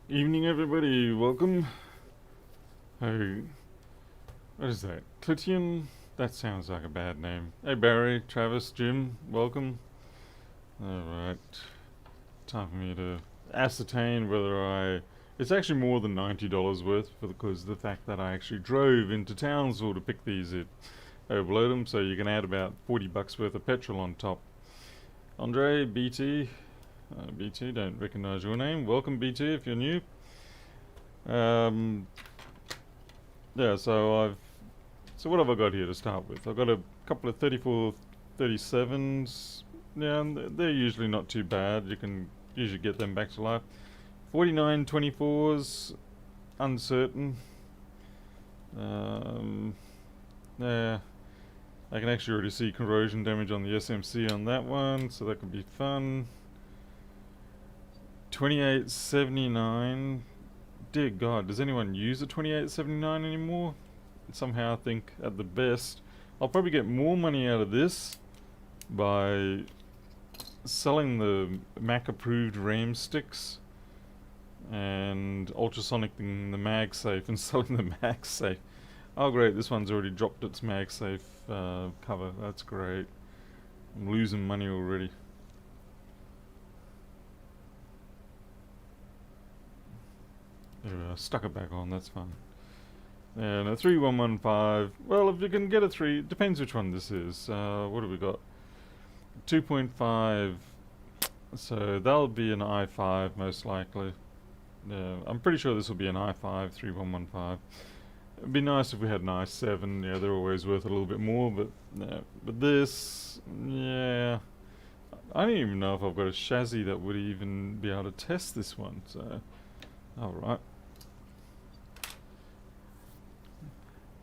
Evening, everybody. Welcome. Hey, what is that? Titian? That sounds like a bad name. Hey, Barry, Travis, Jim. Welcome. All right. Time for me to ascertain whether I. It's actually more than $90 worth because of the fact that I actually drove into Townsville to pick these up. Overload them, so you can add about $40 worth of petrol on top. Andre, BT. BT, don't recognize your name. Welcome, BT, if you're new. Um, yeah, so what have I got here to start with? I've got a couple of 34 37s. Yeah, and they're usually not too bad. You can usually get them back to life. 49 24s, uncertain. Um, yeah, I can actually already see corrosion damage on the SMC on that one, so that could be fun. 2879. Dear God, does anyone use a 2879 anymore? Somehow I think at the best I'll probably get more money out of this by selling the Mac approved RAM sticks and ultrasonicing the MagSafe and selling the MagSafe. Oh great, this one's already dropped its MagSafe cover. That's great. I'm losing money already. There we are, stuck it back on, that's fine. And a 3115. Well, if you can get a 3, it depends which one this is. What have we got? 2.5. So that'll be an i5 most likely. Yeah, I'm pretty sure this will be an i5 3115. It'd be nice if we had an i7. Yeah, they're always worth a little bit more, but but this, yeah, I don't even know if I've got a chassis that would even be able to test this one. So, all right.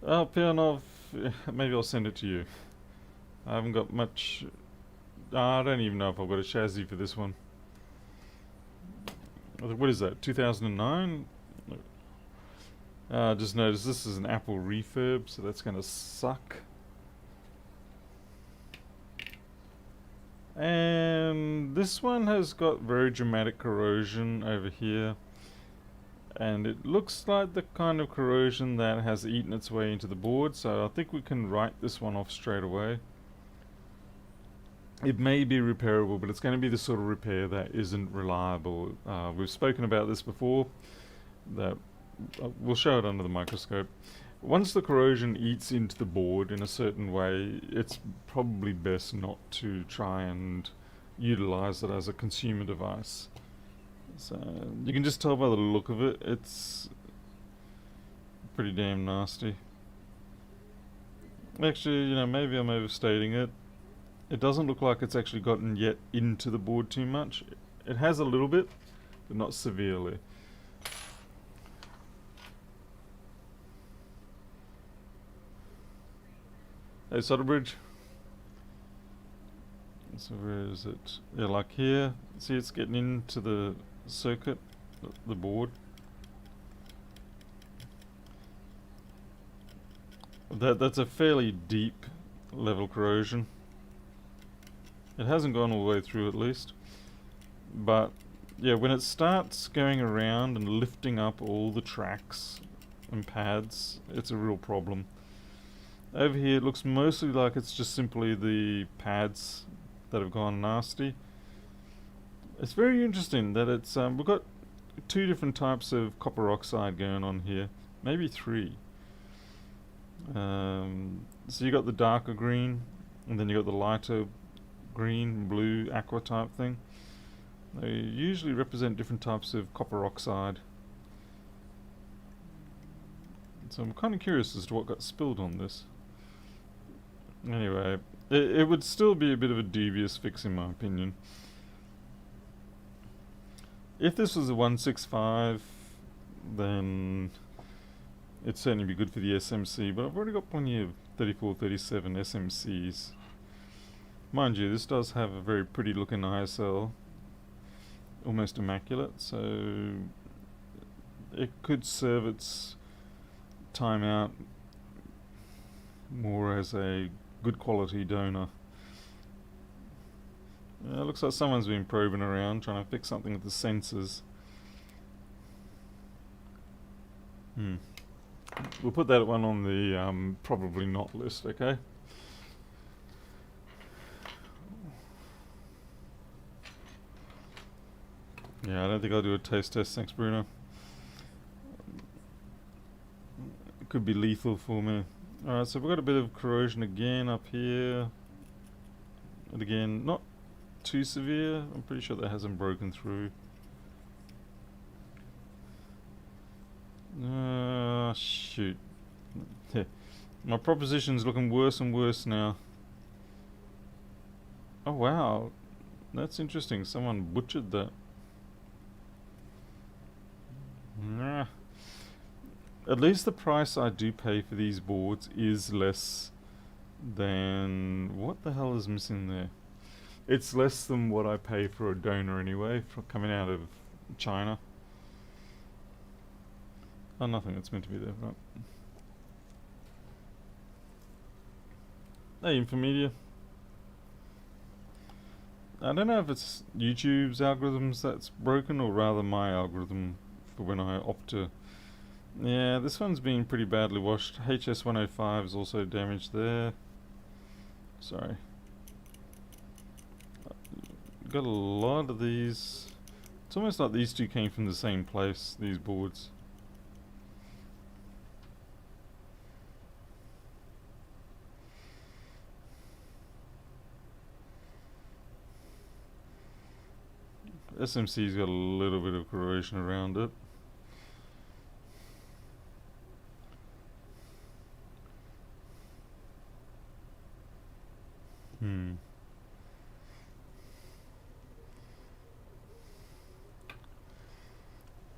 Pianov, maybe I'll send it to you. I haven't got much. I don't even know if I've got a chassis for this one. What is that? 2009? Just noticed this is an Apple refurb, so that's going to suck. And this one has got very dramatic corrosion over here. And it looks like the kind of corrosion that has eaten its way into the board, so I think we can write this one off straight away. It may be repairable, but it's going to be the sort of repair that isn't reliable. We've spoken about this before, that we'll show it under the microscope. Once the corrosion eats into the board in a certain way, it's probably best not to try and utilize it as a consumer device. So you can just tell by the look of it, it's pretty damn nasty. Actually, maybe I'm overstating it. It doesn't look like it's actually gotten yet into the board too much. It has a little bit, but not severely. Hey, Sutterbridge. So where is it? Yeah, like here. See, it's getting into the circuit, the board. That's a fairly deep level corrosion. It hasn't gone all the way through at least. But yeah, when it starts going around and lifting up all the tracks and pads, it's a real problem. Over here it looks mostly like it's just simply the pads that have gone nasty. It's very interesting that it's we've got two different types of copper oxide going on here, maybe three. So you got the darker green, and then you got the lighter green, blue, aqua type thing. They usually represent different types of copper oxide. So I'm kind of curious as to what got spilled on this. Anyway, it would still be a bit of a dubious fix in my opinion. If this was a 165, then it'd certainly be good for the SMC, but I've already got plenty of 34, 37 SMCs. Mind you, this does have a very pretty looking ISL, almost immaculate, so it could serve its time out more as a good quality donor. It looks like someone's been probing around trying to fix something with the sensors. Hmm. We'll put that one on the probably not list, okay? Yeah, I don't think I'll do a taste test, thanks Bruno. It could be lethal for me. Alright, so we've got a bit of corrosion again up here. And again, not too severe. I'm pretty sure that hasn't broken through. Shoot. My proposition's looking worse and worse now. Oh wow, that's interesting. Someone butchered that. Nah. At least the price I do pay for these boards is less than... What the hell is missing there? It's less than what I pay for a donor anyway, for coming out of China. Oh, nothing, it's meant to be there, right? Hey, Infomedia. I don't know if it's YouTube's algorithms that's broken or rather my algorithm for when I opt to... Yeah, this one's been pretty badly washed. HS105 is also damaged there. Sorry. Got a lot of these. It's almost like these two came from the same place, these boards. SMC's got a little bit of corrosion around it.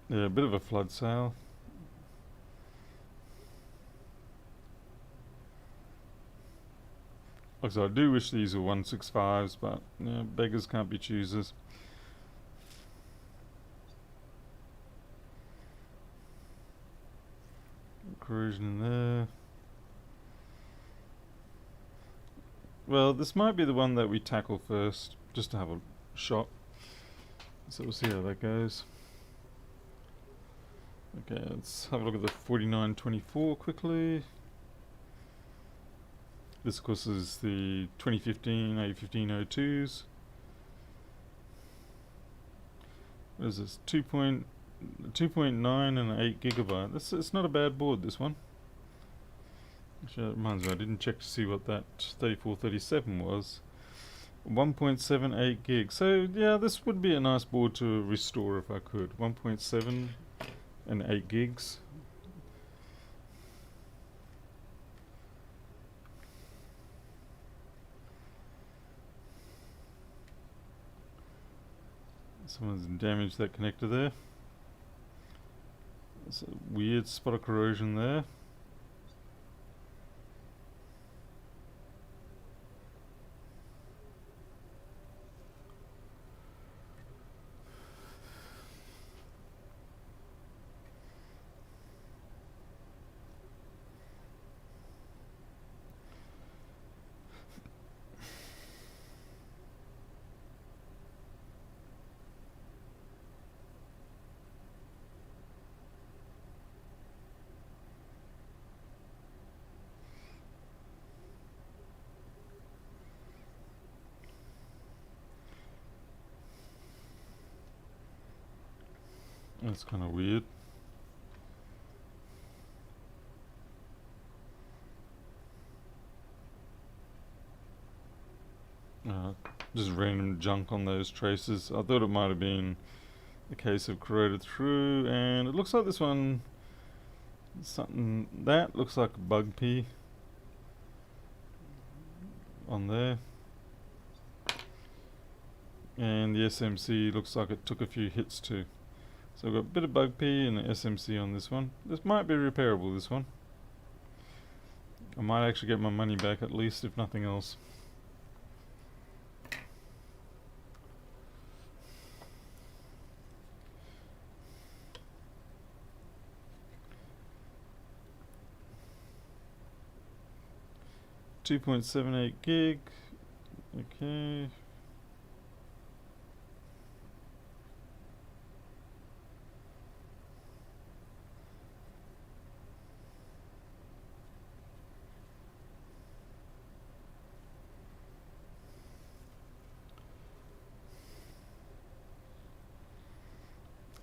Yeah, a bit of a flood sale. Like I said, I do wish these were 165s, but yeah, beggars can't be choosers. Corrosion in there. Well, this might be the one that we tackle first, just to have a shot. So we'll see how that goes. Okay, let's have a look at the 4924 quickly. This, of course, is the 2015 A1502s. What is this? 2.9 and 8 gigabyte. It's not a bad board, this one. Actually, that reminds me, I didn't check to see what that 3437 was. 1.78 gigs. So, yeah, this would be a nice board to restore if I could. 1.7 and 8 gigs. Someone's damaged that connector there. There's a weird spot of corrosion there. That's kind of weird. Just random junk on those traces. I thought it might have been a case of corroded through, and it looks like this one, something that looks like bug pea on there, and the SMC looks like it took a few hits too. So I've got a bit of bug pea and the SMC on this one. This might be repairable, this one. I might actually get my money back at least, if nothing else. .78 gig. Okay.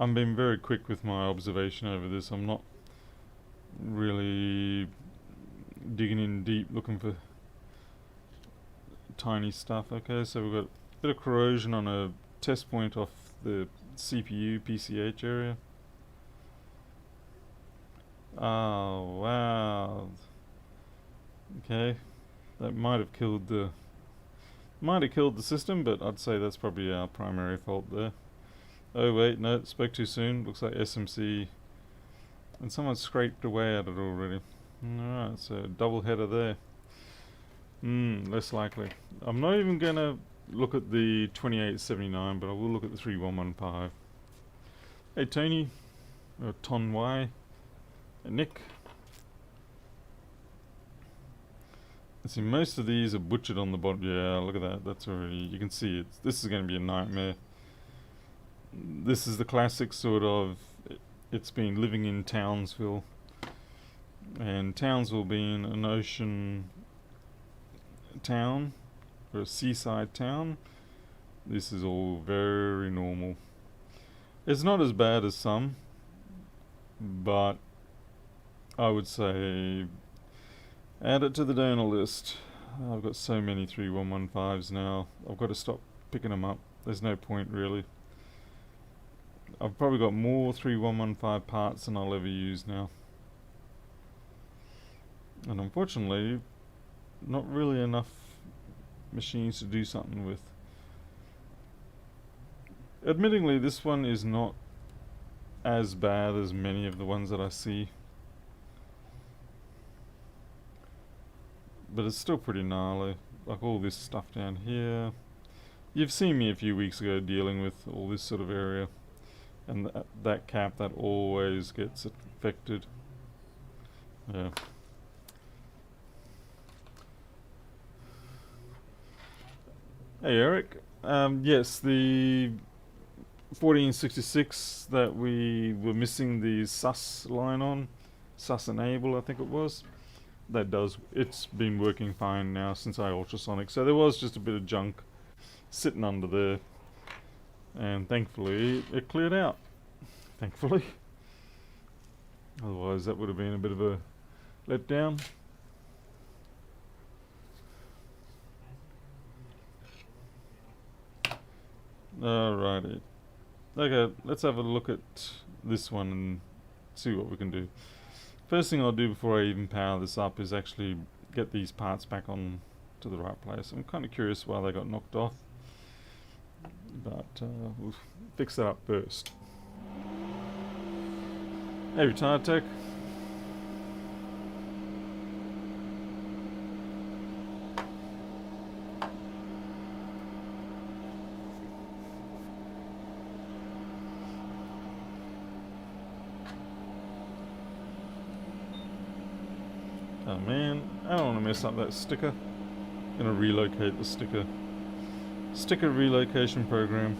I'm being very quick with my observation over this. I'm not really digging in deep looking for tiny stuff. Okay, so we've got a bit of corrosion on a test point off the CPU PCH area. Oh wow. Okay, that might have killed the system, but I'd say that's probably our primary fault there. Oh wait, no, spoke too soon. Looks like SMC, and someone scraped away at it already. Alright, so double header there. Less likely. I'm not even gonna look at the 2879, but I will look at the 3115. Hey Tony, or Ton Y, and Nick. See, most of these are butchered on the bottom. Yeah, look at that. That's already, you can see it. This is going to be a nightmare. This is the classic sort of, it's been living in Townsville. And Townsville being an ocean town, or a seaside town, this is all very normal. It's not as bad as some, but I would say add it to the donor list. I've got so many 3115s now. I've got to stop picking them up. There's no point really. I've probably got more 3115 parts than I'll ever use now. And unfortunately, not really enough machines to do something with. Admittingly, this one is not as bad as many of the ones that I see. But it's still pretty gnarly. Like all this stuff down here. You've seen me a few weeks ago dealing with all this sort of area. And that cap, that always gets affected. Yeah. Hey Eric. Yes, the 1466 that we were missing the sus line on. Sus enable, I think it was. It's been working fine now since I ultrasonic. So there was just a bit of junk sitting under there, and thankfully it cleared out. Thankfully. Otherwise that would have been a bit of a letdown. Alrighty. Okay, let's have a look at this one and see what we can do. First thing I'll do before I even power this up is actually get these parts back on to the right place. I'm kind of curious why they got knocked off, but we'll fix that up first. Hey Retired Tech. Oh man, I don't want to mess up that sticker. I'm gonna relocate the sticker. Sticker relocation program.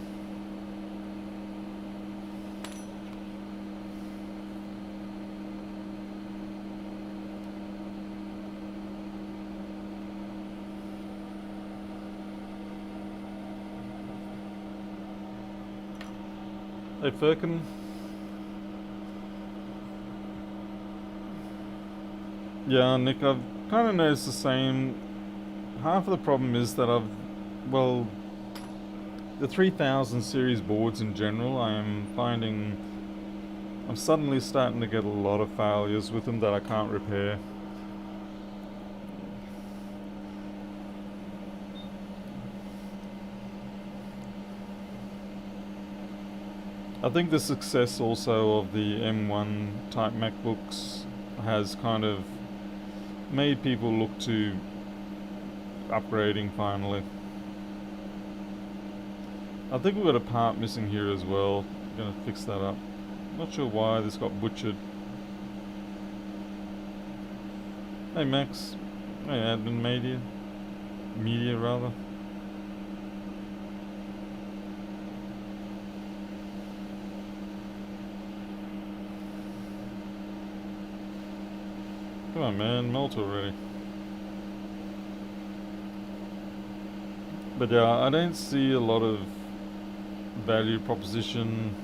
Hey Firkin. Yeah, Nick, I've kind of noticed the same. Half of the problem is that well, the 3000 series boards in general, I'm finding I'm suddenly starting to get a lot of failures with them that I can't repair. I think the success also of the M1 type MacBooks has kind of made people look to upgrading finally. I think we've got a part missing here as well. Gonna fix that up. Not sure why this got butchered. Hey Max. Hey Admin Media rather. Come on man, melt already. But yeah, I don't see a lot of value proposition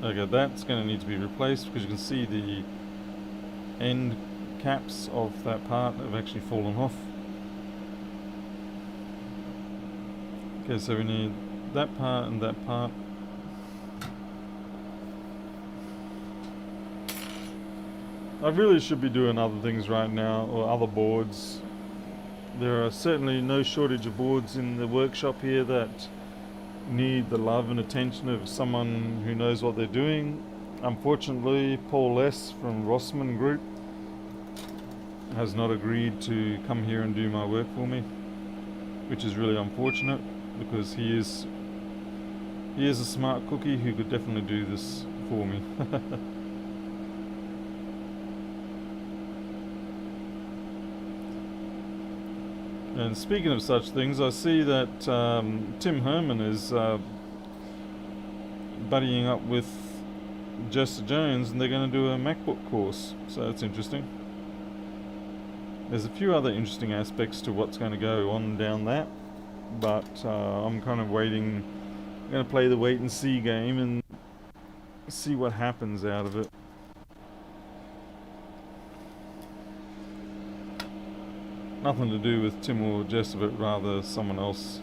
Okay, that's going to need to be replaced because you can see the end caps of that part have actually fallen off. Okay, so we need that part and that part. I really should be doing other things right now, or other boards. There are certainly no shortage of boards in the workshop here that need the love and attention of someone who knows what they're doing. Unfortunately, Paul S. from Rossman Group has not agreed to come here and do my work for me, which is really unfortunate because he is a smart cookie who could definitely do this for me. And speaking of such things, I see that Tim Herman is buddying up with Jester Jones, and they're going to do a Macbook course, so that's interesting. There's a few other interesting aspects to what's going to go on down that, but I'm kind of waiting. I'm going to play the wait and see game and see what happens out of it. Nothing to do with Tim or Jester, but rather someone else.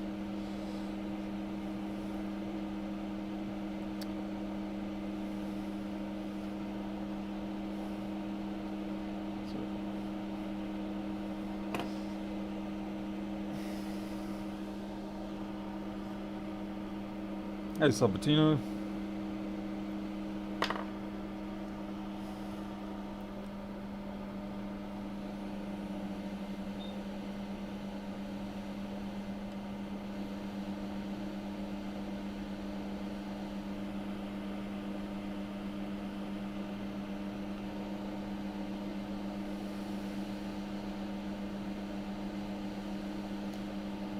Hey, Sabatino.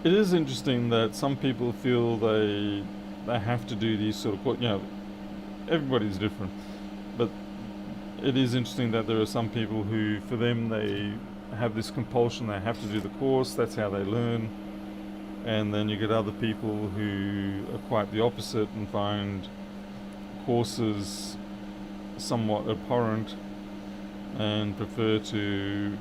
It is interesting that some people feel they have to do these sort of, everybody's different, but it is interesting that there are some people who, for them, they have this compulsion, they have to do the course, that's how they learn, and then you get other people who are quite the opposite and find courses somewhat abhorrent and prefer to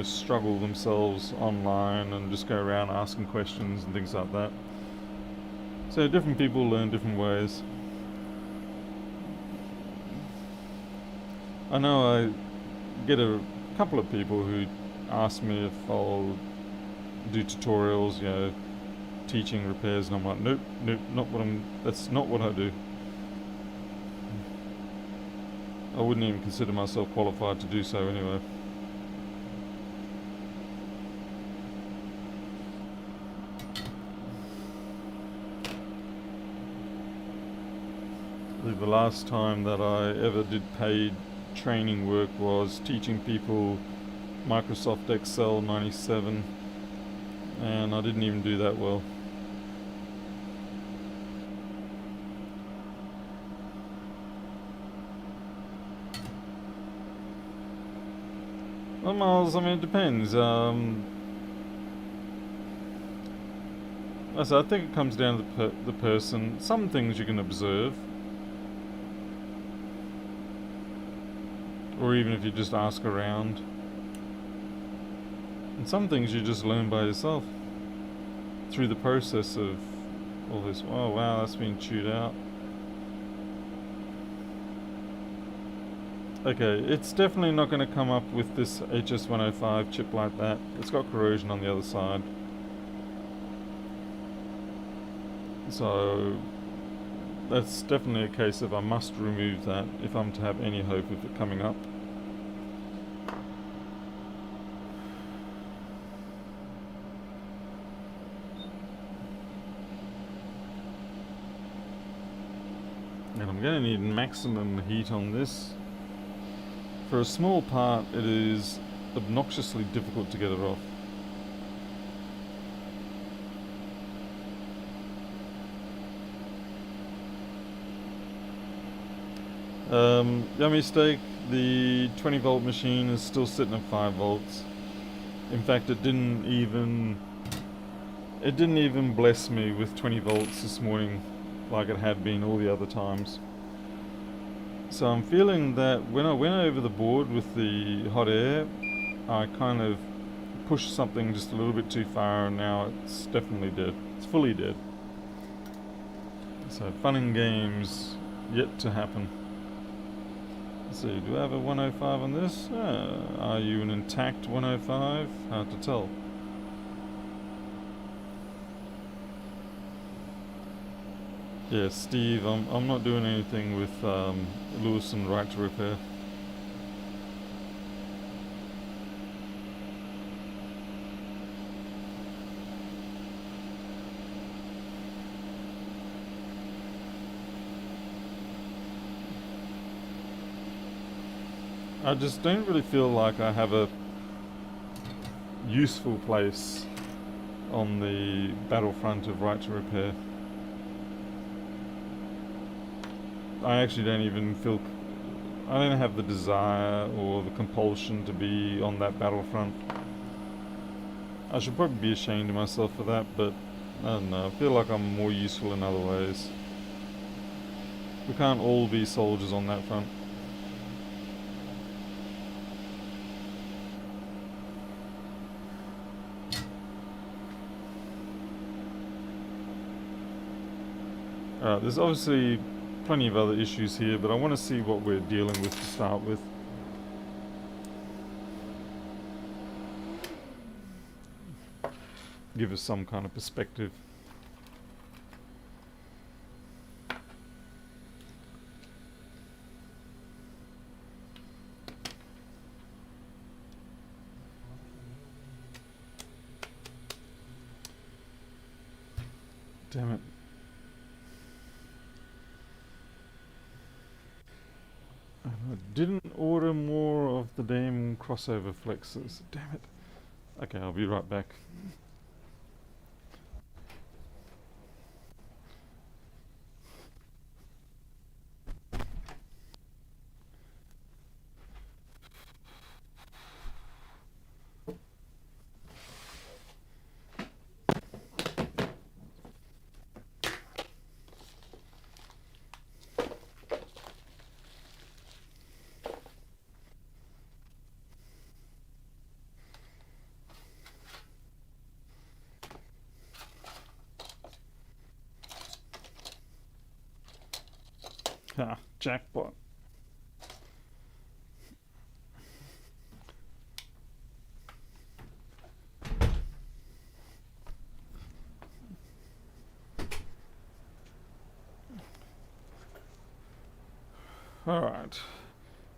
struggle themselves online and just go around asking questions and things like that. So different people learn different ways. I know I get a couple of people who ask me if I'll do tutorials, teaching repairs, and I'm like, nope, that's not what I do. I wouldn't even consider myself qualified to do so anyway. The last time that I ever did paid training work was teaching people Microsoft Excel 97, and I didn't even do that well. Well, Miles, I mean, it depends. I think it comes down to the person. Some things you can observe, or even if you just ask around. And some things you just learn by yourself through the process of all this. Oh wow, that's been chewed out. Okay, it's definitely not going to come up with this HS105 chip like that. It's got corrosion on the other side. So that's definitely a case of I must remove that if I'm to have any hope of it coming up. And I'm going to need maximum heat on this. For a small part, it is obnoxiously difficult to get it off. Yummy steak, the 20 volt machine is still sitting at 5 volts. In fact, it didn't even bless me with 20 volts this morning like it had been all the other times. So I'm feeling that when I went over the board with the hot air, I kind of pushed something just a little bit too far, and now it's definitely dead. It's fully dead. So fun and games yet to happen. Let's see, do I have a 105 on this? Are you an intact 105? Hard to tell. Yeah, Steve, I'm not doing anything with Lewis and Right to Repair. I just don't really feel like I have a useful place on the battlefront of Right to Repair. I actually don't even feel. I don't have the desire or the compulsion to be on that battlefront. I should probably be ashamed of myself for that, but I don't know. I feel like I'm more useful in other ways. We can't all be soldiers on that front. There's obviously plenty of other issues here, but I want to see what we're dealing with to start with. Give us some kind of perspective. Damn it. I didn't order more of the damn crossover flexes. Damn it. Okay, I'll be right back. Ah, jackpot. Alright.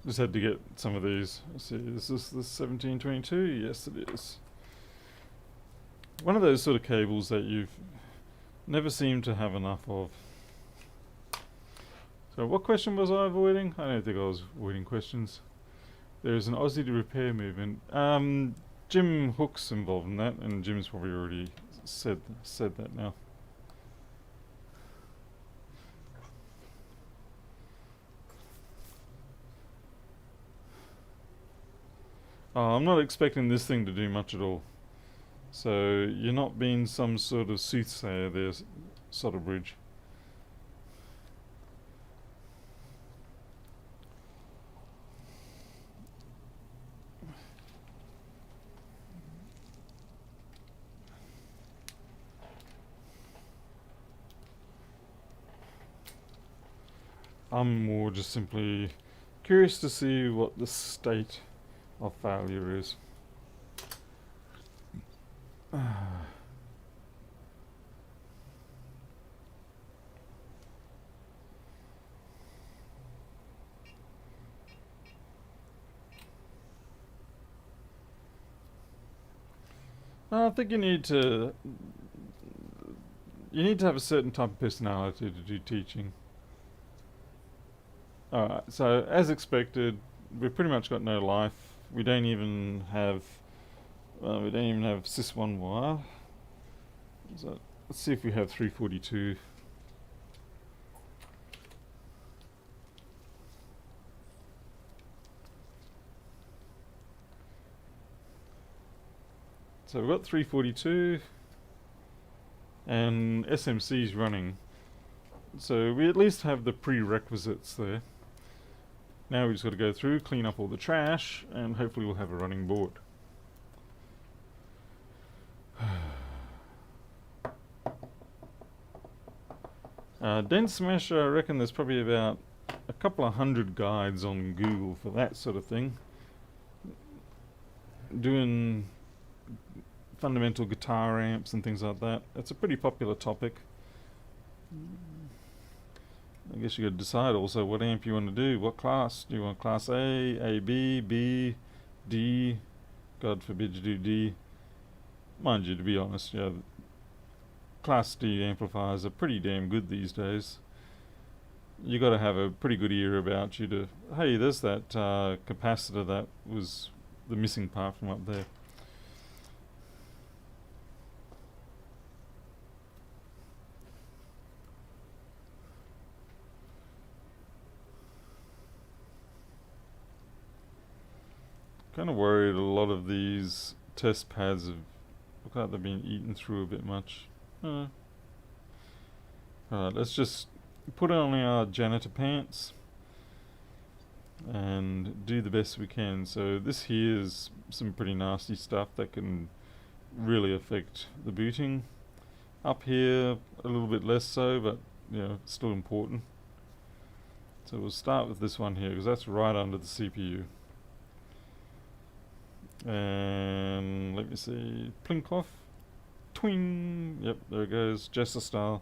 Just had to get some of these. Let's see, is this the 1722? Yes, it is. One of those sort of cables that you've never seemed to have enough of. So what question was I avoiding? I don't think I was avoiding questions. There's an Aussie to repair movement. Jim Hook's involved in that, and Jim's probably already said that now. I'm not expecting this thing to do much at all. So you're not being some sort of soothsayer there, sort of bridge. I'm more just simply curious to see what the state of failure is. I think you need to have a certain type of personality to do teaching. Alright, so as expected, we've pretty much got no life. We don't even have sys1 wire. So let's see if we have 342. So we've got 342 and SMC's running. So we at least have the prerequisites there. Now we just got to go through, clean up all the trash, and hopefully we'll have a running board. Dense Mesh, I reckon there's probably about a couple of hundred guides on Google for that sort of thing. Doing fundamental guitar amps and things like that. It's a pretty popular topic. I guess you got to decide also what amp you want to do. What class? Do you want class A, B, B, D? God forbid you do D. Mind you, to be honest, yeah, class D amplifiers are pretty damn good these days. You got to have a pretty good ear about you to, hey, there's that capacitor that was the missing part from up there. Kind of worried a lot of these test pads have look like they've been eaten through a bit much. Alright, let's just put on our janitor pants and do the best we can. So this here is some pretty nasty stuff that can really affect the booting. Up here a little bit less so, but you know, still important. So we'll start with this one here because that's right under the CPU. And let me see, plink off, twing, yep, there it goes, Jester style.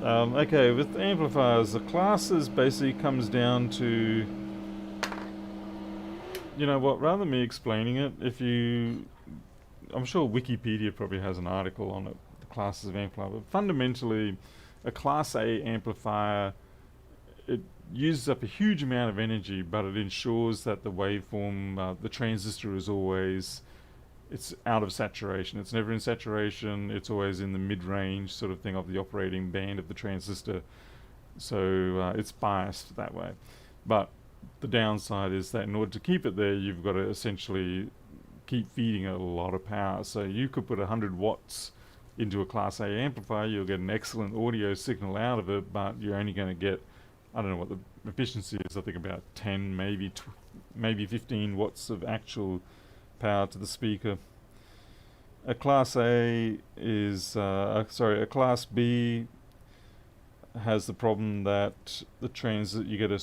Okay, with amplifiers, the classes basically comes down to, you know what, rather than me explaining it, I'm sure Wikipedia probably has an article on it, the classes of amplifier, but fundamentally, a Class A amplifier, it uses up a huge amount of energy, but it ensures that the waveform, the transistor is always, it's out of saturation. It's never in saturation. It's always in the mid-range sort of thing of the operating band of the transistor. So it's biased that way. But the downside is that in order to keep it there, you've got to essentially keep feeding it a lot of power. So you could put 100 watts into a Class A amplifier, you'll get an excellent audio signal out of it, but you're only going to get, I don't know what the efficiency is, I think about 10, maybe 15 watts of actual power to the speaker. A Class A is, a Class B has the problem that you get a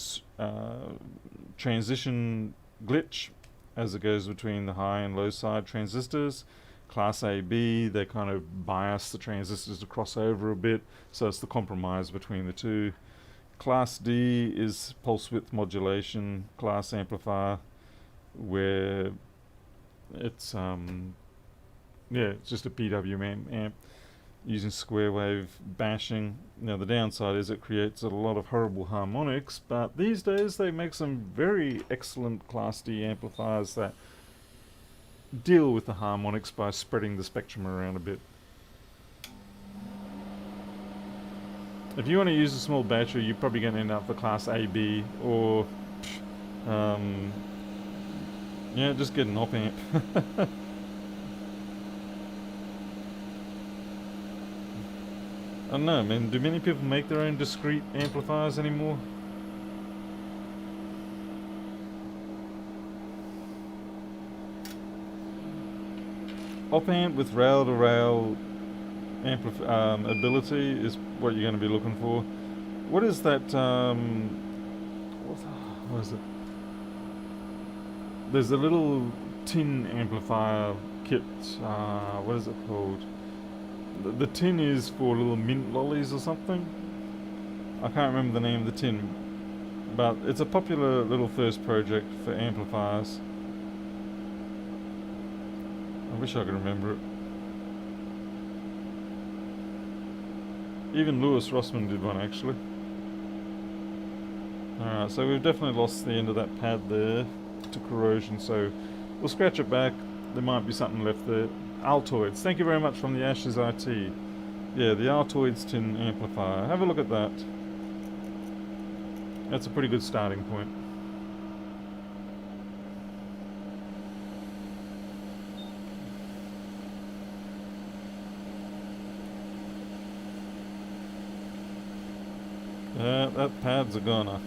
transition glitch as it goes between the high and low side transistors. Class A, B, they kind of bias the transistors to cross over a bit, so it's the compromise between the two. Class D is pulse width modulation class amplifier, where it's it's just a PWM amp using square wave bashing. Now the downside is it creates a lot of horrible harmonics, but these days they make some very excellent Class D amplifiers that deal with the harmonics by spreading the spectrum around a bit. If you want to use a small battery, you're probably going to end up for Class AB or just get an op amp. I don't know, man, do many people make their own discrete amplifiers anymore? Op amp with rail-to-rail ability is what you're going to be looking for. What is that? What is it? There's a little tin amplifier kit. What is it called? The tin is for little mint lollies or something. I can't remember the name of the tin, but it's a popular little first project for amplifiers. I wish I could remember it. Even Lewis Rossman did one, actually. Alright, so we've definitely lost the end of that pad there to corrosion, so we'll scratch it back. There might be something left there. Altoids. Thank you very much from the Ashes IT. Yeah, the Altoids tin amplifier. Have a look at that. That's a pretty good starting point. Yeah, that pad's a goner.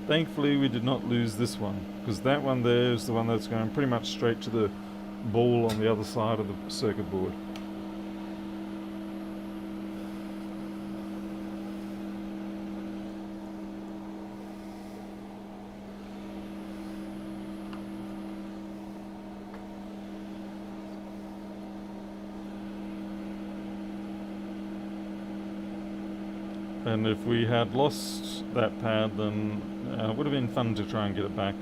Thankfully we did not lose this one, because that one there is the one that's going pretty much straight to the ball on the other side of the circuit board. And if we had lost that pad, then it would have been fun to try and get it back.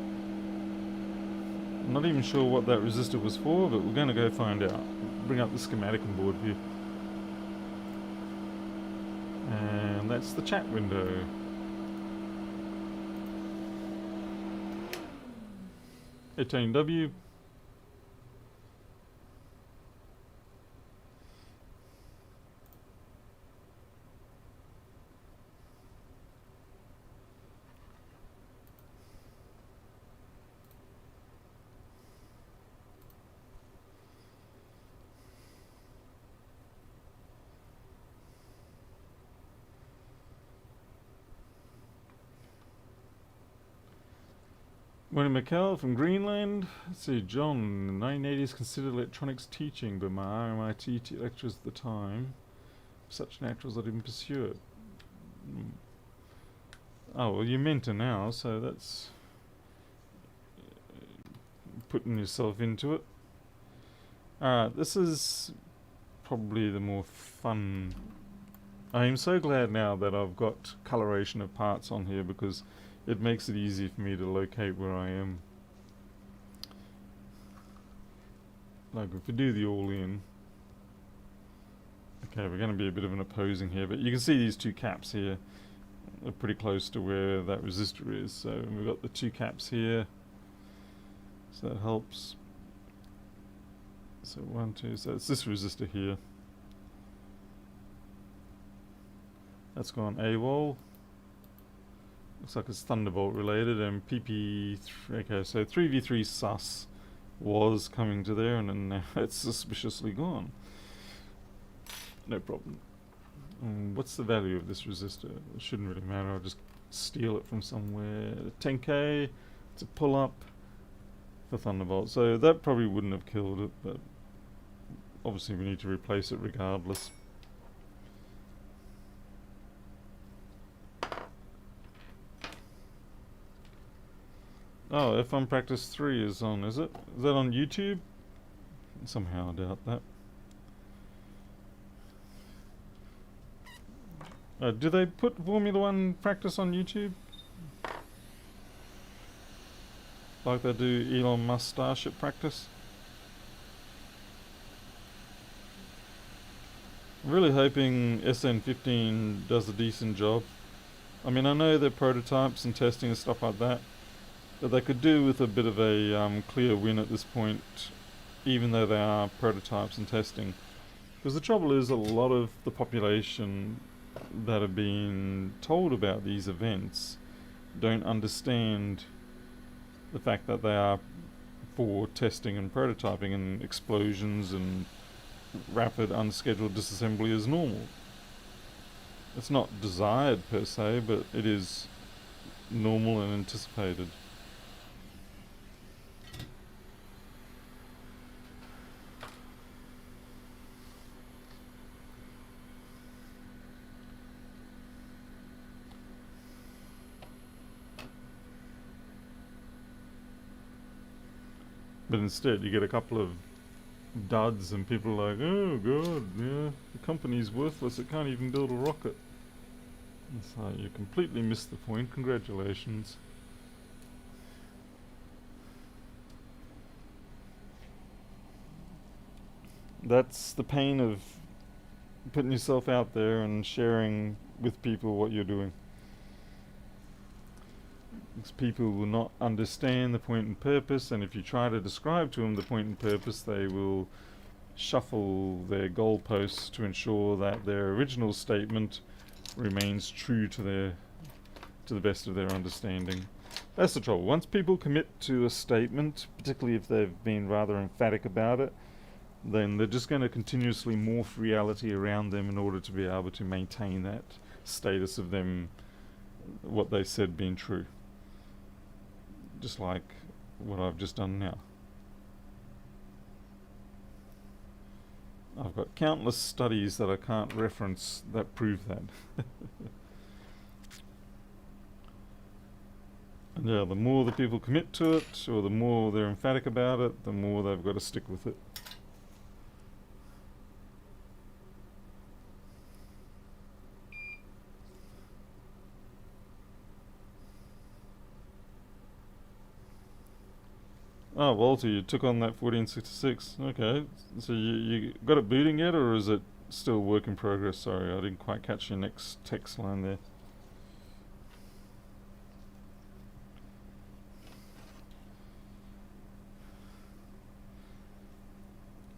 I'm not even sure what that resistor was for, but we're going to go find out. Bring up the schematic and board view. And that's the chat window. Hey Tony W. William McKell from Greenland. Let's see, John, in the 1980s considered electronics teaching, but my RMIT lecturers at the time, such naturals I didn't pursue it. Oh, well, you mentor now, so that's putting yourself into it. Alright, this is probably the more fun. I am so glad now that I've got coloration of parts on here, because it makes it easy for me to locate where I am. Like if we do the all-in. Okay, we're going to be a bit of an opposing here, but you can see these two caps here are pretty close to where that resistor is. So we've got the two caps here, so that helps. So 1, 2, so it's this resistor here. That's gone AWOL. Looks like it's Thunderbolt related, and PP3, okay, so 3v3 sus was coming to there, and then now it's suspiciously gone. No problem. What's the value of this resistor? It shouldn't really matter, I'll just steal it from somewhere. 10k, it's a pull up for Thunderbolt, so that probably wouldn't have killed it, but obviously we need to replace it regardless. Oh, F1 Practice 3 is on, is it? Is that on YouTube? Somehow I doubt that. Do they put Formula 1 practice on YouTube? Like they do Elon Musk Starship practice? I'm really hoping SN15 does a decent job. I mean, I know they're prototypes and testing and stuff like that, but they could do with a bit of a clear win at this point, even though they are prototypes and testing. Because the trouble is, a lot of the population that are being told about these events don't understand the fact that they are for testing and prototyping, and explosions and rapid unscheduled disassembly is normal. It's not desired per se, but it is normal and anticipated. But instead you get a couple of duds and people are like, oh god, yeah, the company's worthless, it can't even build a rocket. It's like, you completely missed the point, congratulations. That's the pain of putting yourself out there and sharing with people what you're doing. Because people will not understand the point and purpose, and if you try to describe to them the point and purpose, they will shuffle their goalposts to ensure that their original statement remains true to the best of their understanding. That's the trouble. Once people commit to a statement, particularly if they've been rather emphatic about it, then they're just going to continuously morph reality around them in order to be able to maintain that status of them, what they said being true. Just like what I've just done now. I've got countless studies that I can't reference that prove that. And yeah, the more the people commit to it, or the more they're emphatic about it, the more they've got to stick with it. Oh, Walter, you took on that 1466. Okay, so you got it booting yet, or is it still work in progress? Sorry, I didn't quite catch your next text line there.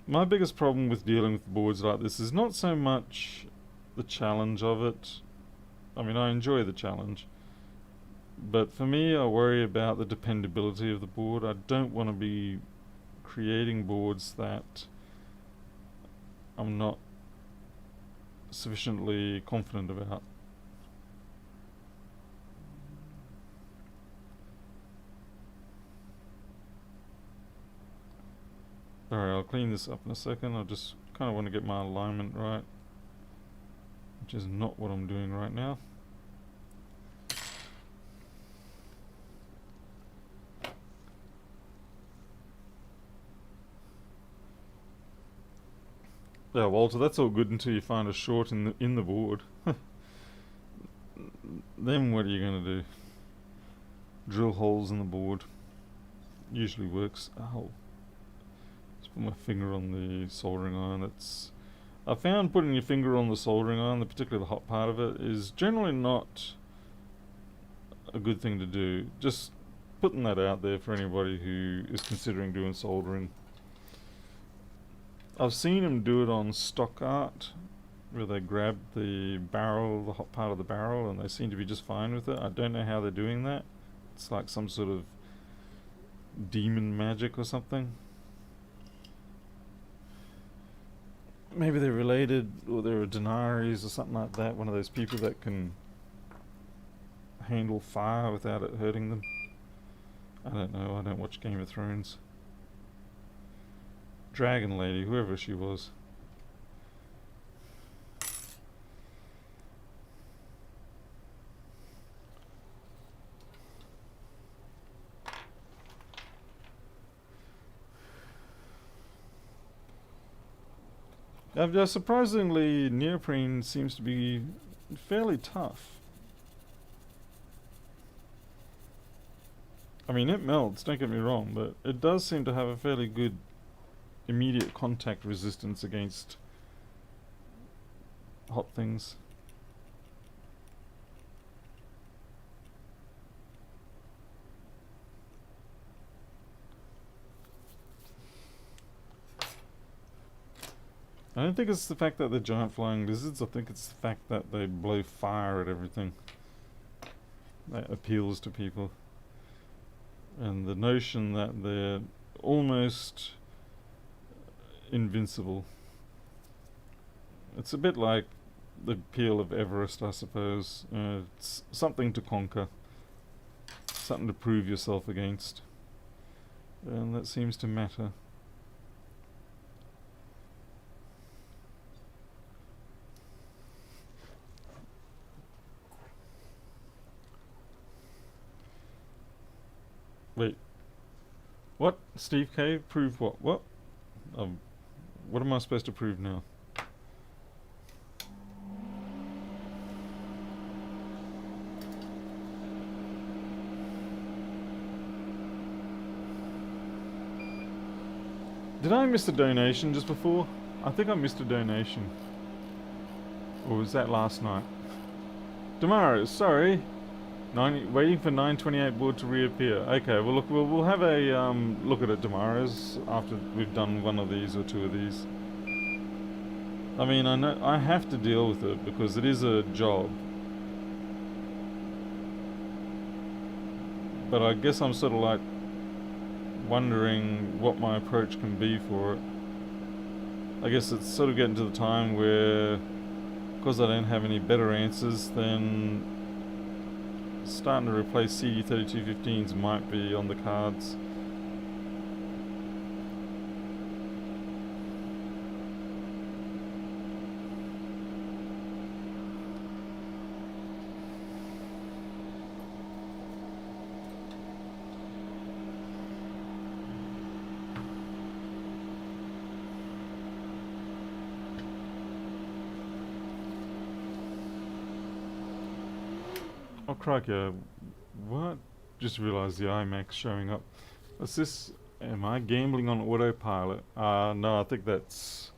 My biggest problem with dealing with boards like this is not so much the challenge of it. I mean, I enjoy the challenge. But for me, I worry about the dependability of the board. I don't want to be creating boards that I'm not sufficiently confident about. Alright, I'll clean this up in a second. I just kind of want to get my alignment right, which is not what I'm doing right now. Yeah, Walter, that's all good until you find a short in the board. Then what are you going to do? Drill holes in the board. Usually works. Oh, just put my finger on the soldering iron. I found putting your finger on the soldering iron, particularly the hot part of it, is generally not a good thing to do. Just putting that out there for anybody who is considering doing soldering. I've seen them do it on stock art, where they grab the barrel, the hot part of the barrel, and they seem to be just fine with it. I don't know how they're doing that. It's like some sort of demon magic or something. Maybe they're related, or they're Denaries or something like that. One of those people that can handle fire without it hurting them. I don't know. I don't watch Game of Thrones. Dragon Lady, whoever she was. Surprisingly, neoprene seems to be fairly tough. I mean, it melts, don't get me wrong, but it does seem to have a fairly good immediate contact resistance against hot things. I don't think it's the fact that they're giant flying lizards. I think it's the fact that they blow fire at everything that appeals to people. And the notion that they're almost invincible. It's a bit like the appeal of Everest, I suppose. It's something to conquer, something to prove yourself against, and that seems to matter. Wait, what? Steve K? Prove what? What? What am I supposed to prove now? Did I miss a donation just before? I think I missed a donation. Or was that last night? Damaris, sorry. Waiting for 928 board to reappear. Okay, well look, we'll have a look at it tomorrow after we've done one of these or two of these. I mean, I know I have to deal with it because it is a job. But I guess I'm sort of like wondering what my approach can be for it. I guess it's sort of getting to the time where, because I don't have any better answers, then starting to replace CD3215s might be on the cards. Oh crikey, what? Just realised the iMac's showing up. What's this? Am I gambling on autopilot? No, I think that's...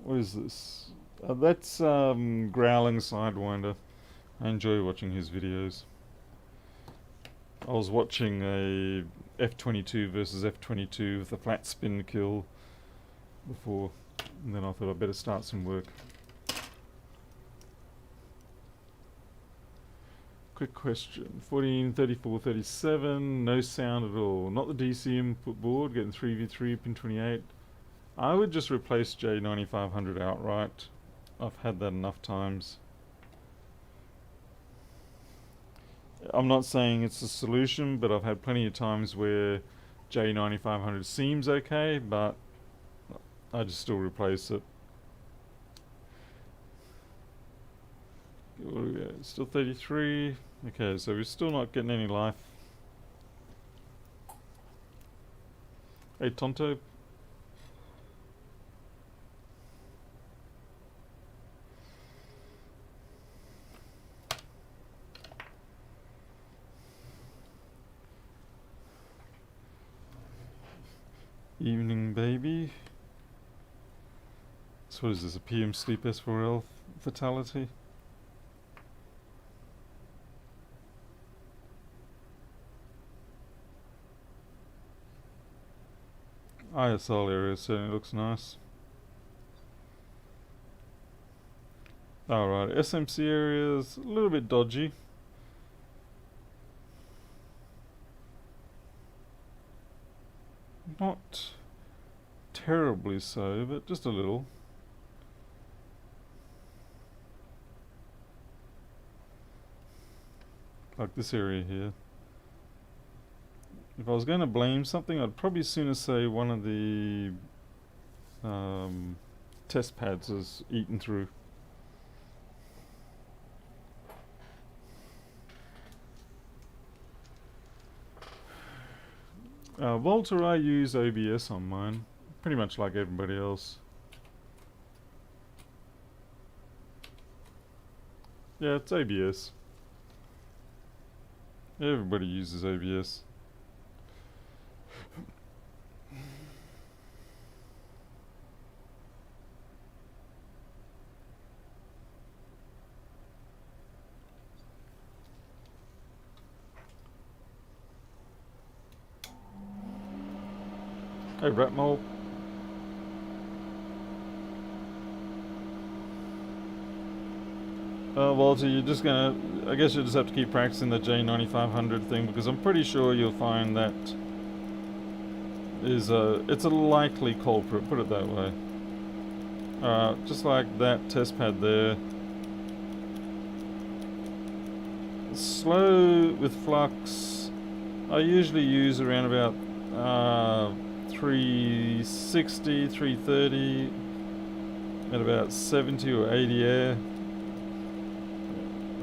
What is this? That's Growling Sidewinder. I enjoy watching his videos. I was watching a F22 versus F22 with a flat spin kill before, and then I thought I'd better start some work. Quick question. 14, 34, 37, no sound at all. Not the DC input board, getting 3v3, pin 28. I would just replace J9500 outright. I've had that enough times. I'm not saying it's a solution, but I've had plenty of times where J9500 seems okay, but I just still replace it. What do we got? Still 33. Okay, so we're still not getting any life. Hey, Tonto. Evening, baby. So what is this, a PM sleep S4L fatality? ISL area certainly looks nice. Alright, SMC area is a little bit dodgy. Not terribly so, but just a little. Like this area here. If I was going to blame something, I'd probably sooner say one of the test pads is eaten through. Volta, I use OBS on mine, pretty much like everybody else. Yeah, it's OBS. Everybody uses OBS. Hey, Ratmole. Walter, you're just gonna... I guess you'll just have to keep practicing the J9500 thing, because I'm pretty sure you'll find that is it's a likely culprit, put it that way. Just like that test pad there. Slow with flux. I usually use around about 360, 330 at about 70 or 80 air,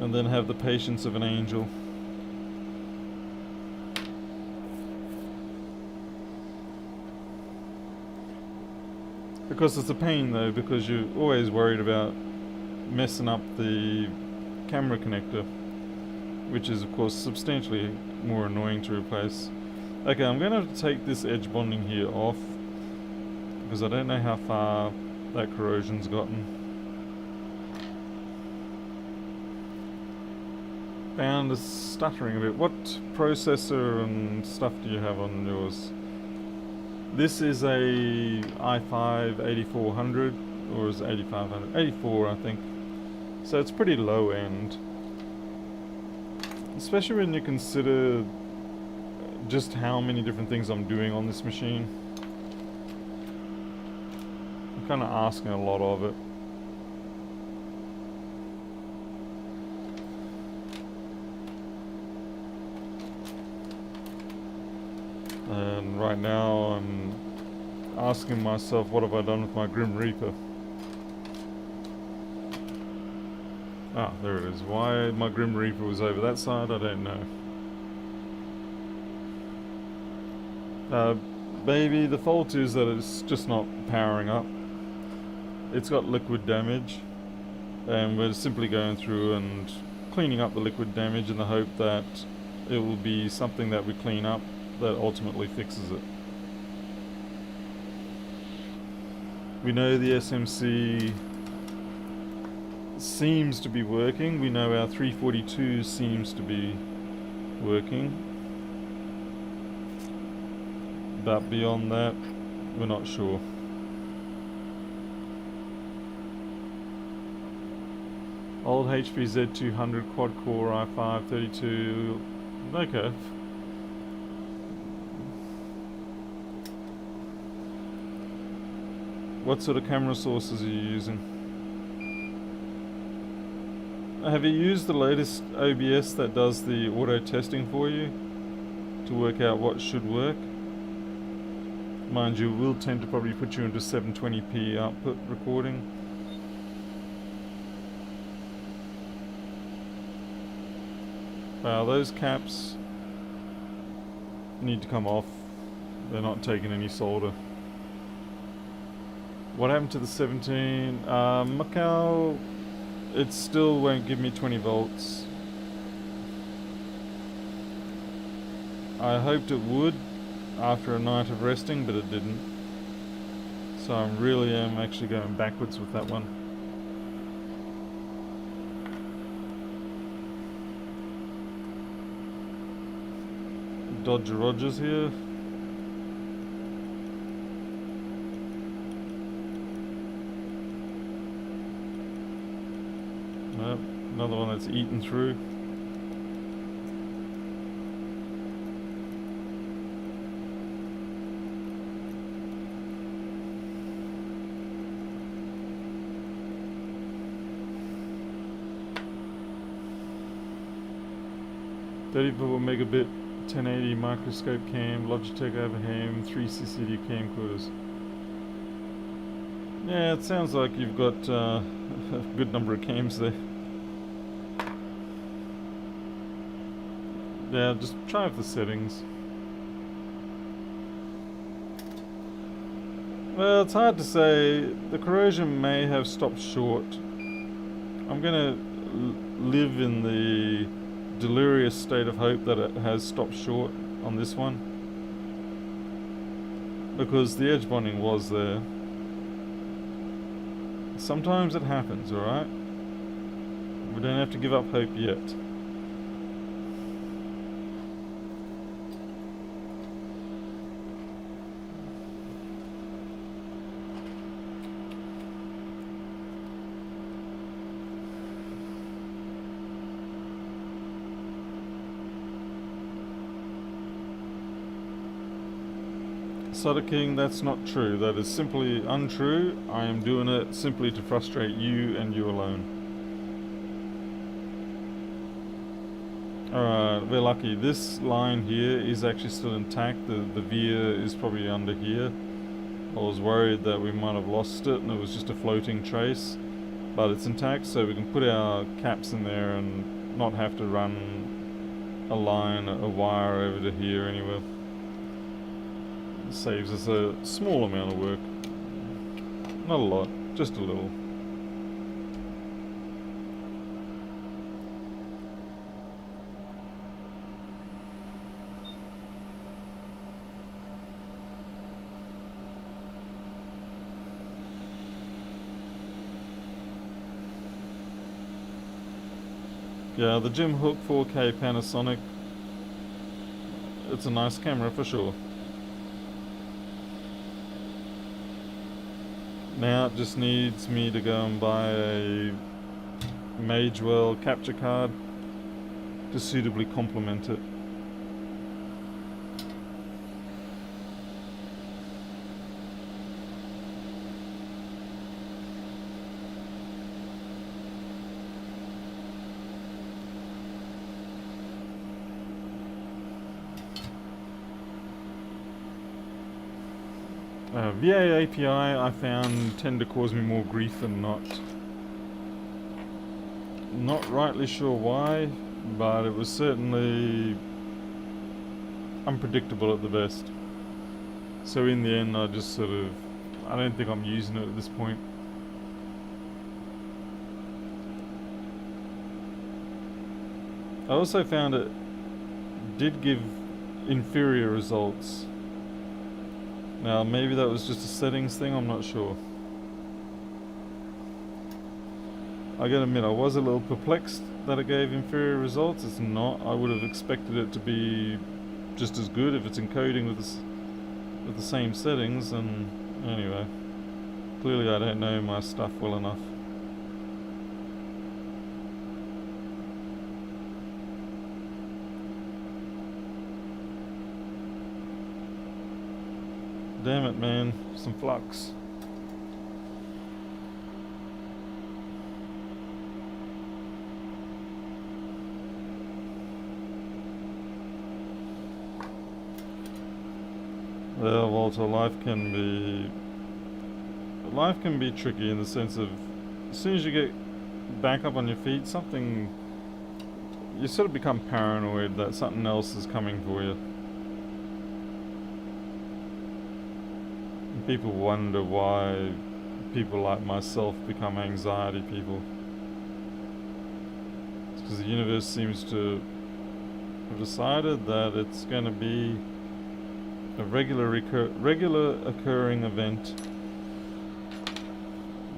and then have the patience of an angel. Because it's a pain though, because you're always worried about messing up the camera connector, which is of course substantially more annoying to replace. Okay, I'm going to have to take this edge bonding here off, because I don't know how far that corrosion's gotten. Found is stuttering a bit. What processor and stuff do you have on yours? This is a i5 8400, or is it 8500? 84, I think. So it's pretty low end. Especially when you consider just how many different things I'm doing on this machine. I'm kind of asking a lot of it. And right now I'm asking myself, what have I done with my Grim Reaper? Ah, there it is. Why my Grim Reaper was over that side, I don't know. Maybe the fault is that it's just not powering up. It's got liquid damage, and we're simply going through and cleaning up the liquid damage in the hope that it will be something that we clean up that ultimately fixes it. We know the SMC seems to be working. We know our 342 seems to be working. But beyond that, we're not sure. Old HP Z200 quad core i5 32. Okay. What sort of camera sources are you using? Have you used the latest OBS that does the auto testing for you to work out what should work? Mind you, we'll tend to probably put you into 720p output recording. Wow, those caps need to come off. They're not taking any solder. What happened to the 17? Macau, it still won't give me 20 volts. I hoped it would after a night of resting, but it didn't. So I really am actually going backwards with that one. Dodger Rogers here. Nope, another one that's eaten through. .34 megabit 1080 microscope cam, Logitech overhang, 3 CCD camcorders. Yeah, it sounds like you've got a good number of cams there. Yeah, just try with the settings. Well, it's hard to say. The corrosion may have stopped short. I'm gonna live in the delirious state of hope that it has stopped short on this one, because the edge bonding was there. Sometimes it happens, alright? We don't have to give up hope yet. Solder King, that's not true. That is simply untrue. I am doing it simply to frustrate you and you alone. Alright, we're lucky. This line here is actually still intact. The veer is probably under here. I was worried that we might have lost it and it was just a floating trace. But it's intact, so we can put our caps in there and not have to run a line, a wire over to here anywhere. Saves us a small amount of work. Not a lot, just a little. Yeah, the Jim Hook 4K Panasonic, it's a nice camera for sure. Now it just needs me to go and buy a Magewell capture card to suitably complement it. VA API I found tend to cause me more grief than not. Not rightly sure why, but it was certainly unpredictable at the best. So in the end I just sort of, I don't think I'm using it at this point. I also found it did give inferior results. Now maybe that was just a settings thing, I'm not sure. I gotta admit I was a little perplexed that it gave inferior results. It's not. I would have expected it to be just as good if it's encoding with the same settings. And anyway, clearly I don't know my stuff well enough. Damn it, man. Some flux. Well, Walter, life can be tricky in the sense of as soon as you get back up on your feet, you sort of become paranoid that something else is coming for you. And people wonder why people like myself become anxiety people. It's because the universe seems to have decided that it's going to be a regular occurring event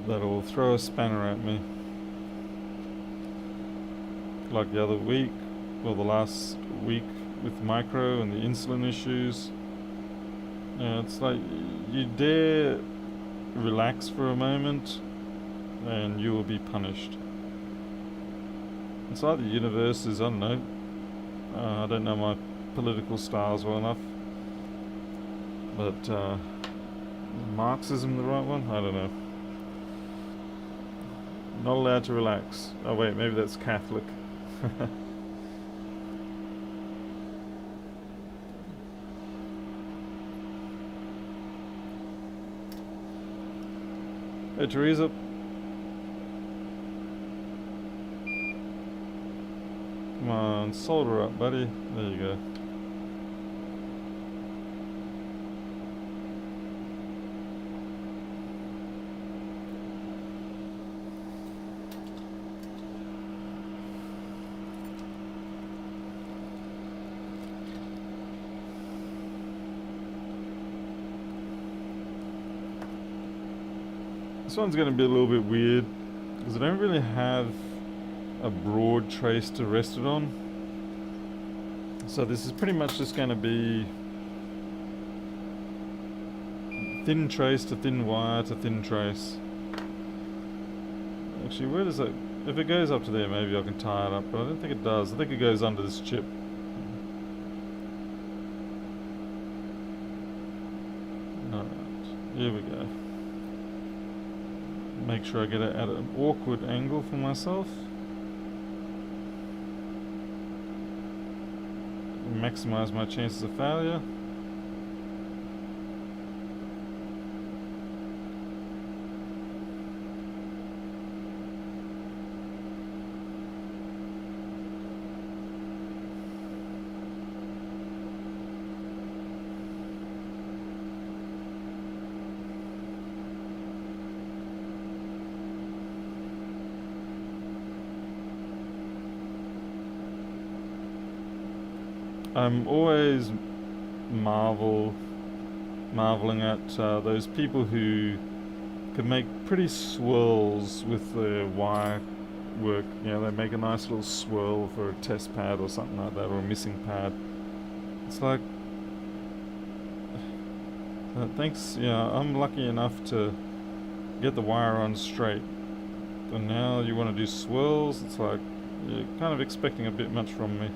that'll throw a spanner at me. Like the other week, or the last week with micro and the insulin issues. It's like you dare relax for a moment and you will be punished. It's like the universe is, I don't know, I don't know my political styles well enough. But Marxism the right one? I don't know. Not allowed to relax. Oh wait, maybe that's Catholic. Hey Teresa. Come on, solder up, buddy. There you go. This one's going to be a little bit weird because I don't really have a broad trace to rest it on. So this is pretty much just going to be thin trace to thin wire to thin trace. Actually, where does that... If it goes up to there, maybe I can tie it up, but I don't think it does. I think it goes under this chip. Alright, here we go. Make sure I get it at an awkward angle for myself. Maximize my chances of failure. I'm always marveling at those people who can make pretty swirls with their wire work. You know, they make a nice little swirl for a test pad or something like that, or a missing pad. It's like, thanks, yeah, I'm lucky enough to get the wire on straight. And now you want to do swirls, it's like, you're kind of expecting a bit much from me.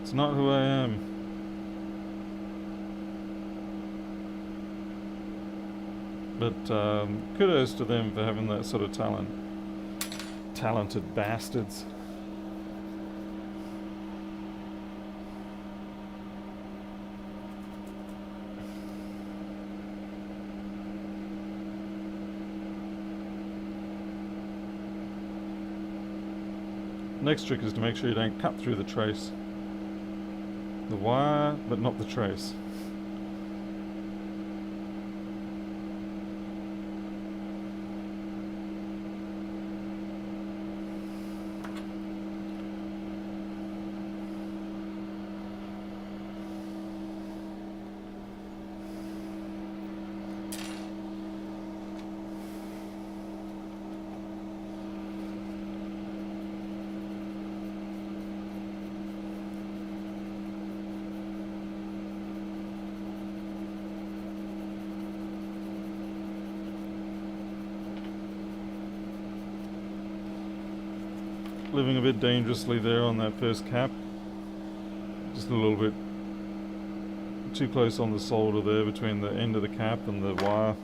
It's not who I am. But kudos to them for having that sort of talent. Talented bastards. Next trick is to make sure you don't cut through the trace. The wire, but not the trace. Living a bit dangerously there on that first cap. Just a little bit too close on the solder there between the end of the cap and the wire.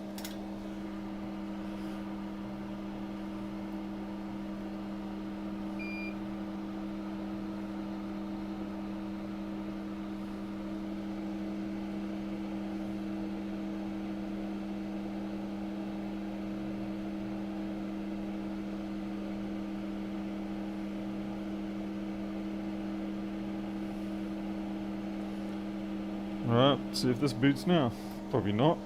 Alright, see if this boots now. Probably not.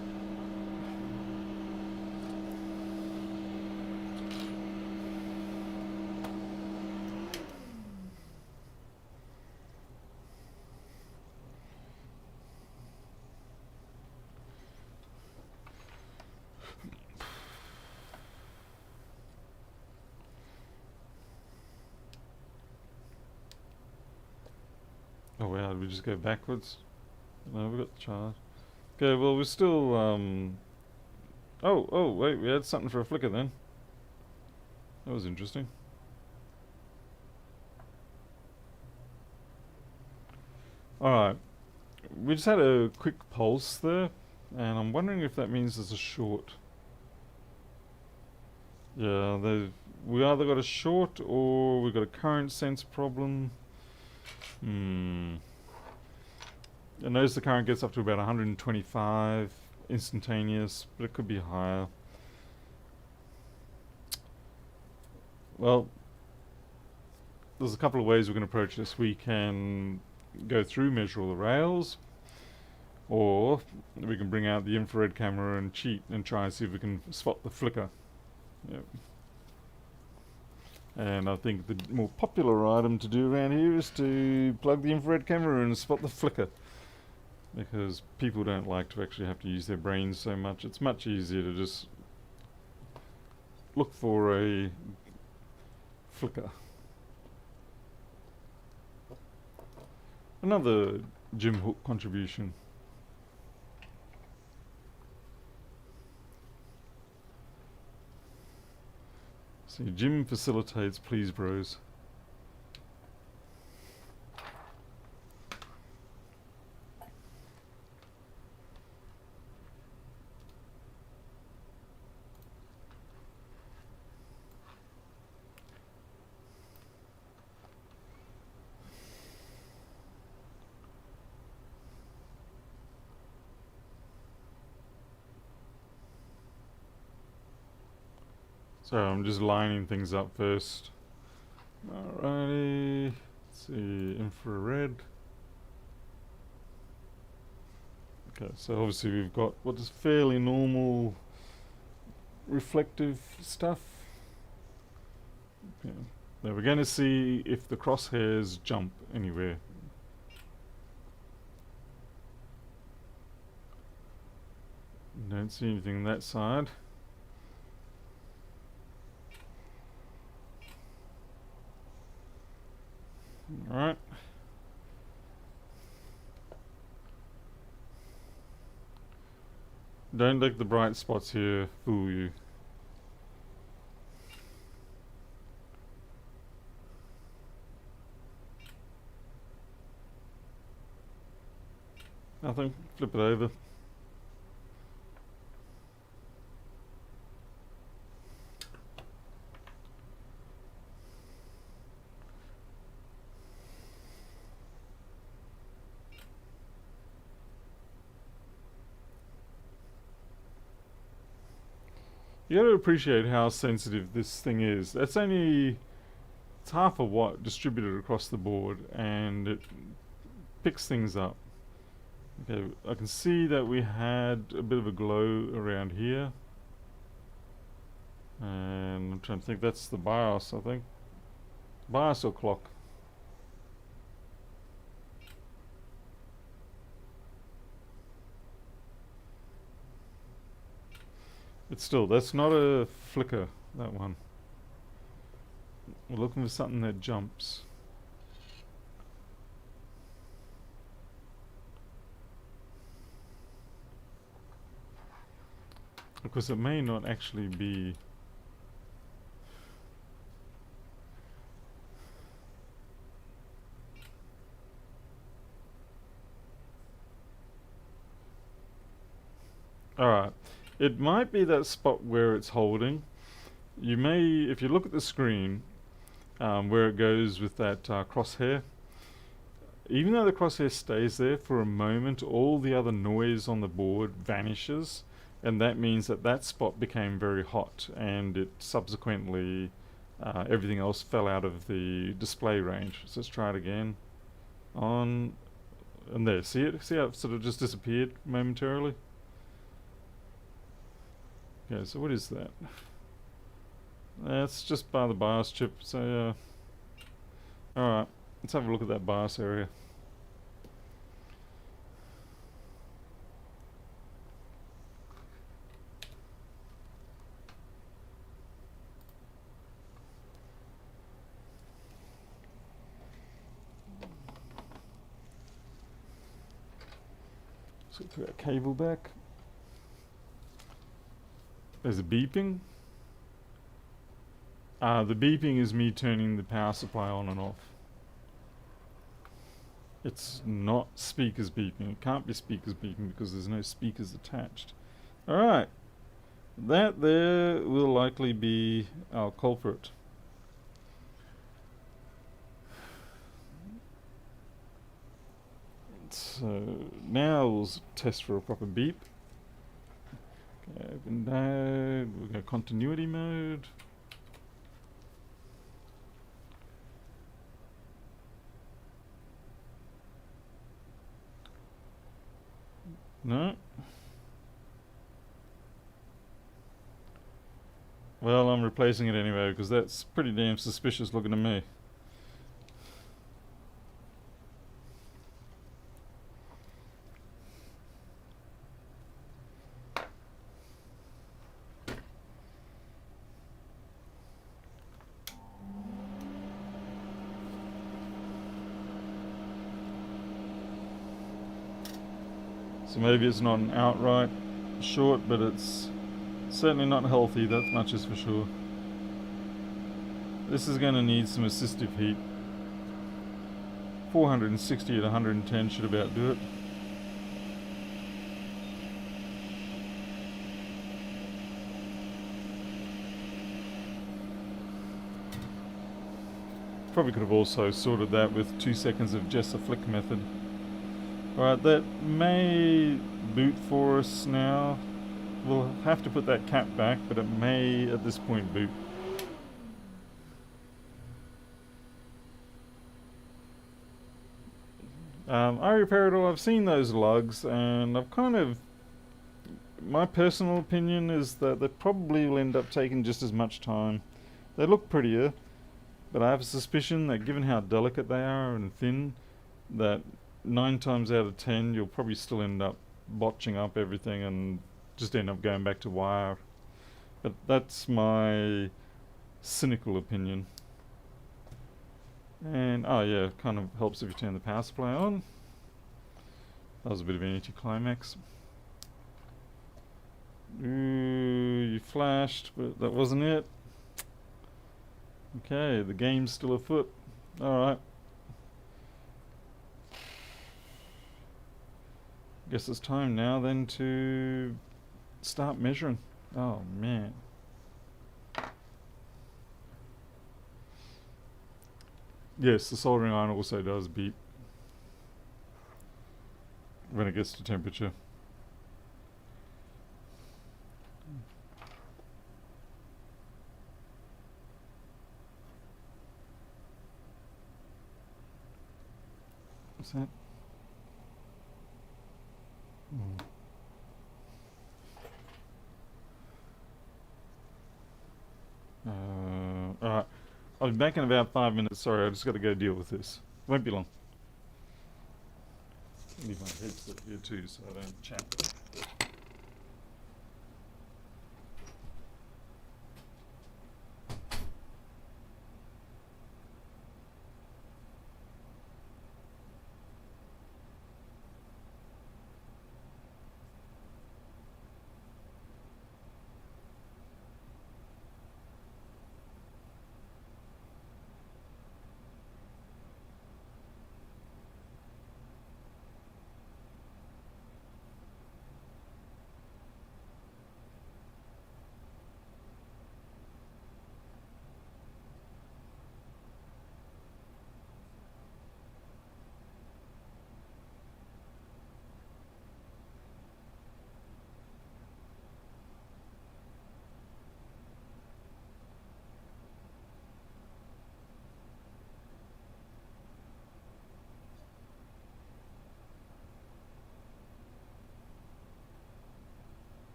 Oh wow, did we just go backwards? No, we got the charge. Okay, well we're still oh wait, we had something for a flicker then. That was interesting. Alright. We just had a quick pulse there, and I'm wondering if that means there's a short. Yeah, we either got a short or we got a current sense problem. I notice the current gets up to about 125 instantaneous, but it could be higher. Well, there's a couple of ways we can approach this. We can go through, measure all the rails, or we can bring out the infrared camera and cheat and try and see if we can spot the flicker. Yep. And I think the more popular item to do around here is to plug the infrared camera and spot the flicker, because people don't like to actually have to use their brains so much. It's much easier to just look for a flicker. Another Jim Hook contribution. See, Jim facilitates, please bros. So I'm just lining things up first. Alrighty, let's see, infrared. Okay, so obviously we've got what is fairly normal reflective stuff. Okay. Now we're going to see if the crosshairs jump anywhere. Don't see anything on that side. Alright. Don't let the bright spots here fool you. Nothing. Flip it over. You got to appreciate how sensitive this thing is. That's only it's half a watt distributed across the board, and it picks things up. Okay, I can see that we had a bit of a glow around here, and I'm trying to think, that's the BIOS, I think. BIOS or clock? But still, that's not a flicker, that one. We're looking for something that jumps. Because it may not actually be. Alright, it might be that spot where it's holding. You may, if you look at the screen, where it goes with that crosshair, even though the crosshair stays there for a moment, all the other noise on the board vanishes, and that means that that spot became very hot, and it subsequently, everything else fell out of the display range. So let's try it again. On, and there, see it? See how it sort of just disappeared momentarily? Okay, so what is that? That's just by the BIOS chip, so alright, let's have a look at that BIOS area. So through that cable back. There's a beeping. The beeping is me turning the power supply on and off. It's not speakers beeping. It can't be speakers beeping because there's no speakers attached. Alright. That there will likely be our culprit. So now we'll test for a proper beep. Okay, open that. We'll go continuity mode. No. Well, I'm replacing it anyway because that's pretty damn suspicious looking to me. So maybe it's not an outright short, but it's certainly not healthy, that much is for sure. This is going to need some assistive heat. 460 at 110 should about do it. Probably could have also sorted that with 2 seconds of just a flick method. Alright, that may boot for us now. We'll have to put that cap back, but it may at this point boot. I repaired all. I've seen those lugs, and I've kind of. My personal opinion is that they probably will end up taking just as much time. They look prettier, but I have a suspicion that given how delicate they are and thin, that 9 times out of 10 you'll probably still end up botching up everything and just end up going back to wire. But that's my cynical opinion. And oh yeah, it kind of helps if you turn the power supply on. That was a bit of an anticlimax. Ooh, you flashed, but that wasn't it. Okay, the game's still afoot. Alright. Guess it's time now then to start measuring. Oh man. Yes, the soldering iron also does beep when it gets to temperature. Is that? Mm. Alright. I'll be back in about 5 minutes. Sorry, I just got to go deal with this. Won't be long. Leave my headset here too so I don't chat.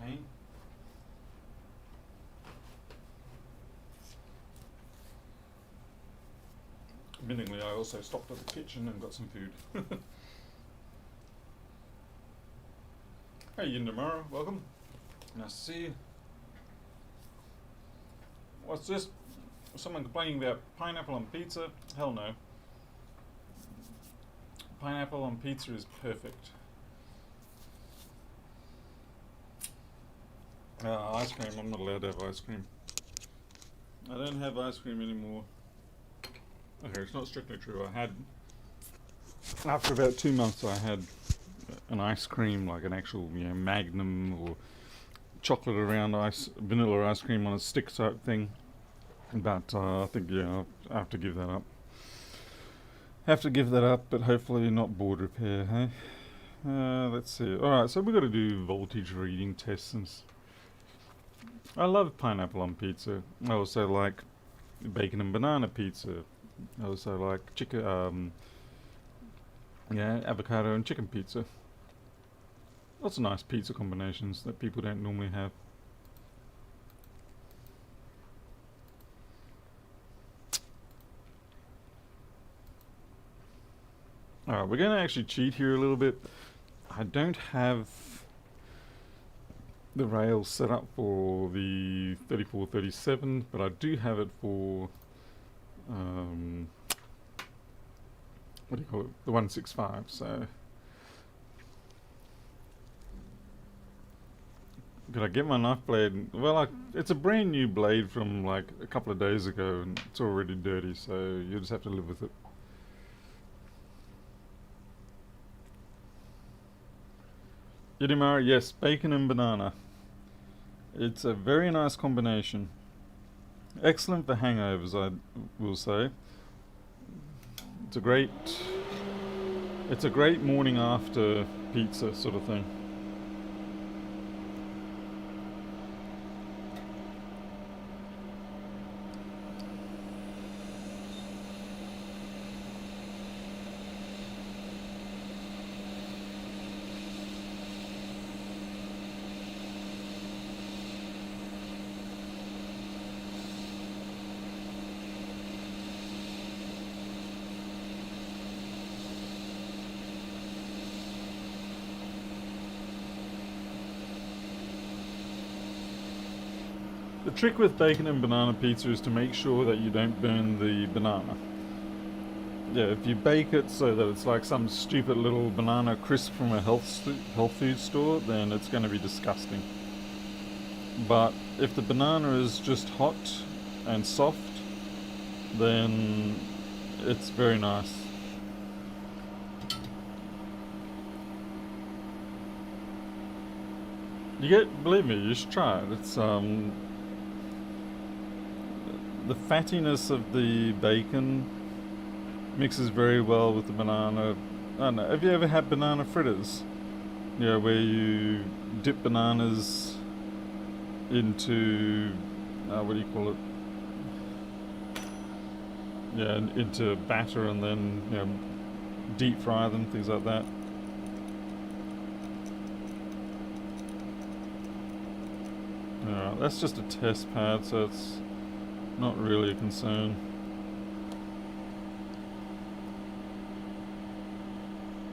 pain. Admittingly, I also stopped at the kitchen and got some food. Hey, Yindamara, welcome. Nice to see you. What's this? Someone complaining about pineapple on pizza? Hell no. Pineapple on pizza is perfect. Ice cream, I'm not allowed to have ice cream. I don't have ice cream anymore. Okay, it's not strictly true. I had, after about 2 months, I had an ice cream, like an actual, Magnum or chocolate around vanilla ice cream on a stick type thing. But I think, I have to give that up. But hopefully not board repair, hey? Let's see. Alright, so we've got to do voltage reading tests. I love pineapple on pizza. I also like bacon and banana pizza. I also like chicken, avocado and chicken pizza. Lots of nice pizza combinations that people don't normally have. Alright, we're going to actually cheat here a little bit. I don't have the rails set up for the 3437, but I do have it for what do you call it? The 165. So could I get my knife blade? Well, it's a brand new blade from like a couple of days ago, and it's already dirty, so you just have to live with it. Yidimara, yes, bacon and banana. It's a very nice combination. Excellent for hangovers, I will say. It's a great morning after pizza sort of thing. The trick with bacon and banana pizza is to make sure that you don't burn the banana. Yeah, if you bake it so that it's like some stupid little banana crisp from a health food store, then it's going to be disgusting. But if the banana is just hot and soft, then it's very nice. Believe me, you should try it. It's the fattiness of the bacon mixes very well with the banana. I don't know, have you ever had banana fritters? Yeah, where you dip bananas into, what do you call it? Yeah, into batter and then, deep fry them, things like that. That's just a test pad, so it's not really a concern.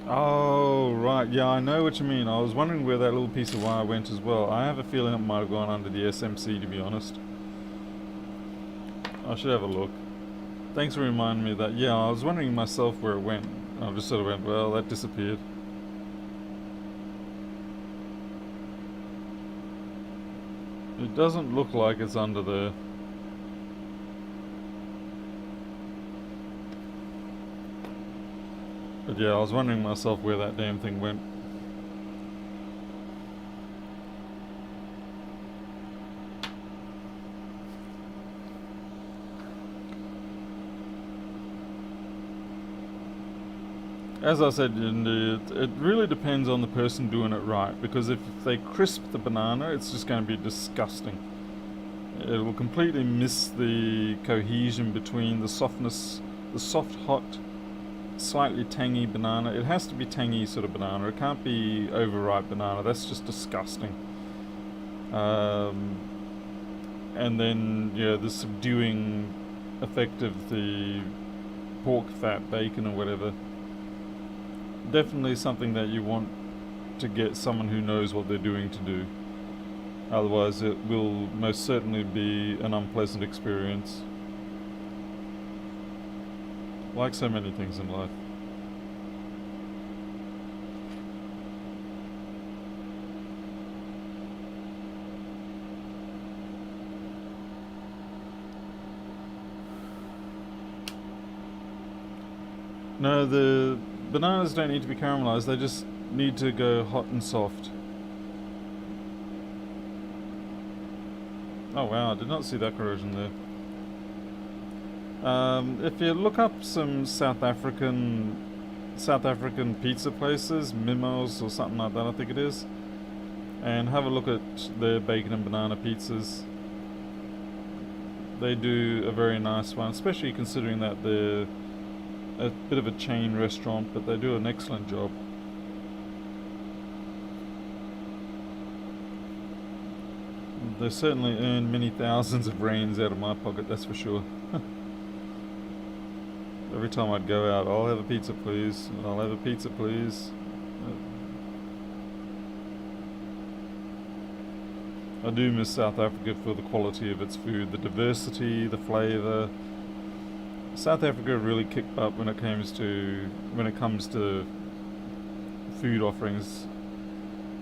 Oh, right. Yeah, I know what you mean. I was wondering where that little piece of wire went as well. I have a feeling it might have gone under the SMC, to be honest. I should have a look. Thanks for reminding me of that. Yeah, I was wondering myself where it went. I just sort of went, well, that disappeared. It doesn't look like it's under there. But yeah, I was wondering myself where that damn thing went. As I said, it really depends on the person doing it right, because if they crisp the banana, it's just going to be disgusting. It will completely miss the cohesion between the softness, the soft, hot, slightly tangy banana. It has to be tangy sort of banana. It can't be overripe banana. That's just disgusting. Um, and then, yeah, the subduing effect of the pork fat, bacon, or whatever. Definitely something that you want to get someone who knows what they're doing to do. Otherwise, it will most certainly be an unpleasant experience. Like so many things in life. No, the bananas don't need to be caramelized, they just need to go hot and soft. Oh wow, I did not see that corrosion there. If you look up some South African pizza places, Mimos or something like that, I think it is, and have a look at their bacon and banana pizzas. They do a very nice one, especially considering that they're a bit of a chain restaurant, but they do an excellent job. They certainly earn many thousands of rands out of my pocket, that's for sure. Every time I'd go out, I'll have a pizza please, I'll have a pizza please. I do miss South Africa for the quality of its food, the diversity, the flavour. South Africa really kicked up when it comes to food offerings.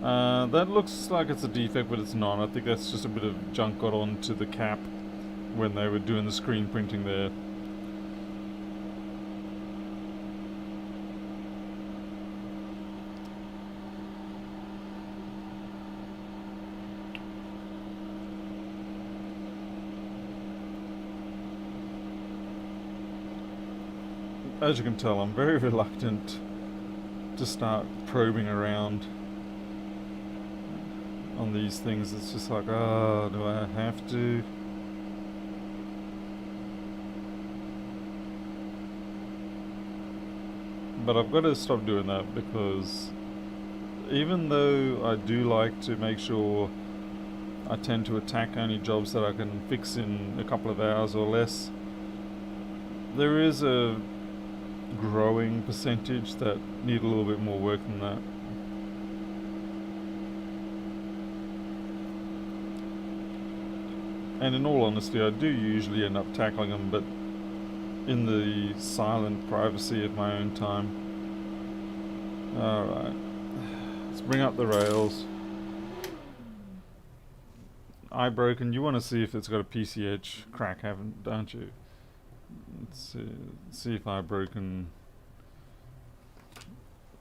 That looks like it's a defect, but it's not. I think that's just a bit of junk got onto the cap when they were doing the screen printing there. As you can tell, I'm very reluctant to start probing around on these things. It's just like, oh, do I have to? But I've got to stop doing that, because even though I do like to make sure I tend to attack only jobs that I can fix in a couple of hours or less, there is a growing percentage that need a little bit more work than that. And in all honesty, I do usually end up tackling them, but in the silent privacy of my own time. Alright, let's bring up the rails. Eye broken, you want to see if it's got a PCH crack, don't you? Let's see if eye broken.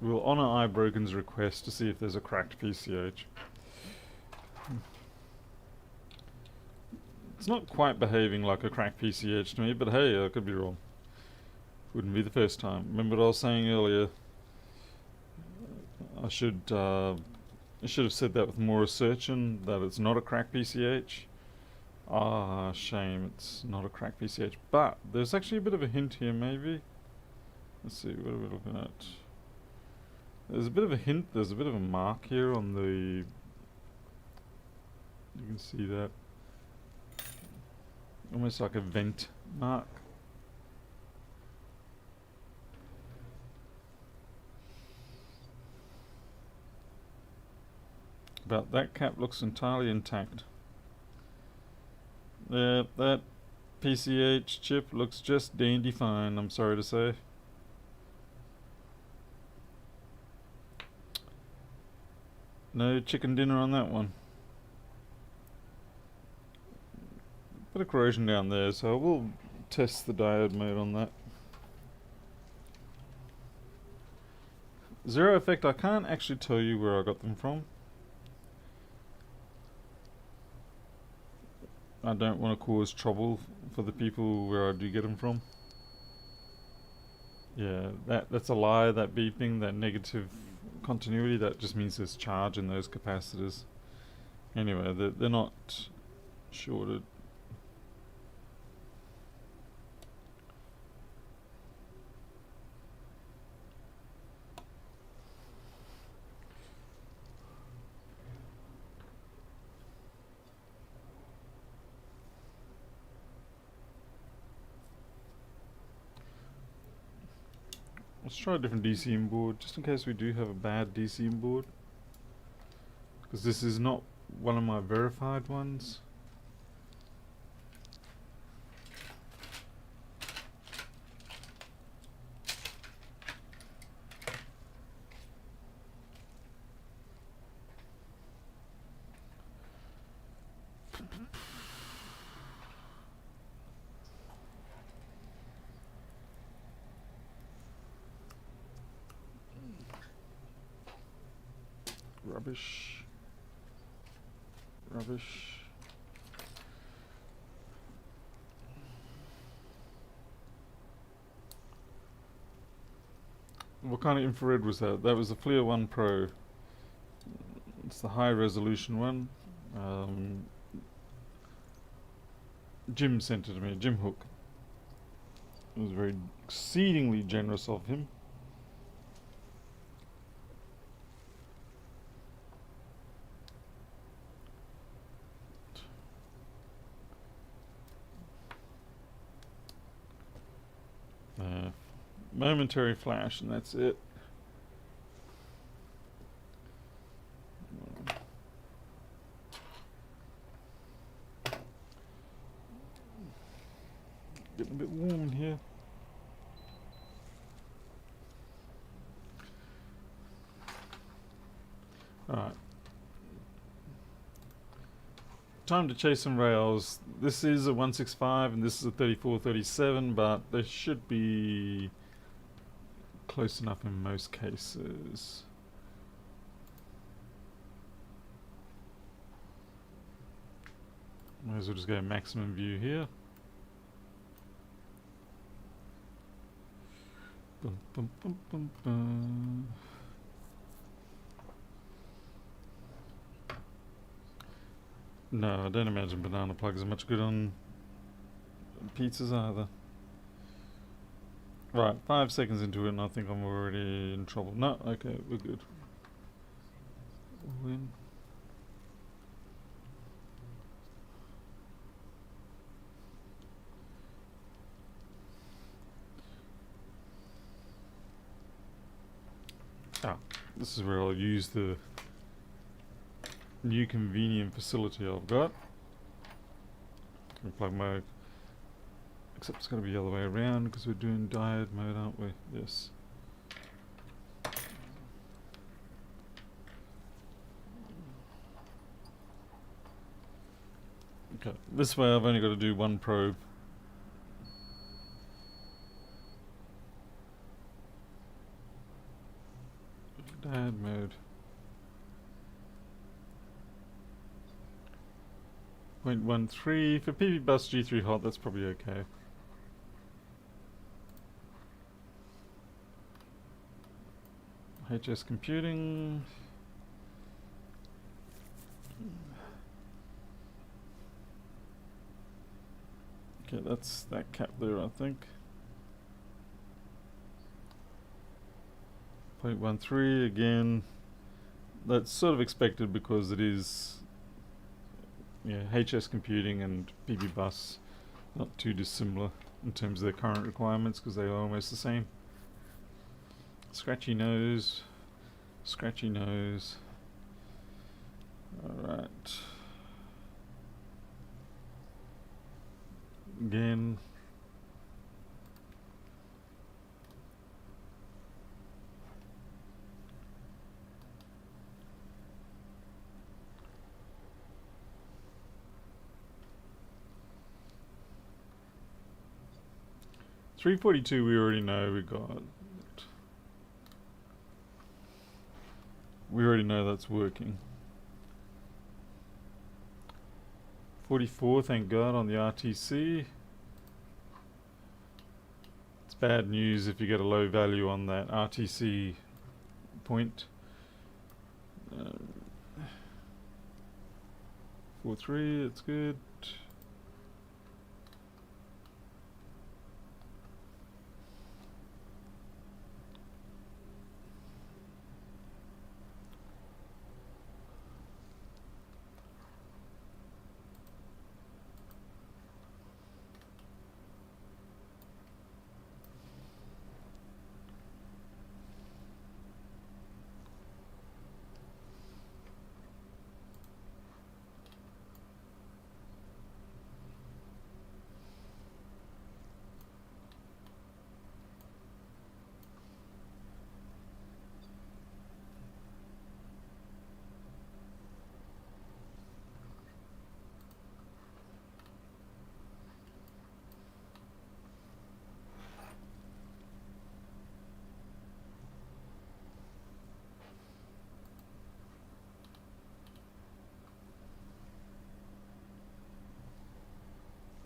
We'll honour eye broken's request to see if there's a cracked PCH. It's not quite behaving like a cracked PCH to me, but hey, I could be wrong. Wouldn't be the first time. Remember what I was saying earlier? I should have said that with more assertion, that it's not a cracked PCH. Ah, shame, it's not a cracked PCH. But there's actually a bit of a hint here, maybe. Let's see, what are we looking at? There's a bit of a hint, there's a bit of a mark here on the... You can see that. Almost like a vent mark. But that cap looks entirely intact. Yeah, that PCH chip looks just dandy fine, I'm sorry to say. No chicken dinner on that one. Bit of corrosion down there, so we'll test the diode mode on that. Zero effect, I can't actually tell you where I got them from. I don't want to cause trouble for the people where I do get them from. Yeah, that's a lie, that beeping, that negative continuity, that just means there's charge in those capacitors. Anyway, they're not shorted. try a different DCM board, just in case we do have a bad DCM board. Because this is not one of my verified ones. Rubbish. Rubbish. What kind of infrared was that? That was the FLIR 1 Pro. It's the high resolution one. Jim sent it to me, Jim Hook. It was very exceedingly generous of him. Momentary flash, and that's it. Getting a bit warm in here. Alright. Time to chase some rails. This is a 165 and this is a 3437, but they should be close enough in most cases. Might as well just go maximum view here. Bum, bum, bum, bum, bum. No, I don't imagine banana plugs are much good on pizzas either. Right, 5 seconds into it and I think I'm already in trouble. No, okay, we're good. All in. Ah, this is where I'll use the new convenient facility I've got. Plug my, except it's going to be the other way around because we're doing diode mode, aren't we? Yes. Okay, this way I've only got to do one probe. Diode mode. 0.13 for PV bus G3 hot, that's probably okay. HS computing. Okay, that's that cap there, I think. 0.13 again. That's sort of expected because it is, yeah, HS computing and PB bus, not too dissimilar in terms of their current requirements because they are almost the same. Scratchy nose, scratchy nose. Alright. Again. $342 we already know we got. We already know that's working. 44, thank God, on the RTC. It's bad news if you get a low value on that RTC point. 4.3, that's good.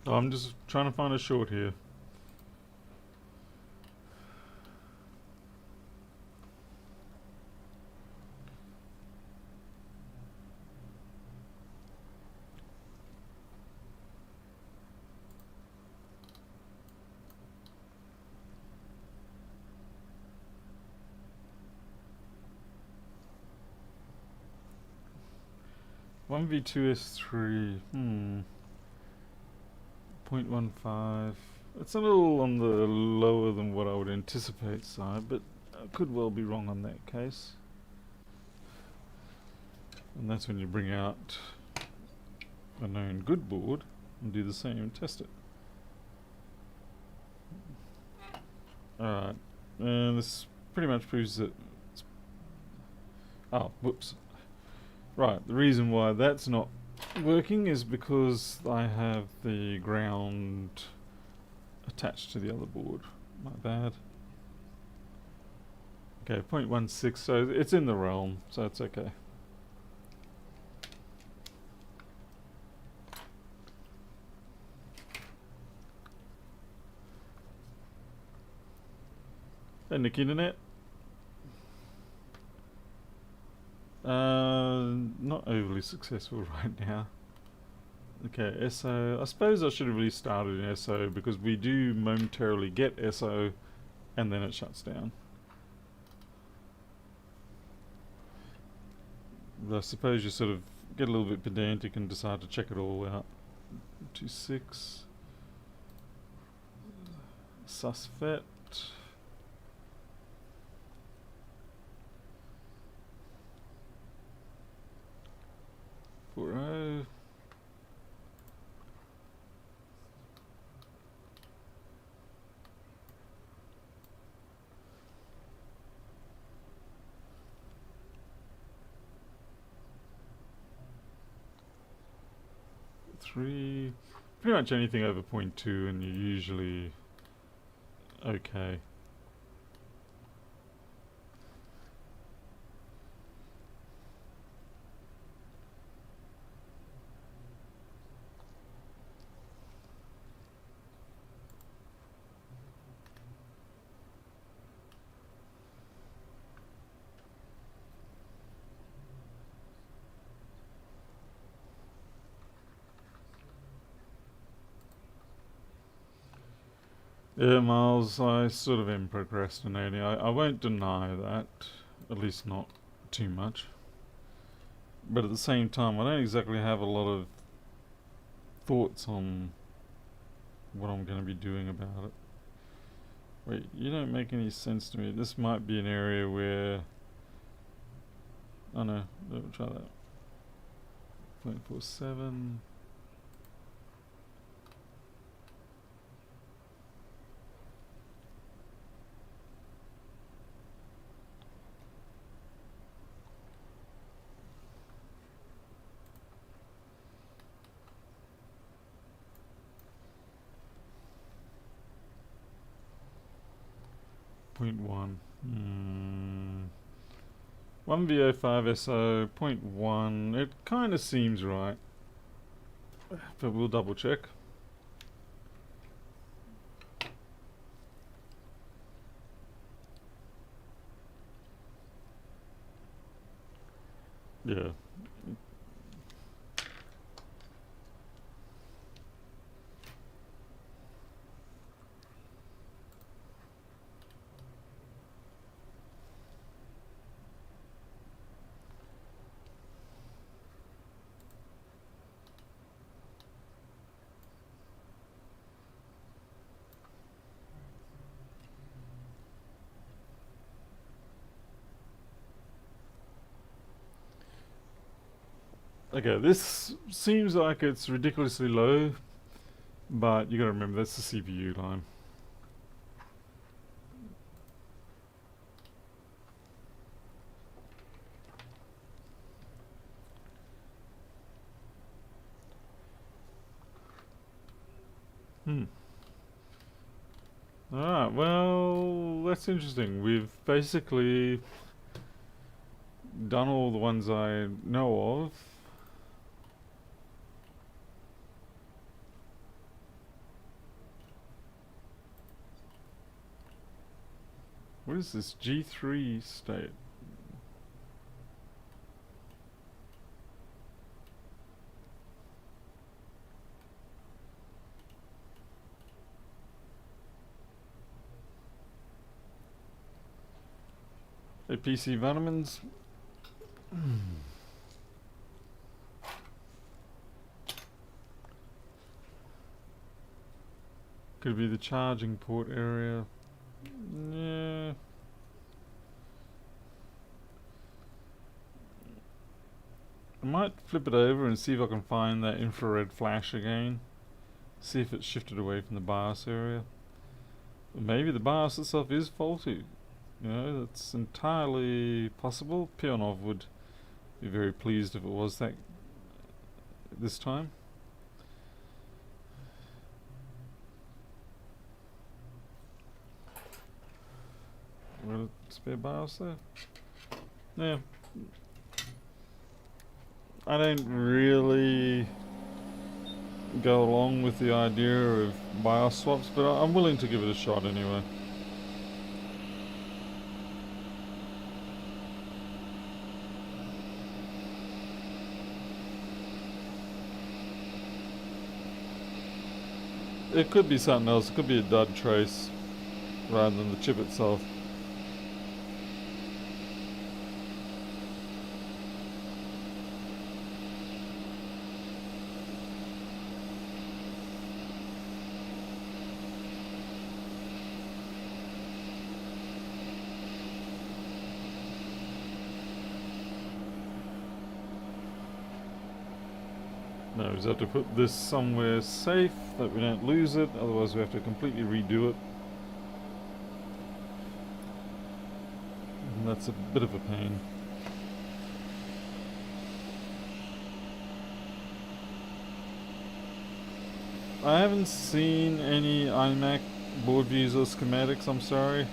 I'm just trying to find a short here. One V2 S3. 0.15. It's a little on the lower than what I would anticipate side, but I could well be wrong on that case. And that's when you bring out a known good board and do the same and test it. Alright, and this pretty much proves that oh, whoops. Right, the reason why that's not working is because I have the ground attached to the other board. My bad. Okay, 0.16, so it's in the realm, so it's okay. Hey, Nick Internet. Not overly successful right now. Okay, SO. I suppose I should have really started in SO because we do momentarily get SO and then it shuts down. But I suppose you sort of get a little bit pedantic and decide to check it all out. 2.6. Susfet. 4.0. Three. Pretty much anything over 0.2 and you're usually okay. Yeah, Miles, I sort of am procrastinating. I won't deny that, at least not too much. But at the same time, I don't exactly have a lot of thoughts on what I'm going to be doing about it. Wait, you don't make any sense to me. This might be an area where... Oh no, don't try that. 0.47... 0.1. 1 VO5 SO, 0.1. It kind of seems right. But we'll double check. Yeah. Okay, this seems like it's ridiculously low, but you gotta remember that's the CPU line. Alright, well, that's interesting. We've basically done all the ones I know of. What is this G3 state? Hey, PC vitamins. Could be the charging port area. Yeah. I might flip it over and see if I can find that infrared flash again. See if it's shifted away from the BIOS area. Maybe the BIOS itself is faulty. You know, that's entirely possible. Pionov would be very pleased if it was that this time. Got a spare BIOS there? Yeah. I don't really go along with the idea of BIOS swaps, but I'm willing to give it a shot anyway. It could be something else. It could be a dud trace rather than the chip itself. No, we just have to put this somewhere safe that we don't lose it, otherwise we have to completely redo it. And that's a bit of a pain. I haven't seen any iMac board views or schematics, I'm sorry.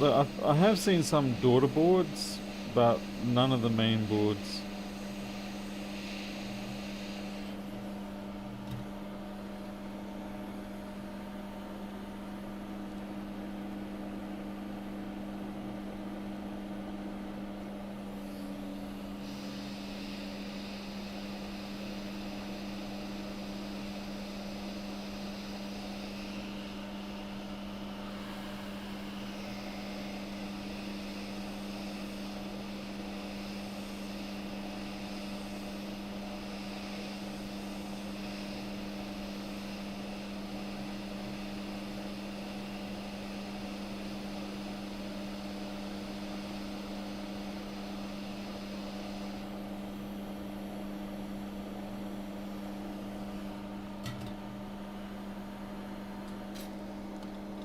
I have seen some daughter boards, but none of the main boards.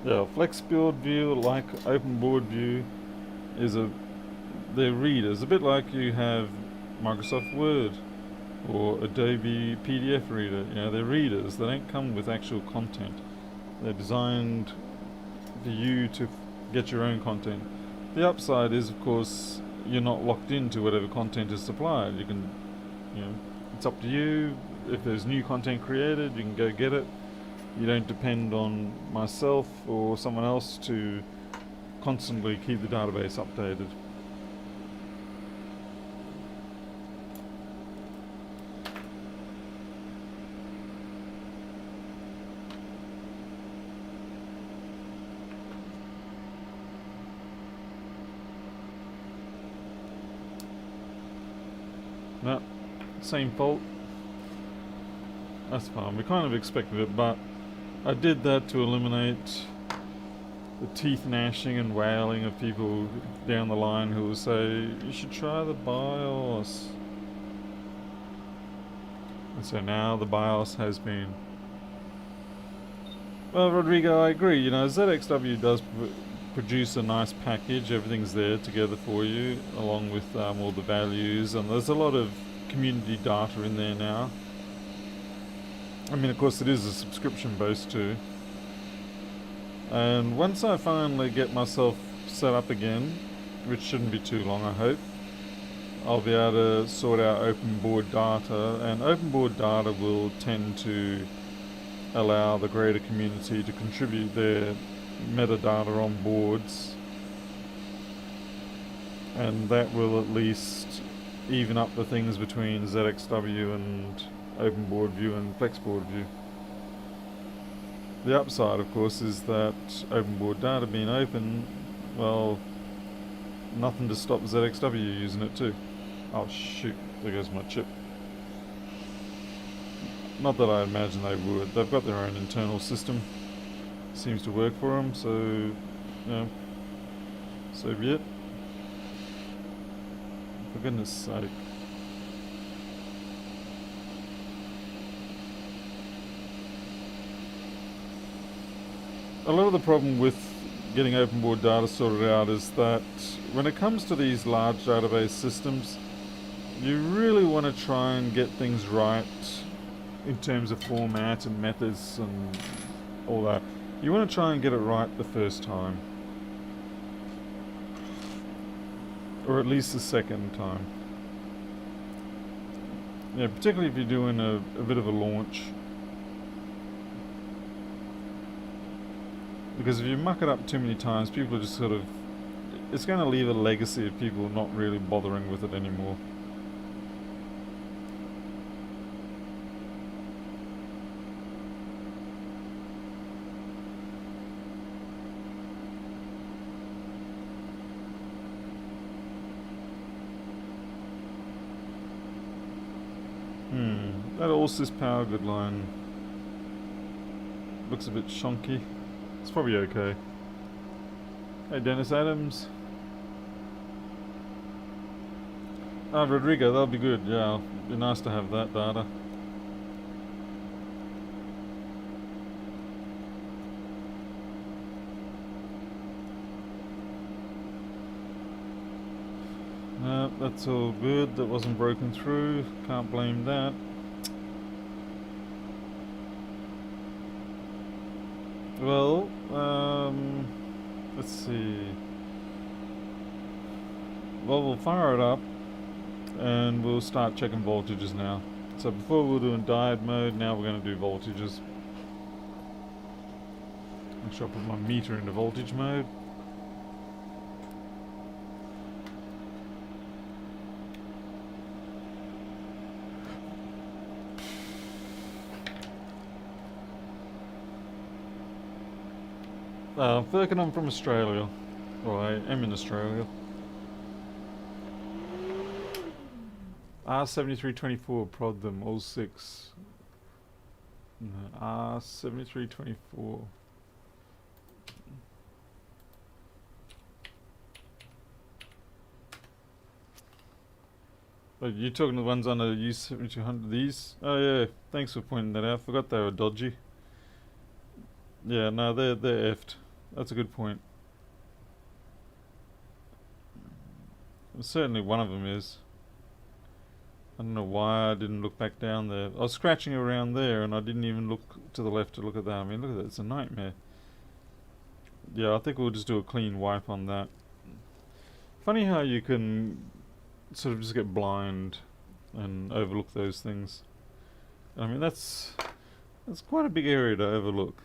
Yeah, flex build view, like open board view, they're readers, a bit like you have Microsoft Word or Adobe PDF reader. You know, they're readers. They don't come with actual content. They're designed for you to get your own content. The upside is, of course, you're not locked into whatever content is supplied. You can, you know, it's up to you. If there's new content created, you can go get it. You don't depend on myself or someone else to constantly keep the database updated. No, same fault. That's fine. We kind of expected it, but I did that to eliminate the teeth gnashing and wailing of people down the line who will say, you should try the BIOS. And so now the BIOS has been. Well, Rodrigo, I agree. You know, ZXW does produce a nice package. Everything's there together for you, along with all the values. And there's a lot of community data in there now. I mean, of course, it is a subscription base too. And once I finally get myself set up again, which shouldn't be too long, I hope, I'll be able to sort out open board data. And open board data will tend to allow the greater community to contribute their metadata on boards, and that will at least even up the things between ZXW and OpenBoard View and FlexBoard View. The upside, of course, is that OpenBoard data being open, well, nothing to stop ZXW using it too. Oh shoot, there goes my chip. Not that I imagine they would. They've got their own internal system. Seems to work for them, so, you know, so be it. For goodness sake. A lot of the problem with getting OpenBoard data sorted out is that when it comes to these large database systems, you really want to try and get things right in terms of format and methods and all that. You want to try and get it right the first time. Or at least the second time. Yeah, particularly if you're doing a bit of a launch. Because if you muck it up too many times, people are just sort of... It's going to leave a legacy of people not really bothering with it anymore. That Allsys power grid line looks a bit shonky. It's probably okay. Hey, Dennis Adams. Ah, Rodrigo, that'll be good. Yeah, it'd be nice to have that data. No, that's all good. That wasn't broken through. Can't blame that. Well, let's see. Well, we'll fire it up and we'll start checking voltages now. So before we were doing diode mode, now we're going to do voltages. Make sure I put my meter into voltage mode. Firkin, I'm from Australia. Well, I am in Australia. R7324, prod them, all 6. No, R7324. But you're talking the ones on the U7200, these? Oh yeah, thanks for pointing that out. Forgot they were dodgy. Yeah, no, they're effed. That's a good point. Certainly one of them is. I don't know why I didn't look back down there. I was scratching around there and I didn't even look to the left to look at that. I mean, look at that, it's a nightmare. Yeah, I think we'll just do a clean wipe on that. Funny how you can sort of just get blind and overlook those things. I mean, that's quite a big area to overlook.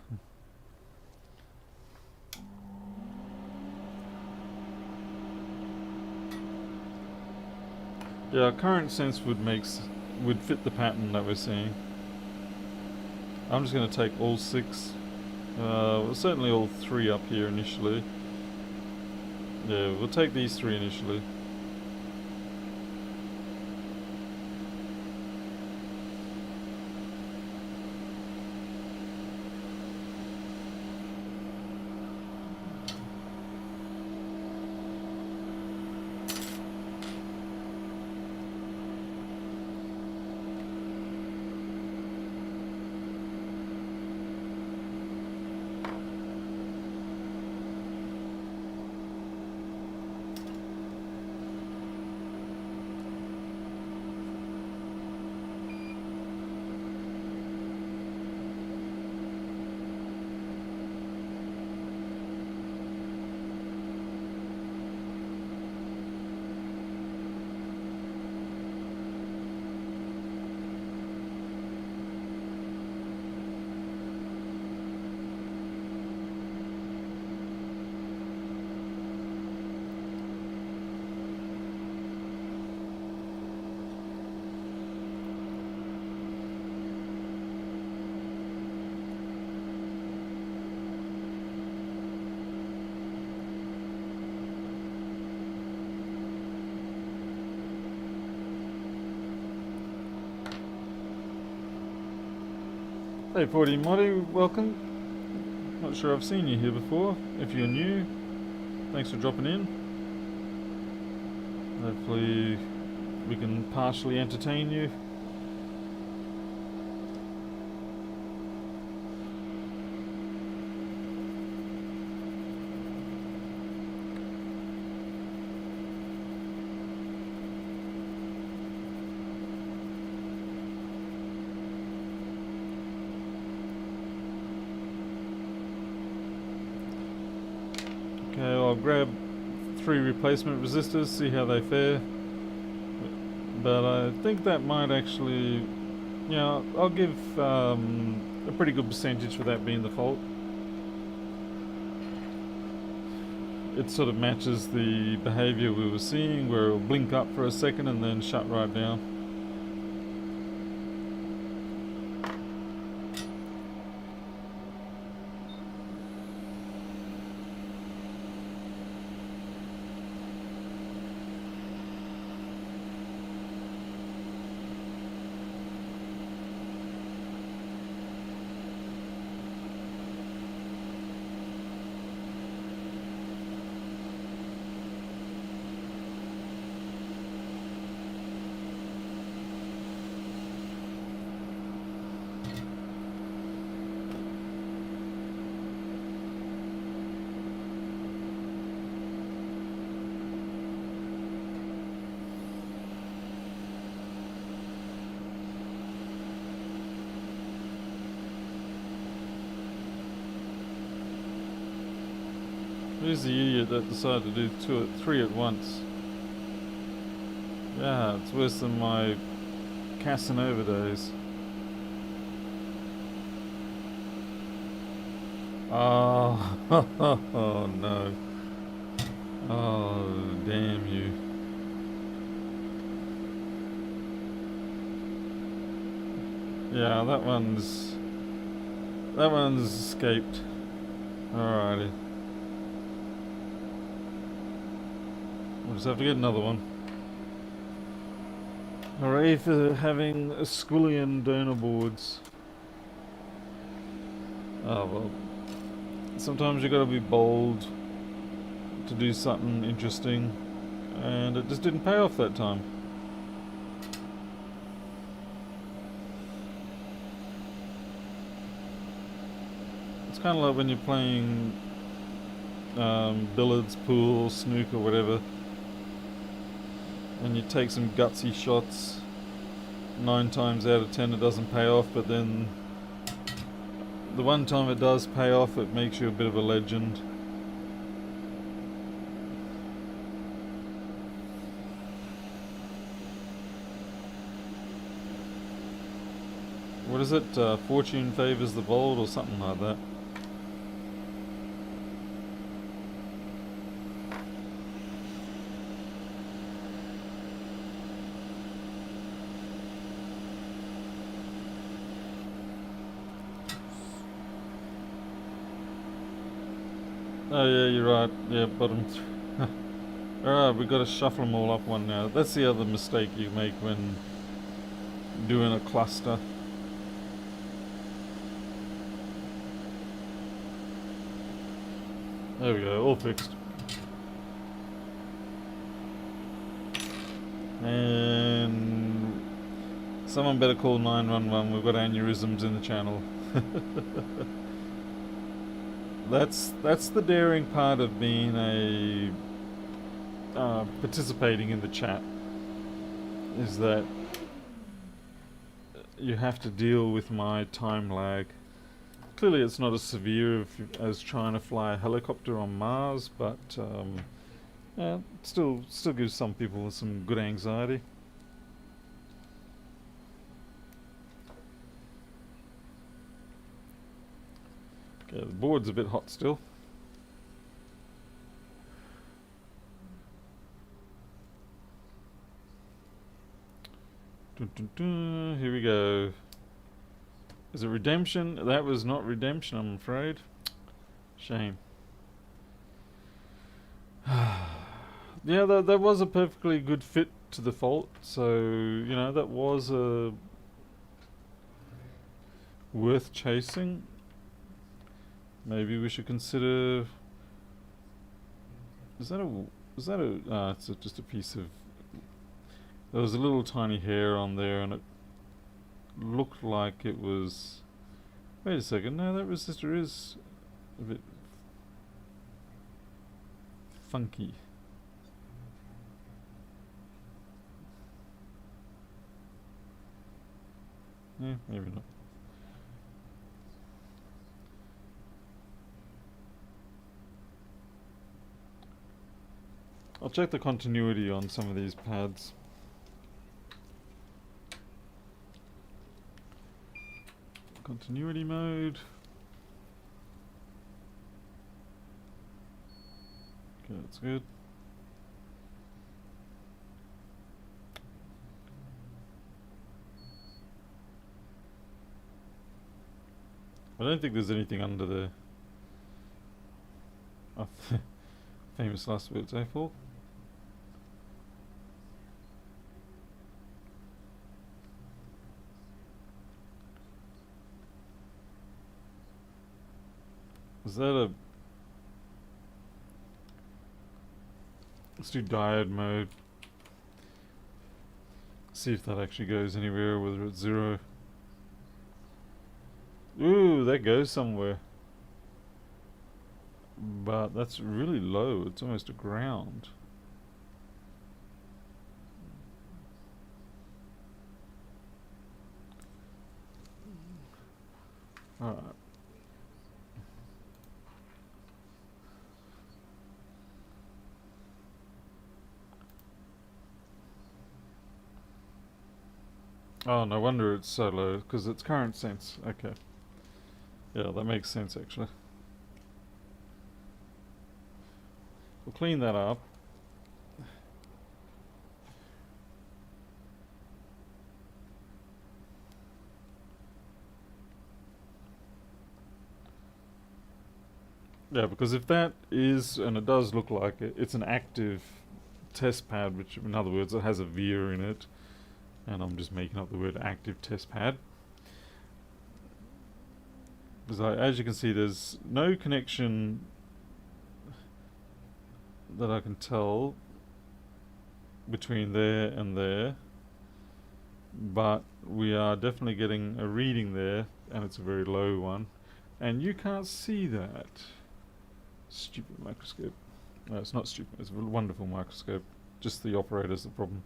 Yeah, current sense would fit the pattern that we're seeing. I'm just going to take all 6. Well, certainly all 3 up here initially. Yeah, we'll take these 3 initially. Hey 40 Moddy, welcome. Not sure I've seen you here before. If you're new, thanks for dropping in. Hopefully we can partially entertain you. Okay, I'll grab 3 replacement resistors, see how they fare. But I think that might actually, I'll give a pretty good percentage for that being the fault. It sort of matches the behavior we were seeing, where it'll blink up for a second and then shut right down. Who's the idiot that decided to do 3 at once? Yeah, it's worse than my Casanova days. Oh, oh no. Oh, damn you. Yeah, that one's escaped. Alrighty. We'll just have to get another one. Hooray for having Squillian donor boards. Oh well. Sometimes you gotta be bold to do something interesting, and it just didn't pay off that time. It's kind of like when you're playing billiards, pool, snooker, whatever, and you take some gutsy shots. 9 times out of 10 it doesn't pay off, but then the one time it does pay off, it makes you a bit of a legend. What is it? Fortune favors the bold, or something like that. Oh yeah, you're right. Yeah, bottom. Alright, we've got to shuffle them all up one now. That's the other mistake you make when doing a cluster. There we go, all fixed. And someone better call 911. We've got aneurysms in the channel. That's the daring part of being a participating in the chat, is that you have to deal with my time lag. Clearly it's not as severe as trying to fly a helicopter on Mars, but yeah, still gives some people some good anxiety. Okay, the board's a bit hot still. Dun, dun, dun. Here we go. Is it redemption? That was not redemption, I'm afraid. Shame. Yeah, that was a perfectly good fit to the fault. So, that was worth chasing, maybe we should consider. Is that a? Is that a? It's just a piece of. There was a little tiny hair on there, and it looked like it was. Wait a second. No, that resistor is a bit funky. Yeah, maybe not. I'll check the continuity on some of these pads. Continuity mode. Okay, that's good. I don't think there's anything under there. Oh, famous last words, eh, Paul? Is that a... Let's do diode mode. See if that actually goes anywhere, whether it's 0. Ooh, that goes somewhere. But that's really low. It's almost a ground. Alright. Oh, no wonder it's so low, because it's current sense. Okay. Yeah, that makes sense actually. We'll clean that up. Yeah, because if that is, and it does look like it, it's an active test pad, which in other words it has a via in it, and I'm just making up the word active test pad. Because as you can see, there's no connection that I can tell between there and there, but we are definitely getting a reading there, and it's a very low one, and you can't see that. Stupid microscope. No, it's not stupid, it's a wonderful microscope, just the operator's the problem.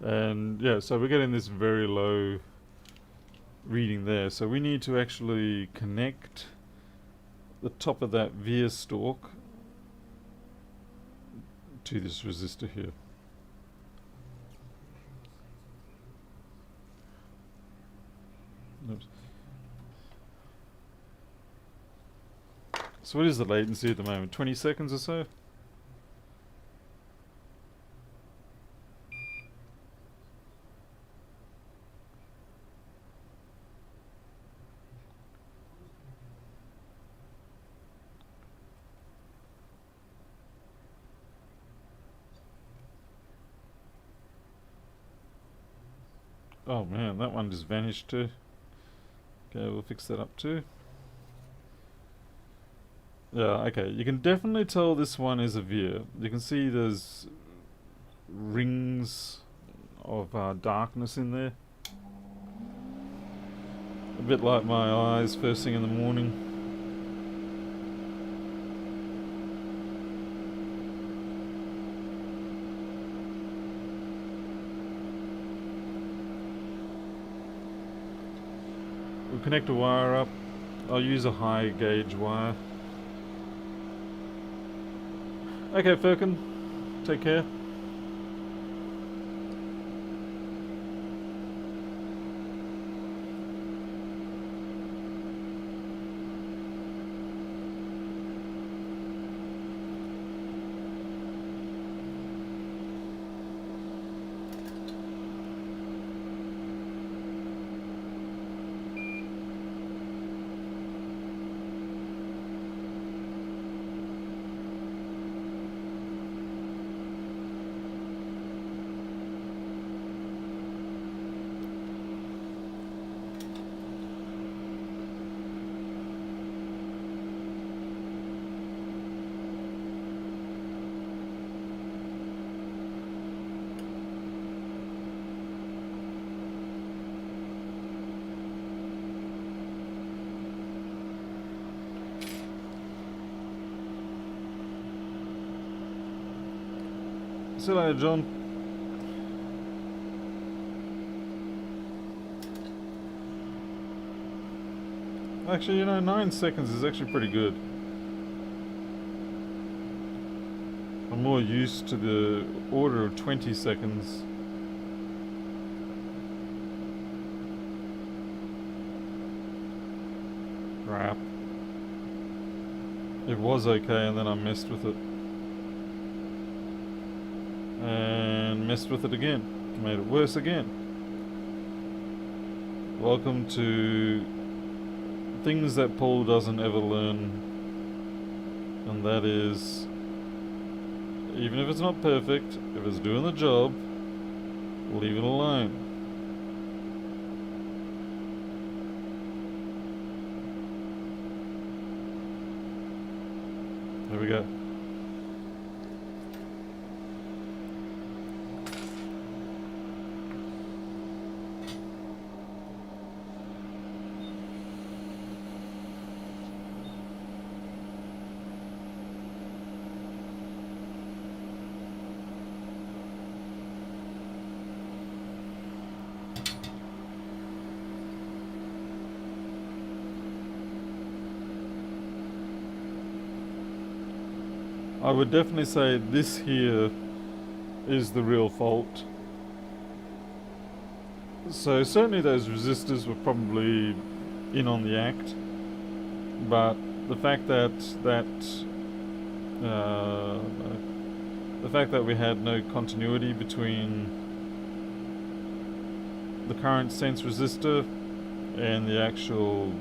And yeah, so we're getting this very low reading there, so we need to actually connect the top of that via stalk to this resistor here. Oops. So what is the latency at the moment? 20 seconds or so? Oh man, that one just vanished too. Okay, we'll fix that up too. Yeah, okay, you can definitely tell this one is a via. You can see there's rings of darkness in there. A bit like my eyes first thing in the morning. We'll connect a wire up. I'll use a high gauge wire. Okay, Firkin, take care. See you later, John. Actually, you know, 9 seconds is actually pretty good. I'm more used to the order of 20 seconds. Crap. It was okay and then I messed with it. And messed with it again. Made it worse again. Welcome to things that Paul doesn't ever learn. And that is, even if it's not perfect, if it's doing the job, leave it alone. There we go. I would definitely say this here is the real fault. So certainly those resistors were probably in on the act, but the fact that uh, the fact that we had no continuity between the current sense resistor and the actual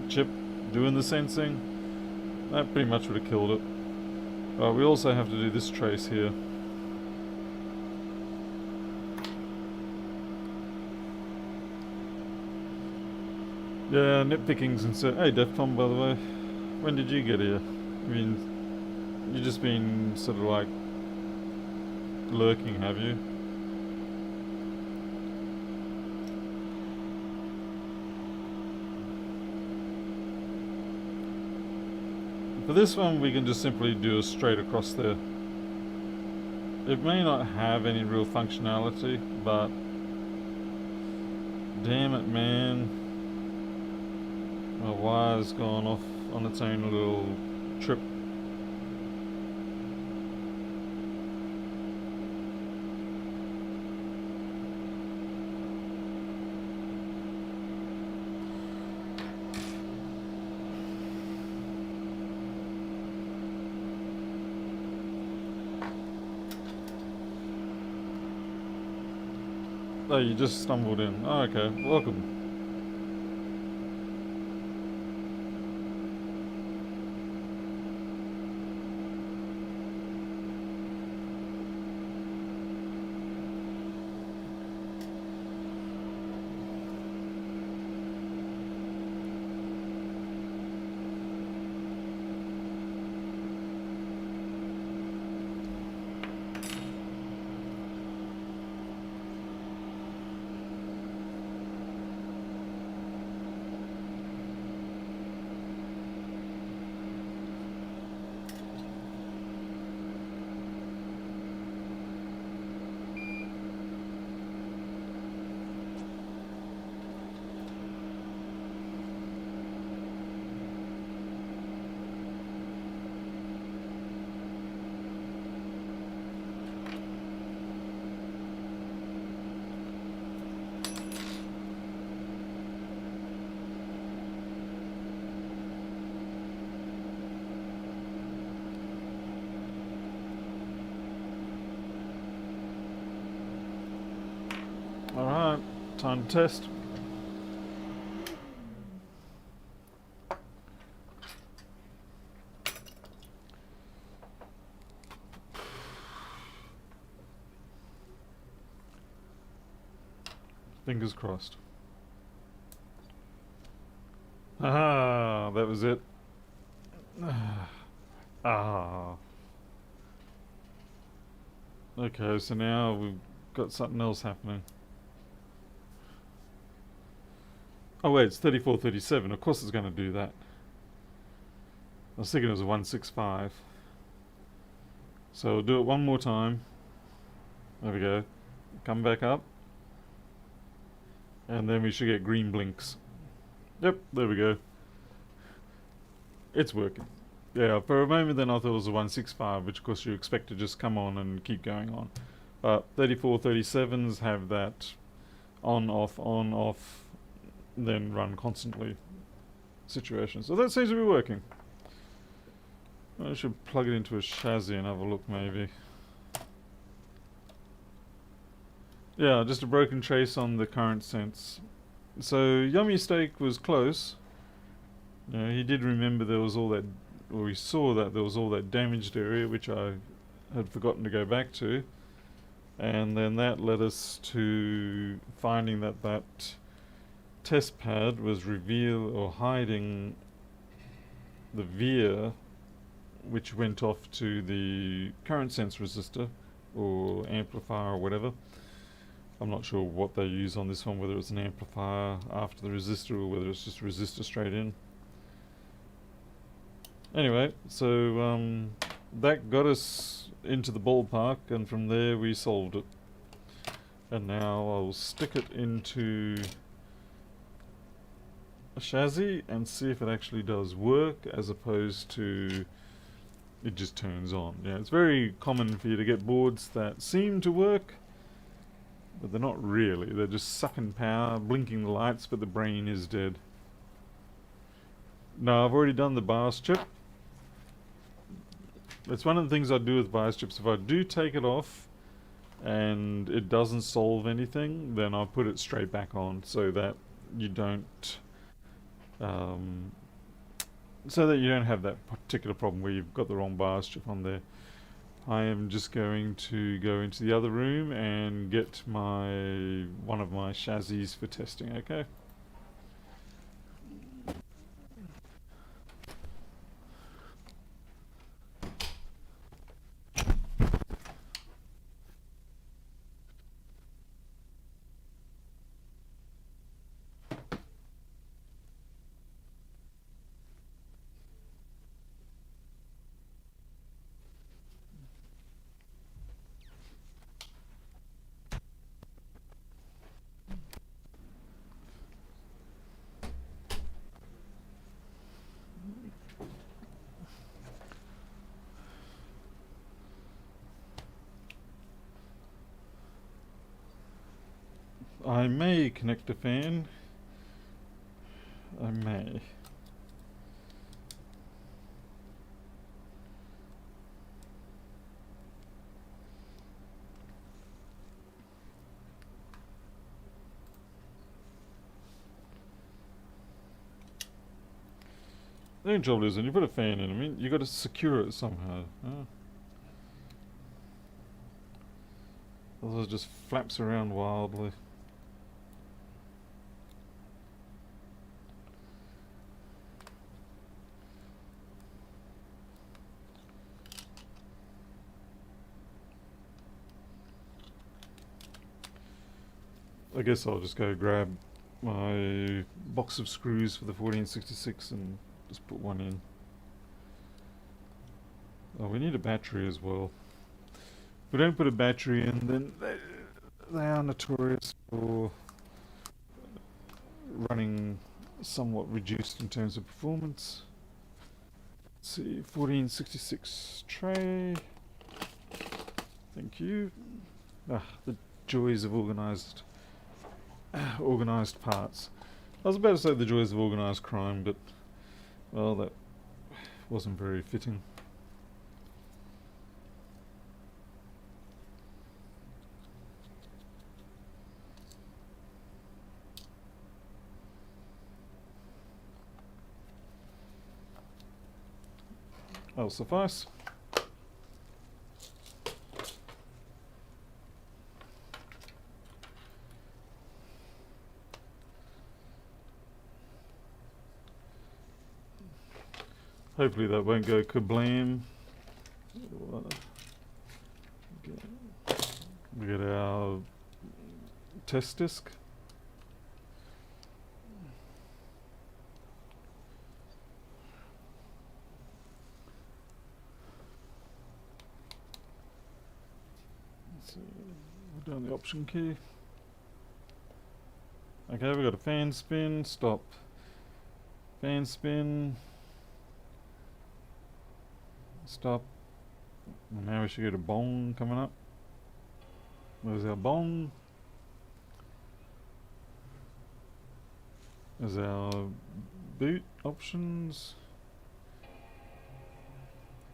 chip doing the sensing, that pretty much would have killed it. But we also have to do this trace here. Yeah, nitpicking's insane. Hey, Defcon, by the way. When did you get here? I mean, you've just been sort of like lurking, have you? For this one, we can just simply do a straight across there. It may not have any real functionality, but damn it, man. My wire's gone off on its own little trip. Oh, you just stumbled in. Oh, okay. Welcome. Alright, time to test. Fingers crossed. Ah, that was it. Ah. Okay, so now we've got something else happening. Oh wait, it's 3437. Of course it's going to do that. I was thinking it was a 165. So we'll do it one more time. There we go. Come back up. And then we should get green blinks. Yep, there we go. It's working. Yeah, for a moment then I thought it was a 165, which of course you expect to just come on and keep going on. But 3437s have that on, off, then run constantly situation. So that seems to be working. I should plug it into a chassis and have a look maybe. Yeah, just a broken trace on the current sense. So Yummy Steak was close. You know, he did remember there was all that, or he saw that there was all that damaged area, which I had forgotten to go back to. And then that led us to finding that that test pad was reveal or hiding the veer, which went off to the current sense resistor or amplifier or whatever. I'm not sure what they use on this one, whether it's an amplifier after the resistor or whether it's just resistor straight in. Anyway, so that got us into the ballpark, and from there we solved it. And now I'll stick it into a chassis and see if it actually does work, as opposed to it just turns on. Yeah, it's very common for you to get boards that seem to work, but they're not really. They're just sucking power, blinking the lights, but the brain is dead. No, I've already done the BIOS chip. That's one of the things I do with BIOS chips. If I do take it off and it doesn't solve anything, then I'll put it straight back on so that you don't have that particular problem where you've got the wrong BIOS chip on there. I am just going to go into the other room and get one of my chassis for testing, okay? I may connect a fan. I may. The only trouble is when you put a fan in, I mean, you got to secure it somehow. Otherwise it just flaps around wildly. I guess I'll just go grab my box of screws for the 1466 and just put one in. Oh, we need a battery as well. If we don't put a battery in, then they are notorious for running somewhat reduced in terms of performance. Let's see, 1466 tray. Thank you. Ah, the joys of organised parts. I was about to say the joys of organised crime, but well, that wasn't very fitting. That'll suffice. Hopefully that won't go kablam. We get our test disc. Let's see. Down the option key. Okay, we've got a fan spin, stop. Fan spin. Stop. And now we should get a bong coming up. There's our bong. There's our boot options.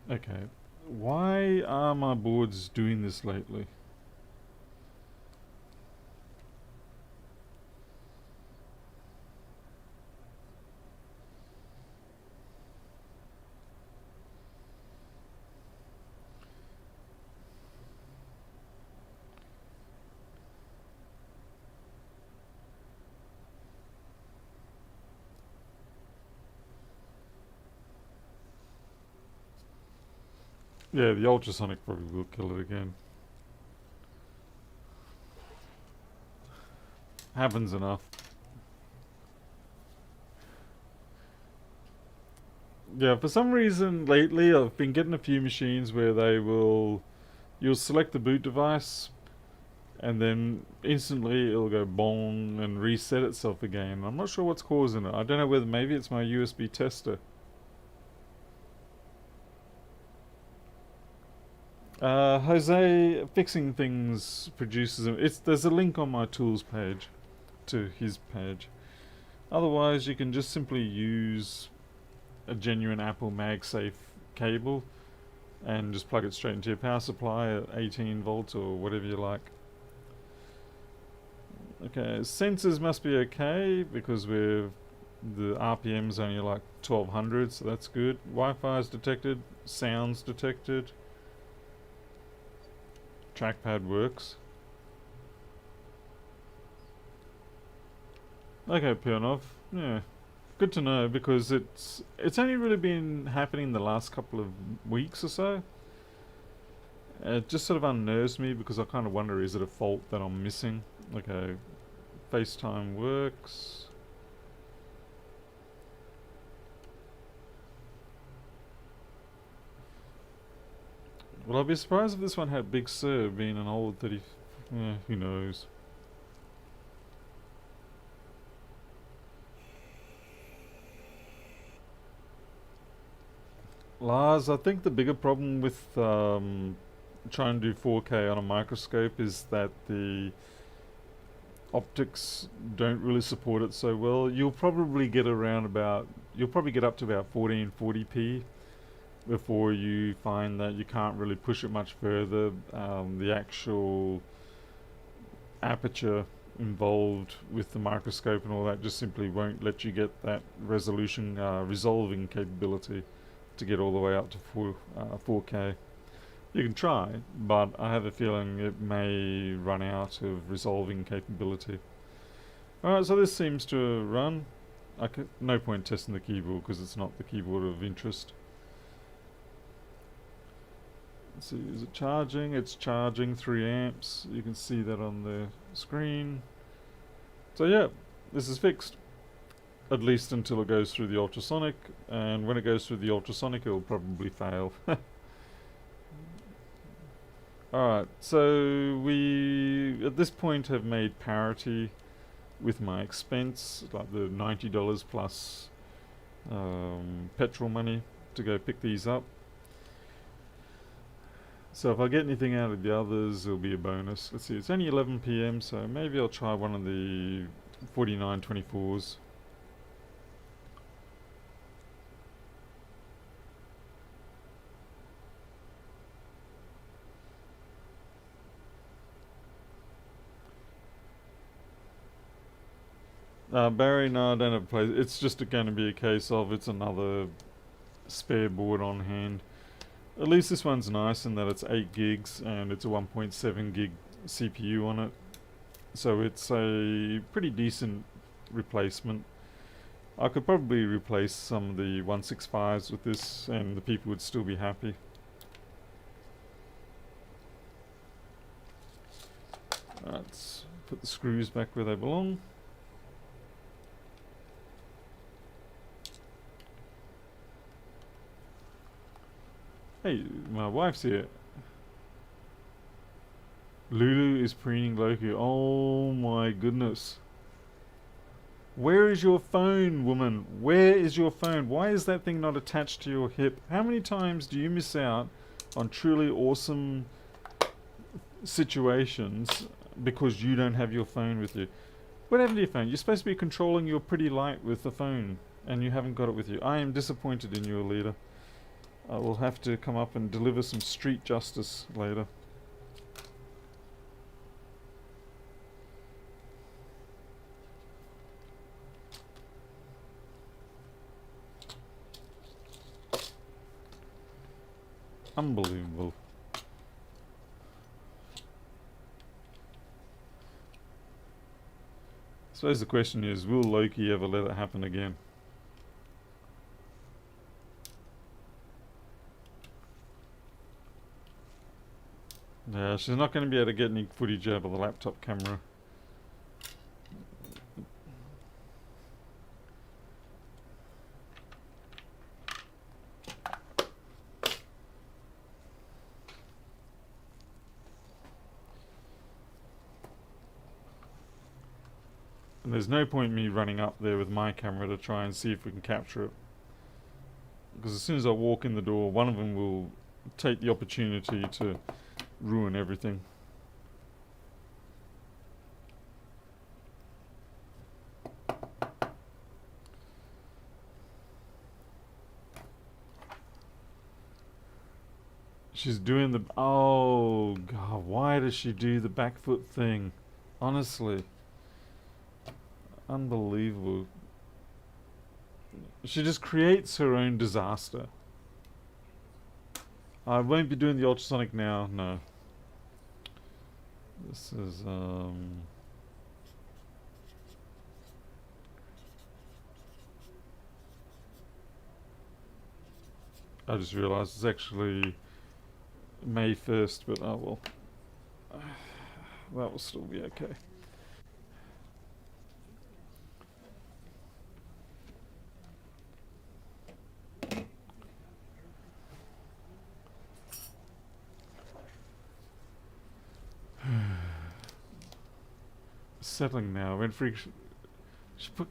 Okay. Why are my boards doing this lately? Yeah, the ultrasonic probably will kill it again. Happens enough. Yeah, for some reason lately I've been getting a few machines where you'll select the boot device and then instantly it'll go bong and reset itself again. I'm not sure what's causing it. I don't know whether maybe it's my USB tester. Jose Fixing Things produces them. There's a link on my tools page to his page. Otherwise, you can just simply use a genuine Apple MagSafe cable and just plug it straight into your power supply at 18 volts or whatever you like. Okay, sensors must be okay because the RPM's only like 1200, so that's good. Wi-Fi is detected, sounds detected. Trackpad works. Okay, Pionov. Yeah, good to know because it's only really been happening the last couple of weeks or so. It just sort of unnerves me because I kind of wonder, is it a fault that I'm missing? Okay, FaceTime works. Well, I'd be surprised if this one had Big Sur being an old 30... who knows. Lars, I think the bigger problem with trying to do 4K on a microscope is that the optics don't really support it so well. You'll probably get up to about 1440p before you find that you can't really push it much further. The actual aperture involved with the microscope and all that just simply won't let you get that resolution resolving capability to get all the way up to 4K. You can try, but I have a feeling it may run out of resolving capability. Alright, so this seems to run. No point testing the keyboard because it's not the keyboard of interest. Let's see, is it charging? It's charging 3 amps. You can see that on the screen. So yeah, this is fixed. At least until it goes through the ultrasonic, and when it goes through the ultrasonic it'll probably fail. Alright, so we at this point have made parity with my expense, like the $90 plus petrol money to go pick these up. So if I get anything out of the others, it'll be a bonus. Let's see, it's only 11 PM, so maybe I'll try one of the 4924s. Barry, no, I don't have a place. It's just going to be a case of it's another spare board on hand. At least this one's nice in that it's 8 gigs and it's a 1.7 gig CPU on it. So it's a pretty decent replacement. I could probably replace some of the 165s with this and the people would still be happy. Alright, let's put the screws back where they belong. Hey, my wife's here. Lulu is preening Loki. Oh my goodness. Where is your phone, woman? Where is your phone? Why is that thing not attached to your hip? How many times do you miss out on truly awesome situations because you don't have your phone with you? What happened to your phone? You're supposed to be controlling your pretty light with the phone, and you haven't got it with you. I am disappointed in you, leader. I will have to come up and deliver some street justice later. Unbelievable. I suppose the question is, will Loki ever let it happen again? Yeah, she's not going to be able to get any footage out of the laptop camera. And there's no point me running up there with my camera to try and see if we can capture it. Because as soon as I walk in the door, one of them will take the opportunity to ruin everything. She's doing the... Oh, God, why does she do the back foot thing? Honestly. Unbelievable. She just creates her own disaster. I won't be doing the ultrasonic now, no. This is, I just realised it's actually May 1st, but oh well. That will still be okay. Settling now. Winfrey, she put.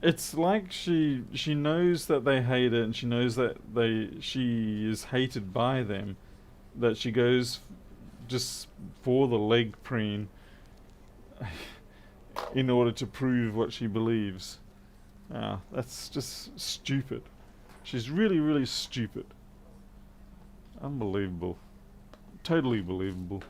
It's like she knows that they hate it, and she knows that she is hated by them. That she goes just for the leg preen in order to prove what she believes. Ah, that's just stupid. She's really, really stupid. Unbelievable. Totally believable.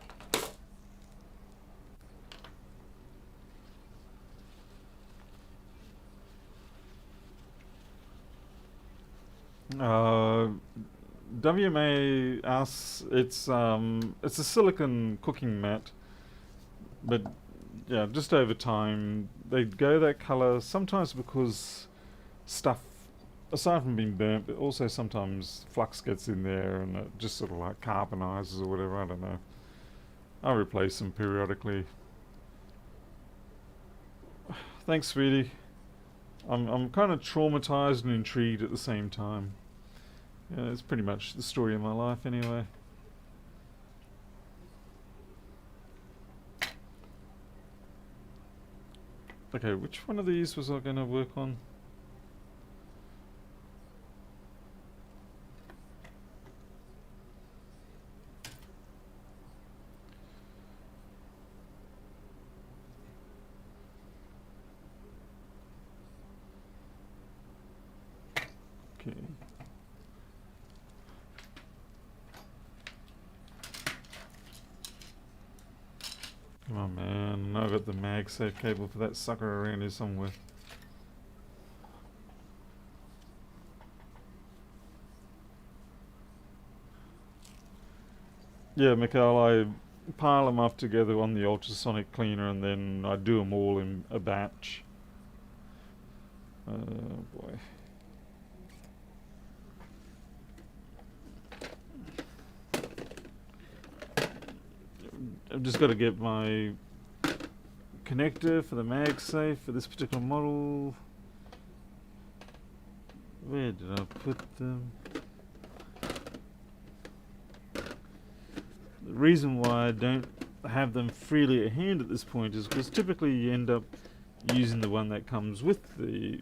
Uh, WMA asks, it's a silicon cooking mat, but yeah, just over time they go that color. Sometimes because stuff, aside from being burnt, but also sometimes flux gets in there and it just sort of like carbonizes or whatever. I don't know. I replace them periodically. Thanks, sweetie. I'm kind of traumatized and intrigued at the same time. Yeah, it's pretty much the story of my life anyway. Okay, which one of these was I going to work on? Okay. Come on, man. I've got the MagSafe cable for that sucker around here somewhere. Yeah, Mikhail, I pile them up together on the ultrasonic cleaner and then I do them all in a batch. Oh boy. I've just got to get my connector for the MagSafe for this particular model. Where did I put them? The reason why I don't have them freely at hand at this point is because typically you end up using the one that comes with the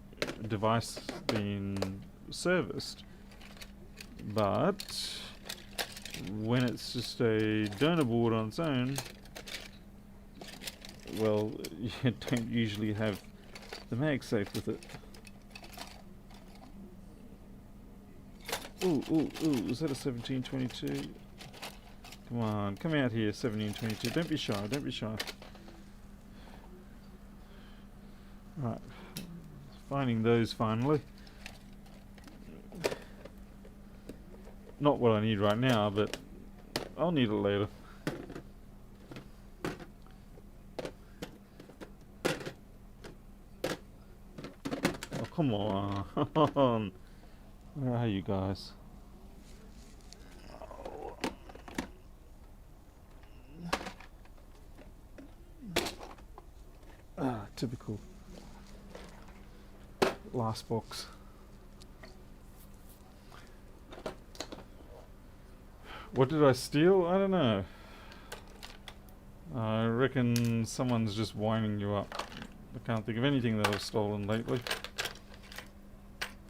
device being serviced. But when it's just a donor board on its own, well, you don't usually have the MagSafe with it. Ooh, is that a 1722? Come on, come out here, 1722. Don't be shy, don't be shy. Right, finding those finally. Not what I need right now, but I'll need it later. Oh, come on. Where are you guys? Typical. Last box. What did I steal? I don't know. I reckon someone's just winding you up. I can't think of anything that I've stolen lately.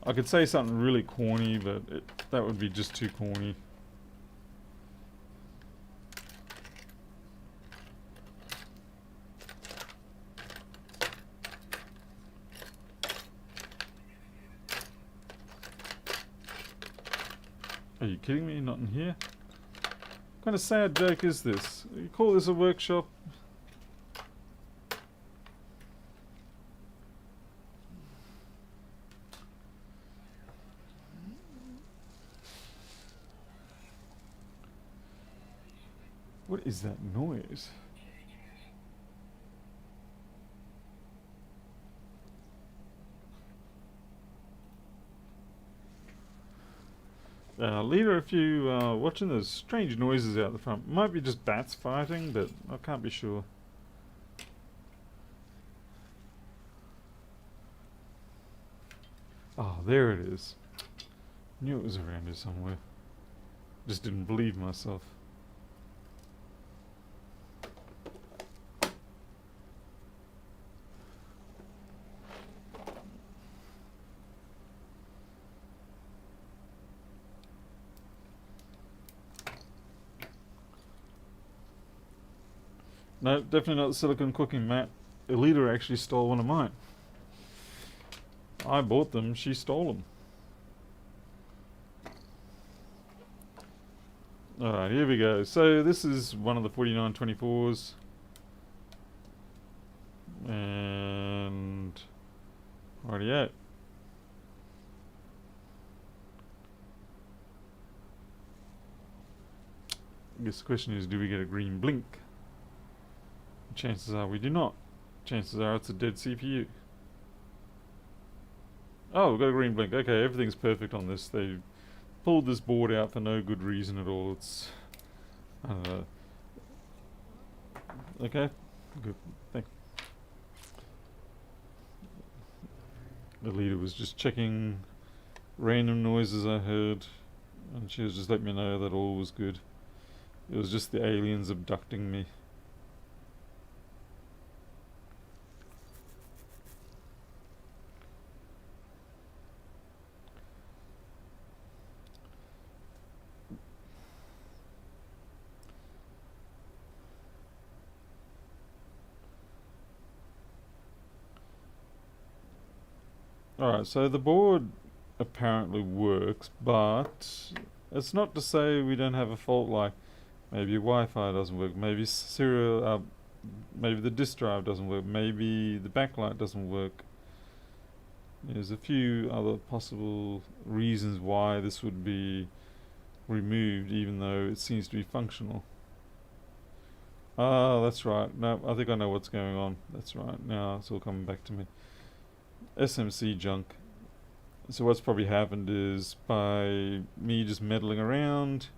I could say something really corny, but that would be just too corny. Are you kidding me? Not in here? What kind of sad joke is this? You call this a workshop? What is that noise? Leader, if you are watching, there's strange noises out the front. Might be just bats fighting, but I can't be sure. Oh, there it is. Knew it was around here somewhere. Just didn't believe myself. No, definitely not the silicone cooking mat. Elita actually stole one of mine. I bought them, she stole them. Alright, here we go. So this is one of the 4924s. And... rightio. I guess the question is, do we get a green blink? Chances are we do not. Chances are it's a dead CPU. Oh, we've got a green blink. Okay, everything's perfect on this. They pulled this board out for no good reason at all. It's... I don't know. Okay, good. Thanks. The leader was just checking random noises I heard, and she was just letting me know that all was good. It was just the aliens abducting me. Alright, so the board apparently works, but it's not to say we don't have a fault, like maybe Wi-Fi doesn't work, maybe maybe the disk drive doesn't work, maybe the backlight doesn't work. There's a few other possible reasons why this would be removed, even though it seems to be functional. Ah, that's right. No, I think I know what's going on. That's right. Now it's all coming back to me. SMC junk. So what's probably happened is, by me just meddling around,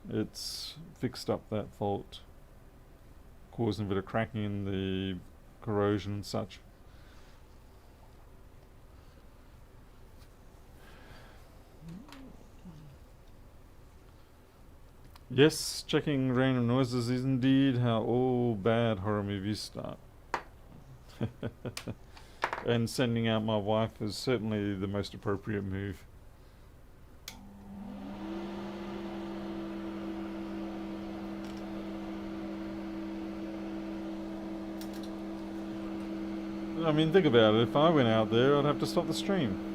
it's fixed up that fault, causing a bit of cracking in the corrosion and such. Yes, checking random noises is indeed how all bad horror movies start. And sending out my wife is certainly the most appropriate move. I mean, think about it. If I went out there, I'd have to stop the stream.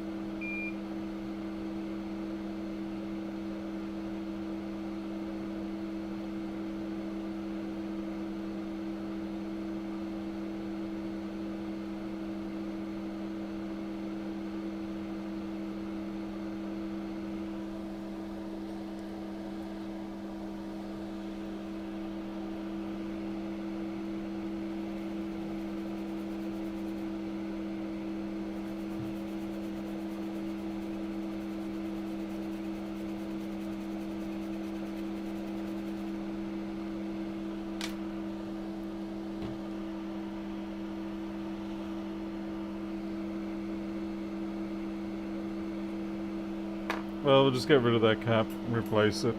Well, we'll just get rid of that cap and replace it.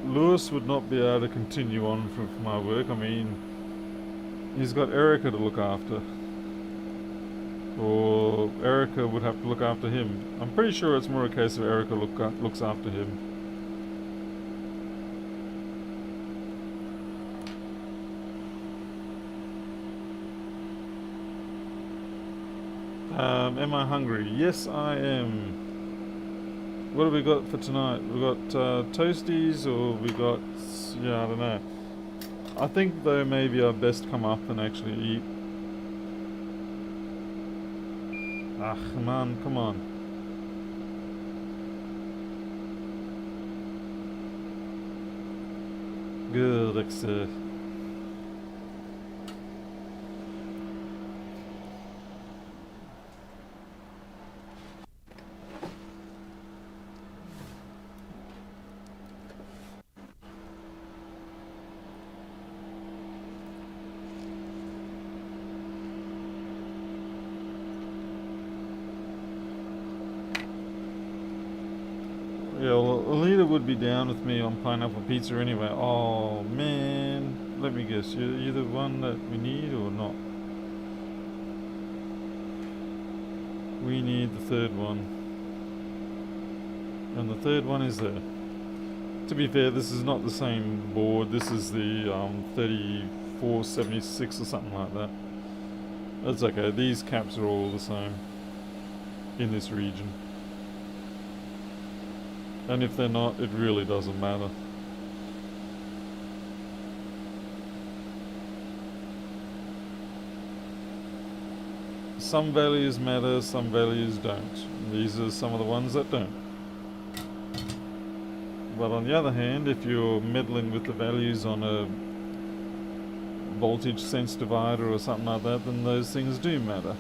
Lewis would not be able to continue on for my work. I mean, he's got Erica to look after. Or Erica would have to look after him. I'm pretty sure it's more a case of Erica looks after him. Am I hungry? Yes, I am. What have we got for tonight? We got toasties, or we got, yeah, I don't know. I think though maybe I best come up and actually eat. Ah, man, come on. Good, excellent. Yeah, well, Alita would be down with me on pineapple pizza anyway. Oh, man. Let me guess. You're the one that we need or not? We need the third one. And the third one is there. To be fair, this is not the same board. This is the 3476 or something like that. That's okay. These caps are all the same in this region. And if they're not, it really doesn't matter. Some values matter, some values don't. These are some of the ones that don't. But on the other hand, if you're meddling with the values on a voltage sense divider or something like that, then those things do matter.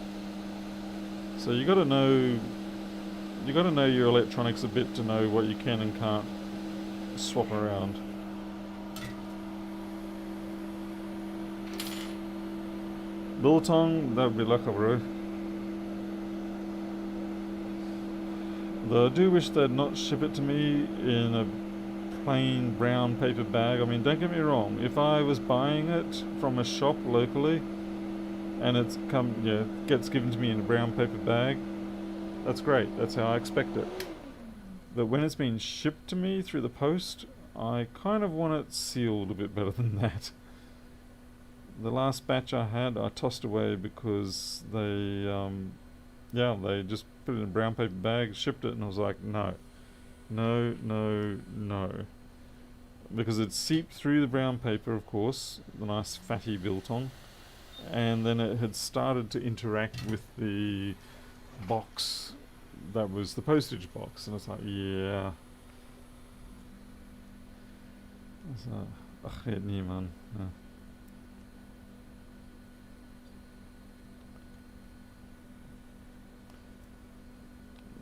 So you got to know your electronics a bit to know what you can and can't swap around. Biltong, that would be luck, bro. Though I do wish they'd not ship it to me in a plain brown paper bag. I mean, don't get me wrong. If I was buying it from a shop locally, and gets given to me in a brown paper bag, that's great. That's how I expect it. But when it's been shipped to me through the post, I kind of want it sealed a bit better than that. The last batch I had, I tossed away because they just put it in a brown paper bag, shipped it, and I was like, no. Because it seeped through the brown paper, of course, the nice fatty biltong, and then it had started to interact with the box that was the postage box, and it's like, yeah. It's like, ach, het nie, man. No.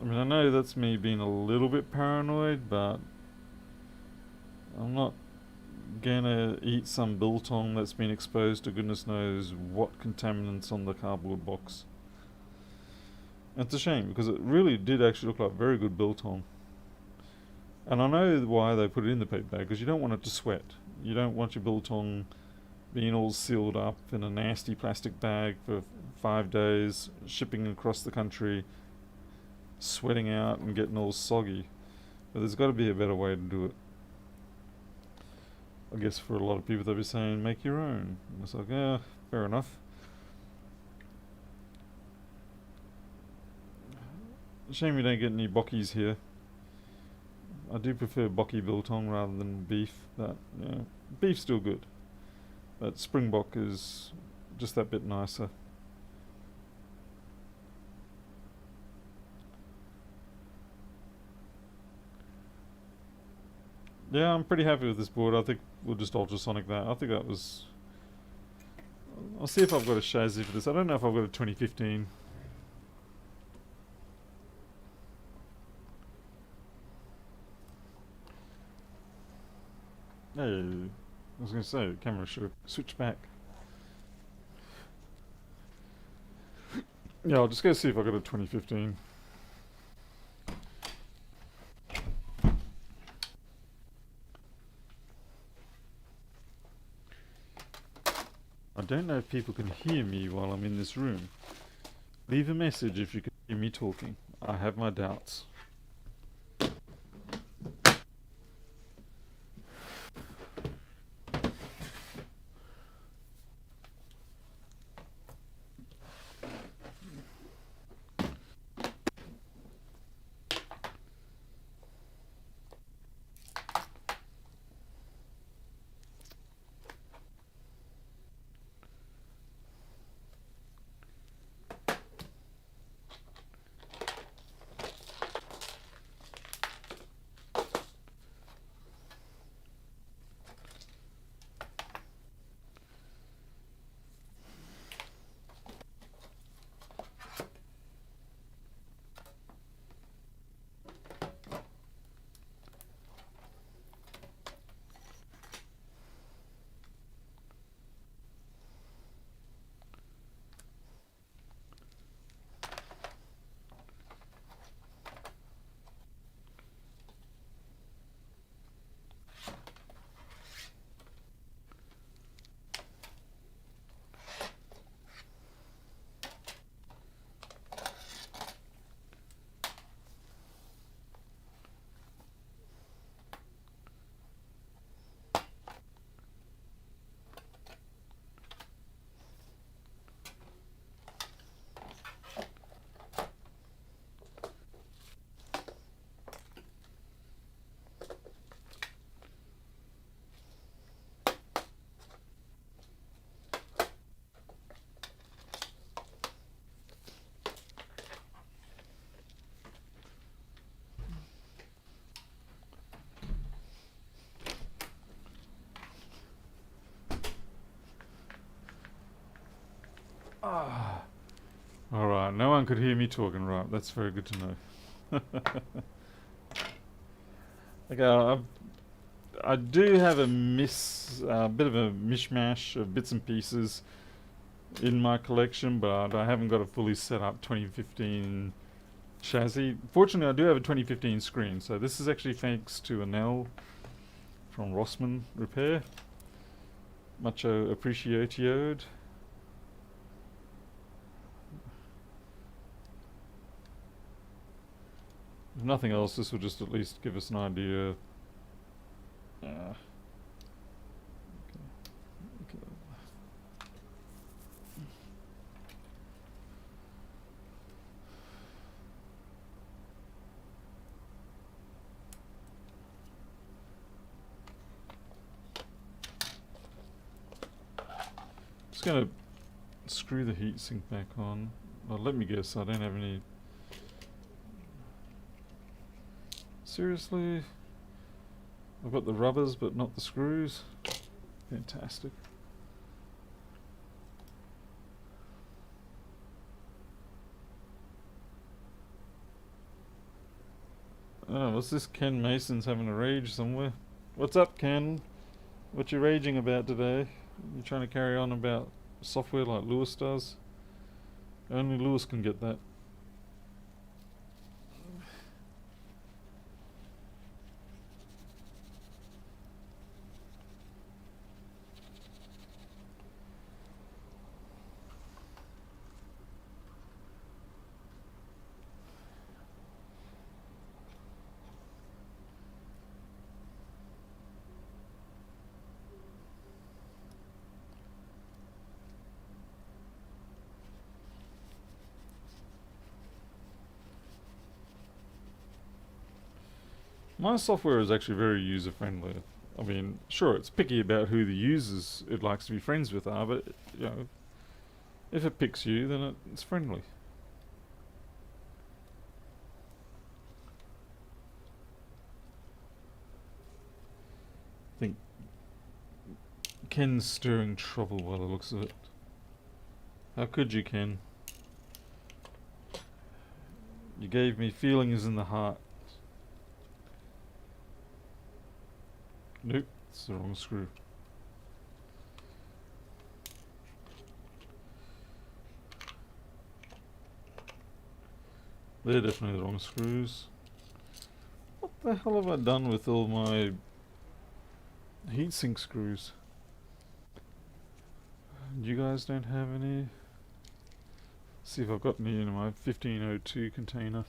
I mean, I know that's me being a little bit paranoid, but I'm not gonna eat some biltong that's been exposed to goodness knows what contaminants on the cardboard box. And it's a shame because it really did actually look like very good biltong. And I know why they put it in the paper bag, because you don't want it to sweat. You don't want your biltong being all sealed up in a nasty plastic bag for 5 days, shipping across the country, sweating out and getting all soggy. But there's got to be a better way to do it. I guess for a lot of people they'll be saying make your own. And it's like, yeah, fair enough. Shame we don't get any bockies here. I do prefer bockie biltong rather than beef, but yeah, beef's still good. But springbok is just that bit nicer. Yeah, I'm pretty happy with this board. I think we'll just ultrasonic that. I think that was... I'll see if I've got a chassis for this. I don't know if I've got a 2015. Hey, I was going to say, the camera should switch back. Yeah, I'll just go see if I've got a 2015. I don't know if people can hear me while I'm in this room. Leave a message if you can hear me talking. I have my doubts. Ah. Alright, no one could hear me talking, right? That's very good to know. Okay, I do have a bit of a mishmash of bits and pieces in my collection, but I haven't got a fully set up 2015 chassis. Fortunately, I do have a 2015 screen, so this is actually thanks to Anel from Rossmann Repair. Mucho appreciatioed. If nothing else, this will just at least give us an idea. Okay. Just gonna screw the heatsink back on. Well, let me guess, I don't have any... Seriously? I've got the rubbers but not the screws? Fantastic. Oh, what's this? Ken Mason's having a rage somewhere. What's up, Ken? What you raging about today? You trying to carry on about software like Lewis does? Only Lewis can get that. My software is actually very user friendly. I mean, sure, it's picky about who the users it likes to be friends with are, but you know, if it picks you, then it's friendly. I think Ken's stirring trouble by the looks of it. How could you, Ken? You gave me feelings in the heart. Nope, it's the wrong screw. They're definitely the wrong screws. What the hell have I done with all my heatsink screws? You guys don't have any? See if I've got any in my 1502 container.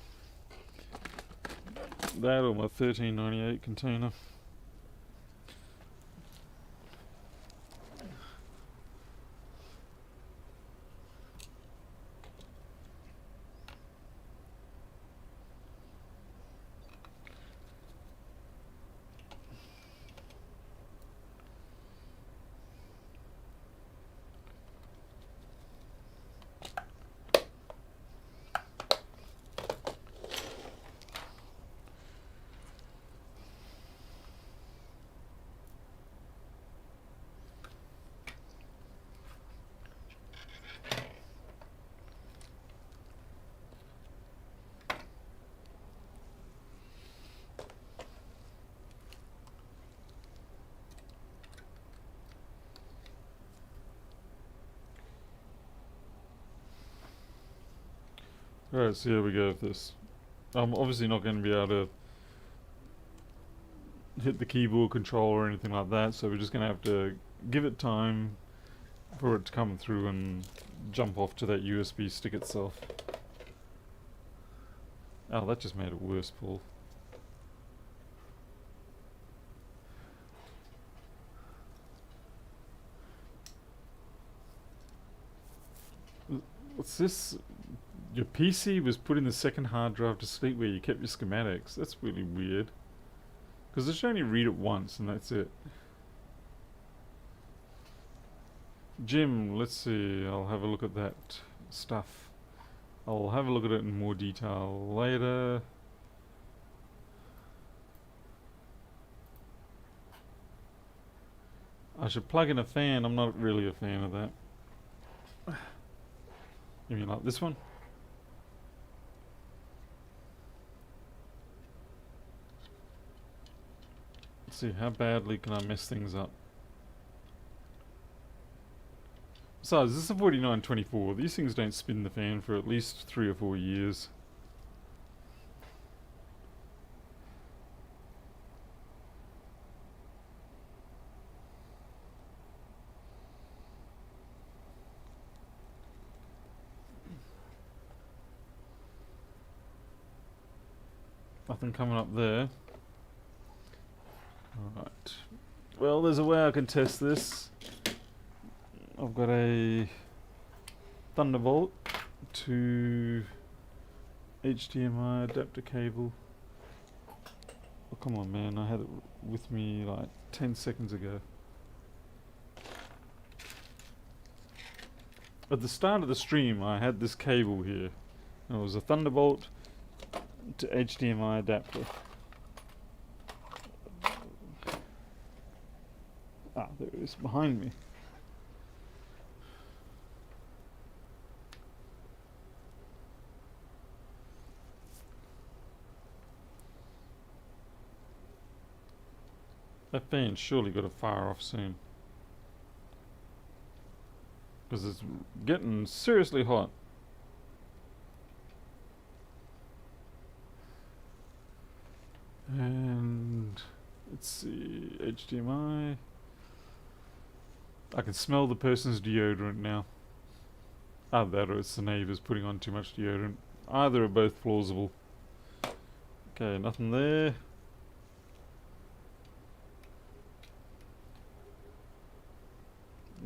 That or my 1398 container. Alright, so here we go with this. I'm obviously not going to be able to hit the keyboard control or anything like that, so we're just going to have to give it time for it to come through and jump off to that USB stick itself. Oh, that just made it worse, Paul. What's this? Your PC was putting the second hard drive to sleep where you kept your schematics. That's really weird. Because it should only read it once and that's it. Jim, let's see. I'll have a look at that stuff. I'll have a look at it in more detail later. I should plug in a fan. I'm not really a fan of that. You mean like this one? Let's see, how badly can I mess things up? Besides, this is a 4924. These things don't spin the fan for at least 3 or 4 years. Nothing coming up there. Alright. Well, there's a way I can test this. I've got a Thunderbolt to HDMI adapter cable. Oh, come on, man. I had it with me like 10 seconds ago. At the start of the stream, I had this cable here. And it was a Thunderbolt to HDMI adapter. Ah, there it is behind me. That fan's surely got to fire off soon. Because it's getting seriously hot. And let's see, HDMI. I can smell the person's deodorant now. Either that or it's the neighbours putting on too much deodorant. Either are both plausible. Okay, nothing there.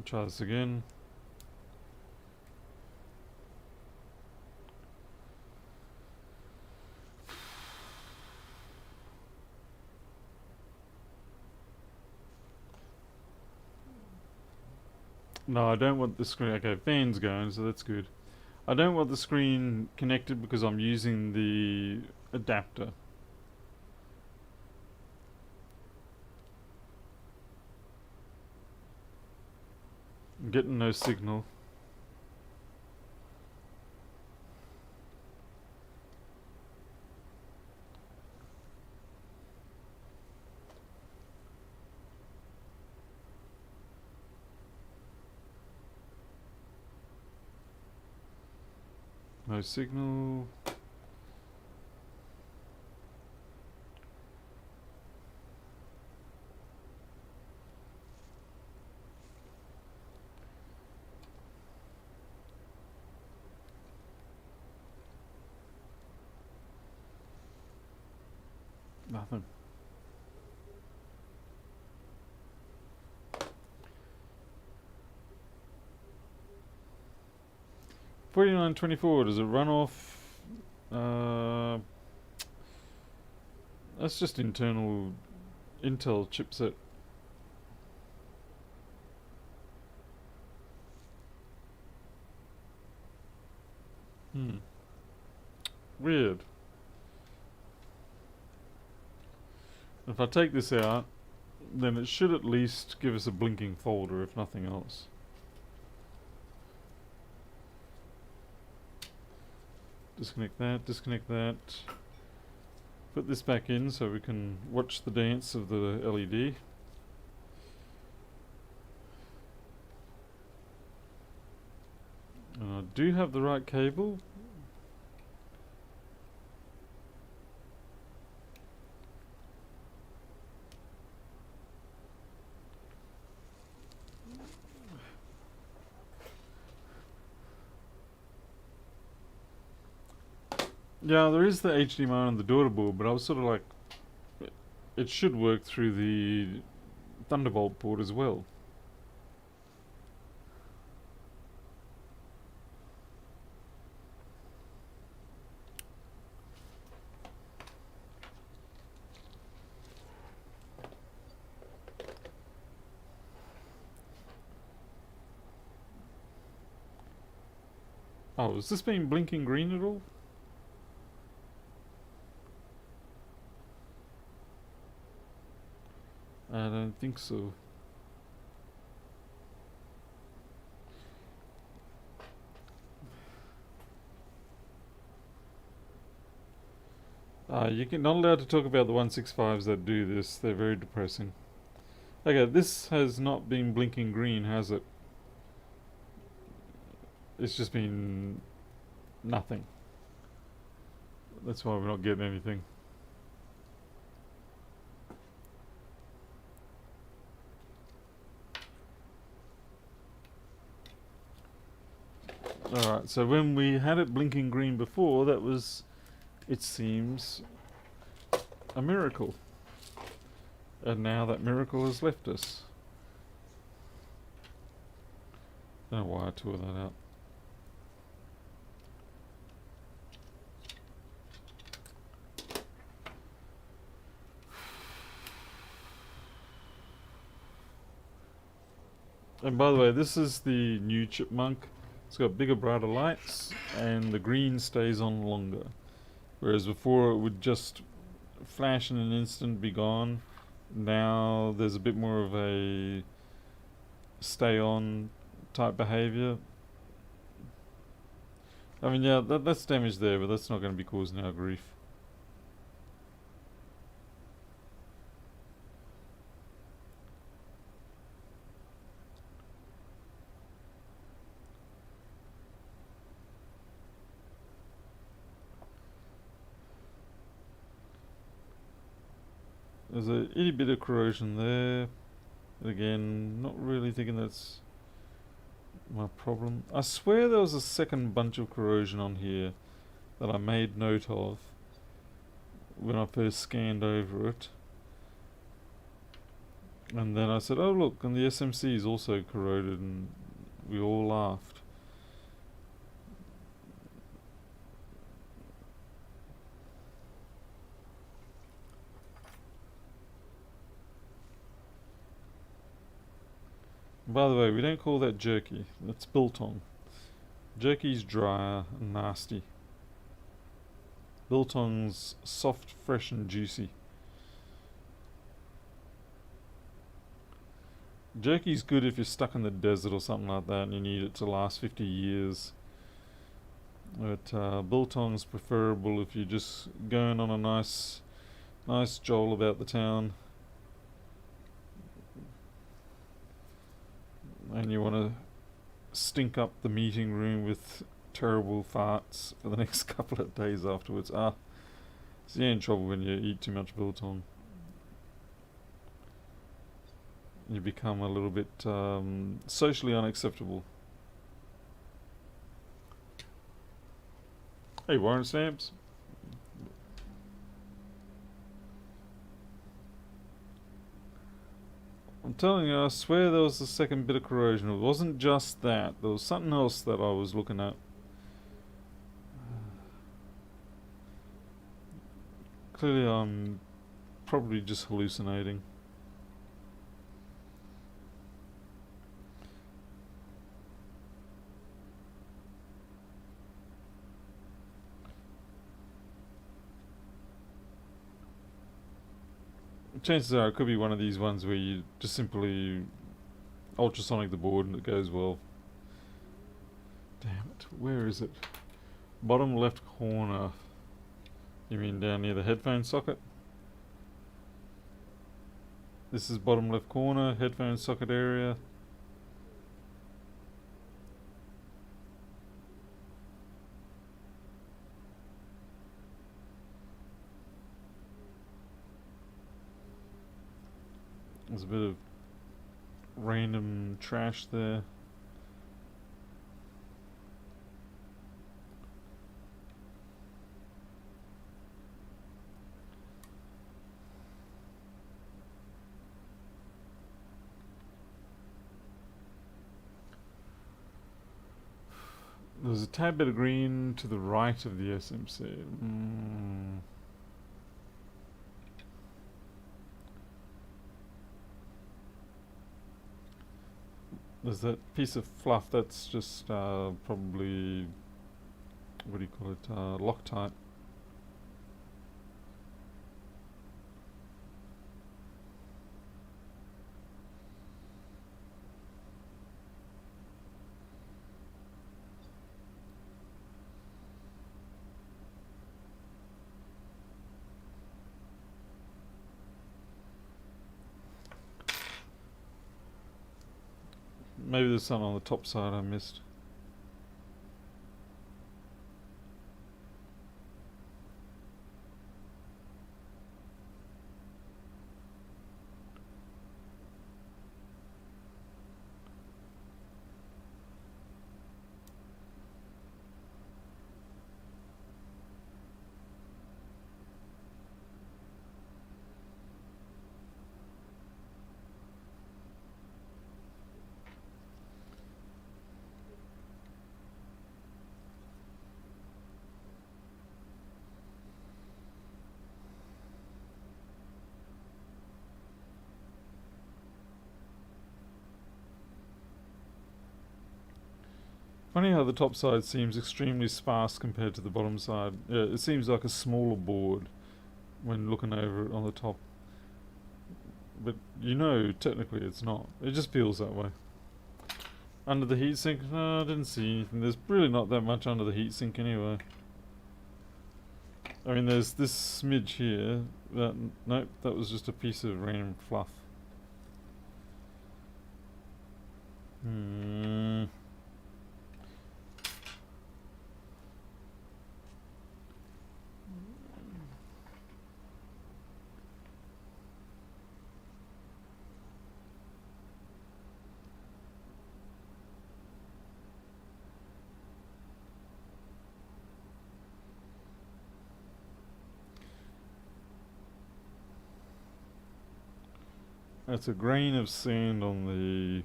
Try this again. No, I don't want the screen. Okay, fan's going, so that's good. I don't want the screen connected because I'm using the adapter. I'm getting no signal. No signal. Nothing. $49.24. Does it run off? That's just internal Intel chipset. Weird. If I take this out, then it should at least give us a blinking folder, if nothing else. Disconnect that. Put this back in so we can watch the dance of the LED. And I do have the right cable. Yeah, there is the HDMI on the daughter board, but I was sort of like, it should work through the Thunderbolt port as well. Oh, has this been blinking green at all? I don't think so. You're not allowed to talk about the 165s that do this. They're very depressing. Okay, this has not been blinking green, has it? It's just been nothing. That's why we're not getting anything. Alright, so when we had it blinking green before, that was, it seems, a miracle. And now that miracle has left us. Don't know why I tore that out. And by the way, this is the new Chipmunk. It's got bigger, brighter lights, and the green stays on longer. Whereas before it would just flash in an instant, be gone. Now there's a bit more of a stay on type behavior. I mean, yeah, that's damage there, but that's not going to be causing our grief. There's a itty bit of corrosion there. But again, not really thinking that's my problem. I swear there was a second bunch of corrosion on here that I made note of when I first scanned over it. And then I said, oh look, and the SMC is also corroded, and we all laughed. By the way, we don't call that jerky. That's biltong. Jerky's drier and nasty. Biltong's soft, fresh, and juicy. Jerky's good if you're stuck in the desert or something like that and you need it to last 50 years. But biltong's preferable if you're just going on a nice joll about the town and you want to stink up the meeting room with terrible farts for the next couple of days afterwards. So you're in trouble when you eat too much biltong. You become a little bit socially unacceptable. Hey, warrant stamps. I'm telling you, I swear there was a second bit of corrosion. It wasn't just that. There was something else that I was looking at. Clearly I'm probably just hallucinating. Chances are it could be one of these ones where you just simply ultrasonic the board and it goes well. Damn it, where is it? Bottom left corner. You mean down near the headphone socket? This is bottom left corner, headphone socket area. There's a bit of random trash there. There's a tad bit of green to the right of the SMC. There's that piece of fluff that's just probably, what do you call it, Loctite. Maybe there's something on the top side I missed. Funny how the top side seems extremely sparse compared to the bottom side. Yeah, it seems like a smaller board when looking over it on the top. But you know, technically it's not. It just feels that way. Under the heatsink? No, I didn't see anything. There's really not that much under the heatsink anyway. I mean, there's this smidge here. Nope, that was just a piece of random fluff. That's a grain of sand on the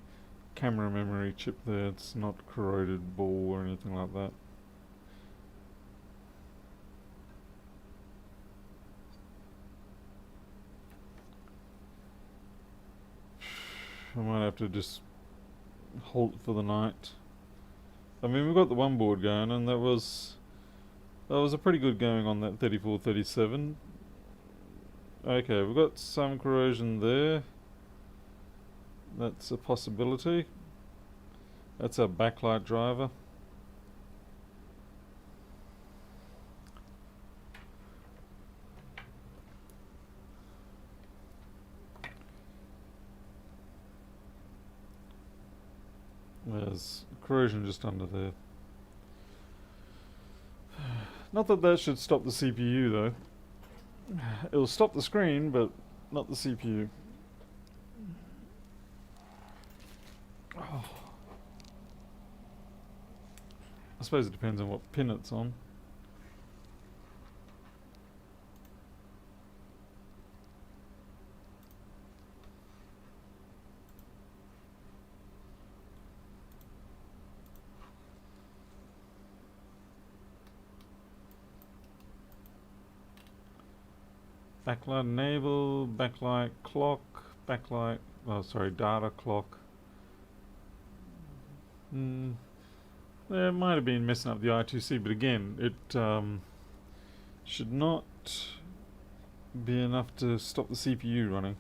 camera memory chip there. It's not corroded ball or anything like that. I might have to just halt for the night. I mean, we've got the one board going, and that was a pretty good going on that 3437. Okay, we've got some corrosion there. That's a possibility. That's our backlight driver. There's corrosion just under there. Not that that should stop the CPU though. It'll stop the screen, but not the CPU. Oh. I suppose it depends on what pin it's on. Backlight enable, backlight clock, backlight, data clock. It might have been messing up the I2C, but again, it should not be enough to stop the CPU running.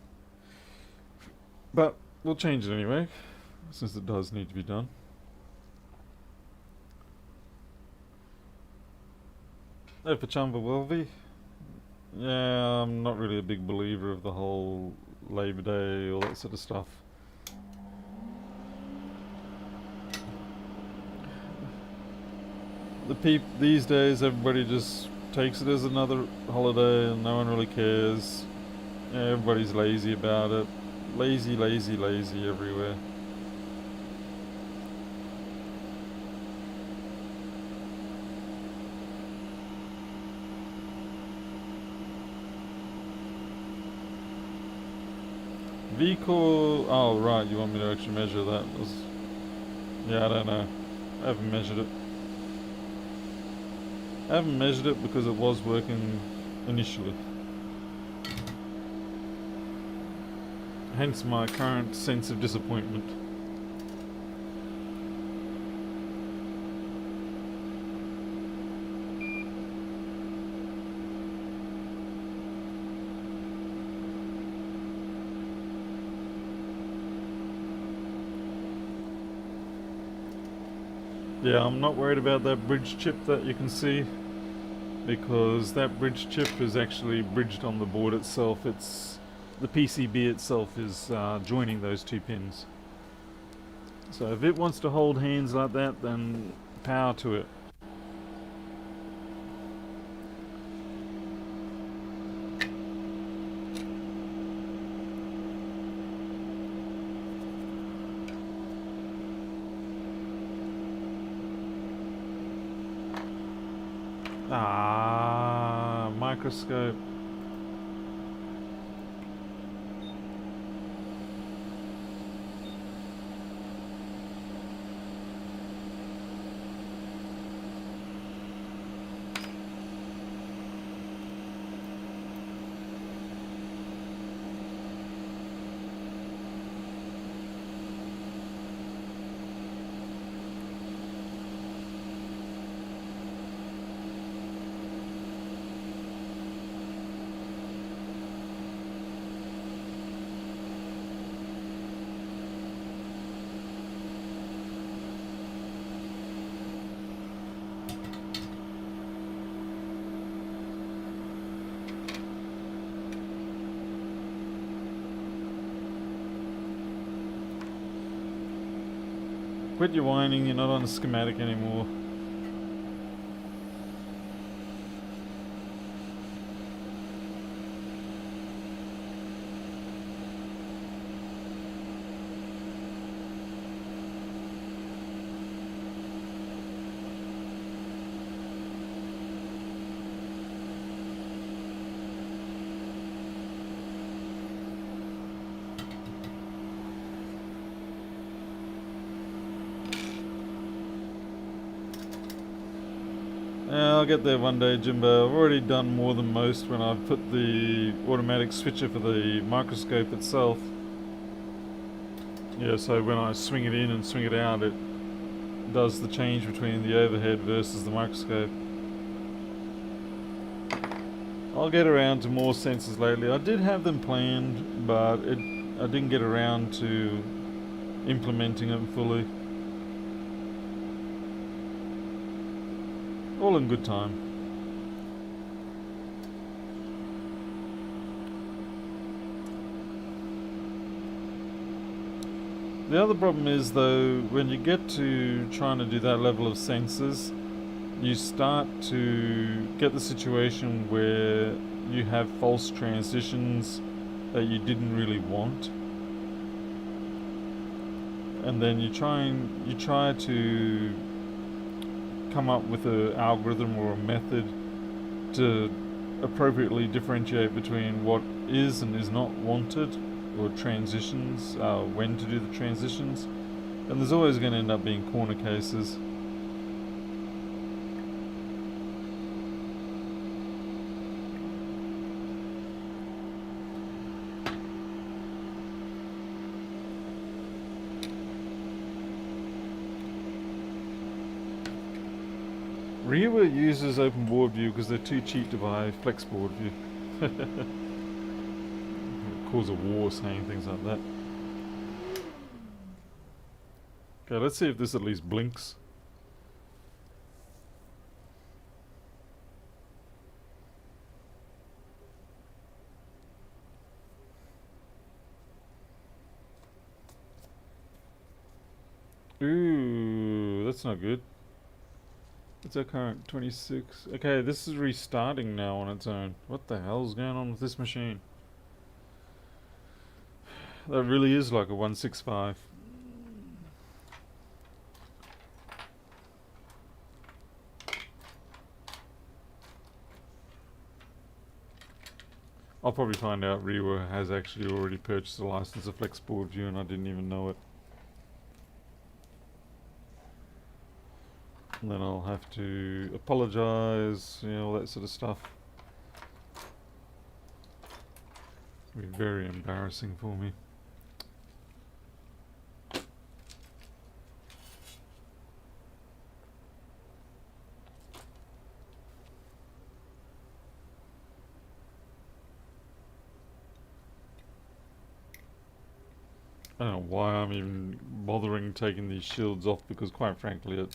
But we'll change it anyway, since it does need to be done. Oh, for Chumba Welvy. Yeah, I'm not really a big believer of the whole Labor Day, all that sort of stuff. These days, everybody just takes it as another holiday and no one really cares. Yeah, everybody's lazy about it. Lazy, lazy, lazy everywhere. Vehicle. Oh, right, you want me to actually measure that? Yeah, I don't know. I haven't measured it. I haven't measured it because it was working initially. Hence my current sense of disappointment. Yeah, I'm not worried about that bridge chip that you can see, because that bridge chip is actually bridged on the board itself. It's the PCB itself is joining those two pins. So if it wants to hold hands like that, then power to it. Microscope. Quit your whining, you're not on a schematic anymore. Yeah, I'll get there one day, Jimbo. I've already done more than most when I've put the automatic switcher for the microscope itself. Yeah, so when I swing it in and swing it out, it does the change between the overhead versus the microscope. I'll get around to more sensors lately. I did have them planned, but I didn't get around to implementing them fully. All in good time. The other problem is, though, when you get to trying to do that level of sensors, you start to get the situation where you have false transitions that you didn't really want, and then you try to come up with an algorithm or a method to appropriately differentiate between what is and is not wanted, or transitions, when to do the transitions, and there's always going to end up being corner cases. Reaver uses open board view because they're too cheap to buy flex board view. Cause a war saying things like that. Okay, let's see if this at least blinks. Ooh, that's not good. It's our current 26. Okay, this is restarting now on its own. What the hell's going on with this machine? That really is like a 165. I'll probably find out Rewa has actually already purchased a license of Flexboard View and I didn't even know it. And then I'll have to apologise, all that sort of stuff. It'll be very embarrassing for me. I don't know why I'm even bothering taking these shields off, because quite frankly I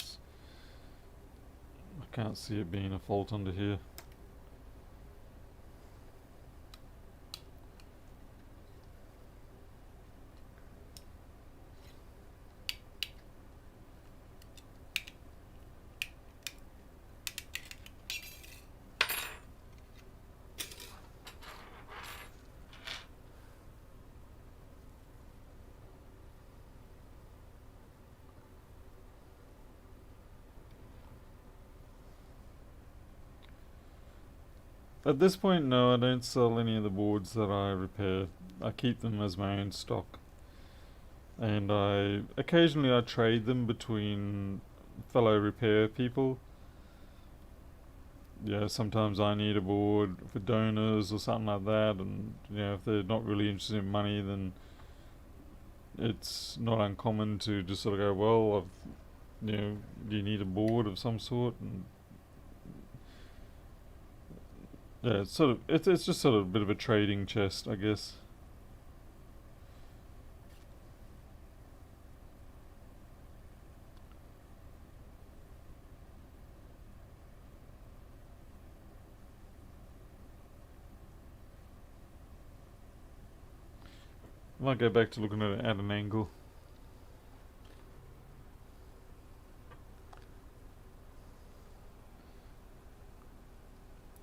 can't see it being a fault under here. At this point, no, I don't sell any of the boards that I repair. I keep them as my own stock. And occasionally I trade them between fellow repair people. Yeah, sometimes I need a board for donors or something like that, and if they're not really interested in money, then it's not uncommon to just sort of go, well, do you need a board of some sort? And yeah, it's just sort of a bit of a trading chest, I guess. I might go back to looking at it at an angle.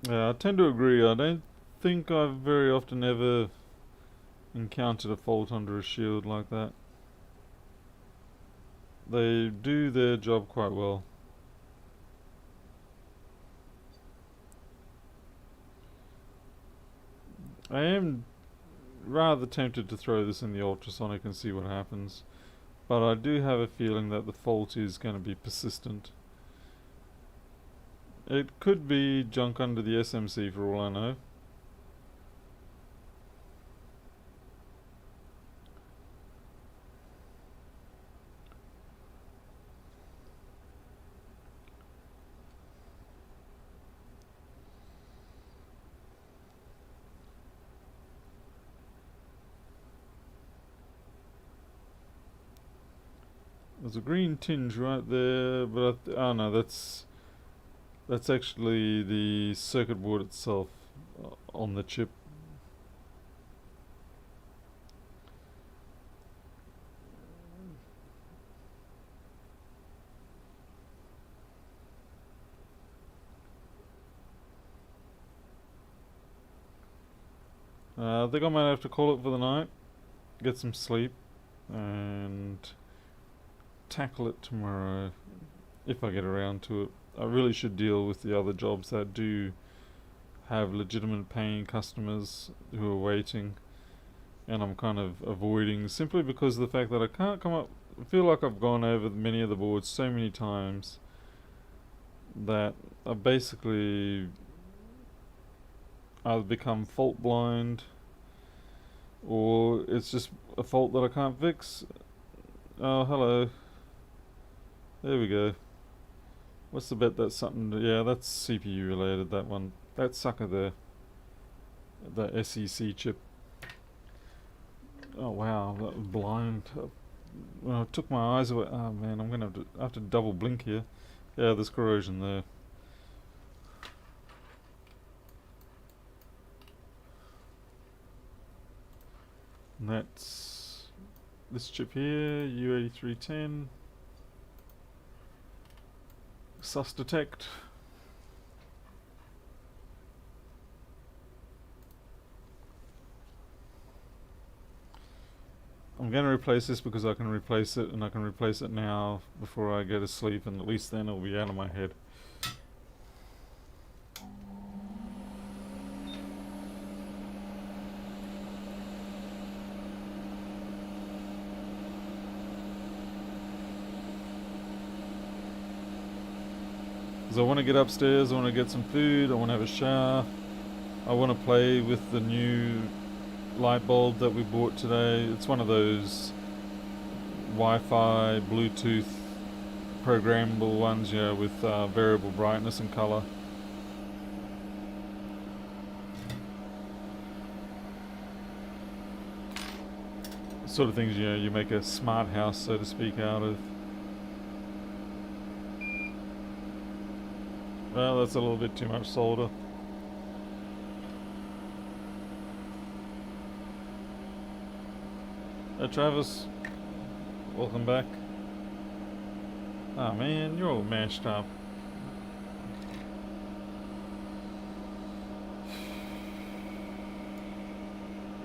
Yeah, I tend to agree. I don't think I've very often ever encountered a fault under a shield like that. They do their job quite well. I am rather tempted to throw this in the ultrasonic and see what happens, but I do have a feeling that the fault is going to be persistent. It could be junk under the SMC for all I know. There's a green tinge right there, but oh no, that's actually the circuit board itself on the chip. I think I might have to call it for the night, get some sleep, and tackle it tomorrow if I get around to it. I really should deal with the other jobs that do have legitimate paying customers who are waiting, and I'm kind of avoiding simply because of the fact that I can't come up. I feel like I've gone over many of the boards so many times that I basically either become fault blind or it's just a fault that I can't fix. Oh, hello. There we go. What's the bet that's something? Yeah, that's CPU related, that one. That sucker there. The SEC chip. Oh wow, that was blind. Well, it took my eyes away. Oh man, I'm gonna have to double blink here. Yeah, there's corrosion there. And that's this chip here, U8310. Sus detect. I'm going to replace this because I can replace it, and I can replace it now before I go to sleep, and at least then it'll be out of my head. Because I want to get upstairs, I want to get some food, I want to have a shower, I want to play with the new light bulb that we bought today. It's one of those Wi-Fi, Bluetooth programmable ones, yeah, with variable brightness and color. Sort of things, you know, you make a smart house, so to speak, out of. Well, that's a little bit too much solder. Hey Travis, welcome back. Oh man, you're all mashed up.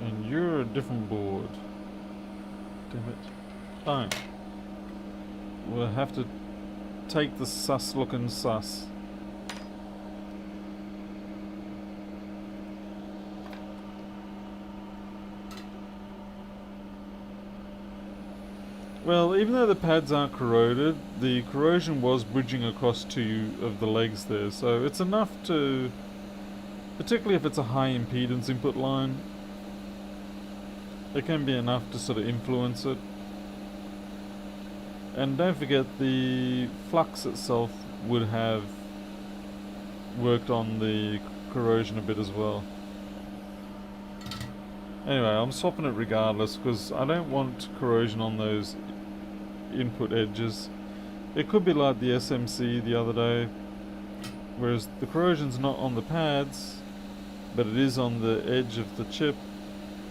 And you're a different board. Damn it. Don't. We'll have to take the sus looking sus. Well, even though the pads aren't corroded, the corrosion was bridging across two of the legs there, so it's enough to, particularly if it's a high impedance input line, it can be enough to sort of influence it. And don't forget, the flux itself would have worked on the corrosion a bit as well. Anyway, I'm swapping it regardless because I don't want corrosion on those input edges. It could be like the SMC the other day, whereas the corrosion's not on the pads, but it is on the edge of the chip,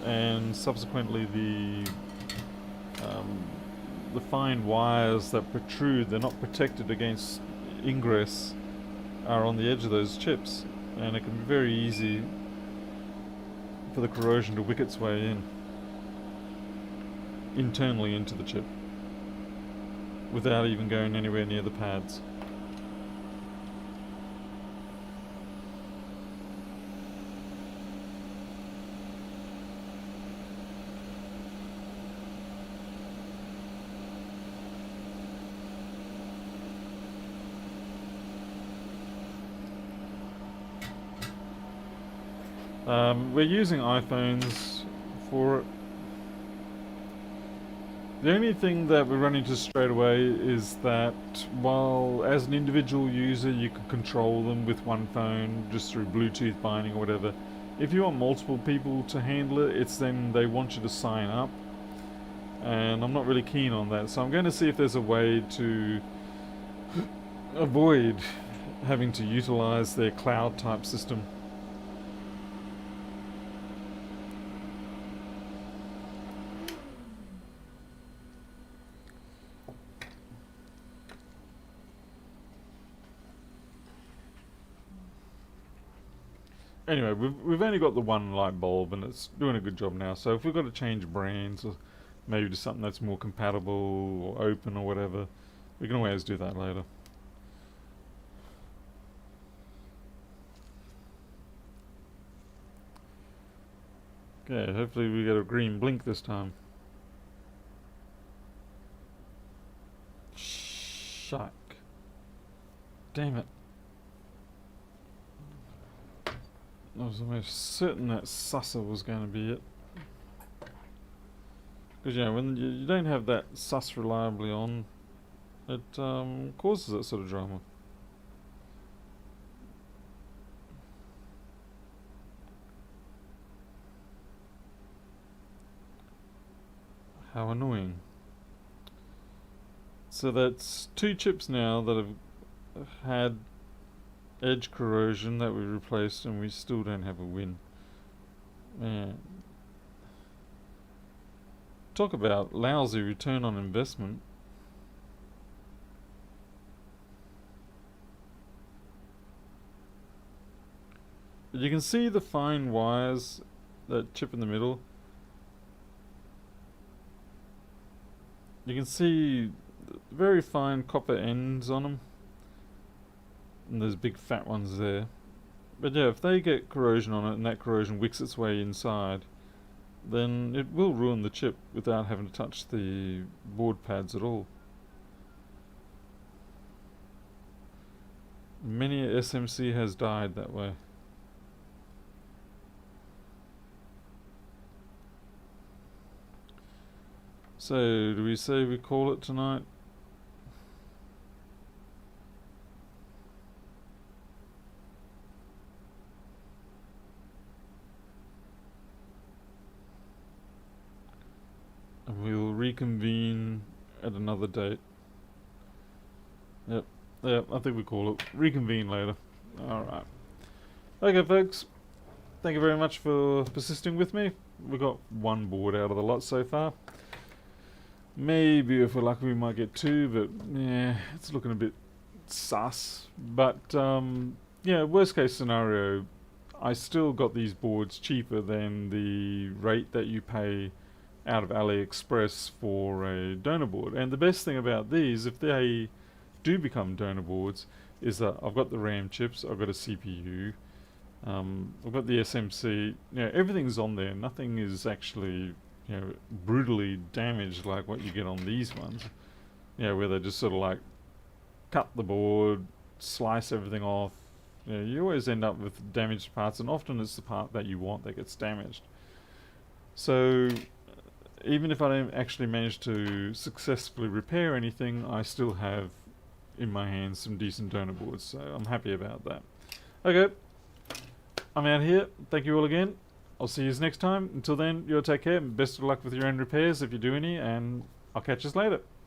and subsequently the fine wires that protrude, they're not protected against ingress, are on the edge of those chips. and it can be very easy for the corrosion to wick its way in internally into the chip without even going anywhere near the pads. We're using iPhones for it. The only thing that we run into straight away is that while as an individual user you can control them with one phone just through Bluetooth binding or whatever, if you want multiple people to handle it, it's then they want you to sign up, and I'm not really keen on that, so I'm going to see if there's a way to avoid having to utilize their cloud type system. Anyway, we've only got the one light bulb and it's doing a good job now, so if we've got to change brands or maybe to something that's more compatible or open or whatever, we can always do that later. Okay, hopefully we get a green blink this time. Shuck. Damn it. I was almost certain that susser was going to be it. Because, yeah, when you don't have that sus reliably on, it causes that sort of drama. How annoying. So that's 2 chips now that have had edge corrosion that we replaced, and we still don't have a win. Man. Talk about lousy return on investment. You can see the fine wires, that chip in the middle. You can see very fine copper ends on them. And there's big fat ones there. But yeah, if they get corrosion on it and that corrosion wicks its way inside, then it will ruin the chip without having to touch the board pads at all. Many a SMC has died that way. So, do we say we call it tonight? And we'll reconvene at another date. Yep, I think we call it. Reconvene later. Alright. Okay, folks. Thank you very much for persisting with me. We got 1 board out of the lot so far. Maybe if we're lucky we might get 2, but yeah, it's looking a bit sus. But yeah, worst case scenario, I still got these boards cheaper than the rate that you pay out of AliExpress for a donor board. And the best thing about these, if they do become donor boards, is that I've got the RAM chips, I've got a CPU, I've got the SMC, everything's on there. Nothing is actually brutally damaged like what you get on these ones. Where they just sort of like cut the board, slice everything off. You always end up with damaged parts, and often it's the part that you want that gets damaged. So even if I don't actually manage to successfully repair anything, I still have in my hands some decent donor boards, so I'm happy about that. Okay, I'm out here. Thank you all again. I'll see you next time. Until then, you all take care, and best of luck with your own repairs if you do any, and I'll catch us later.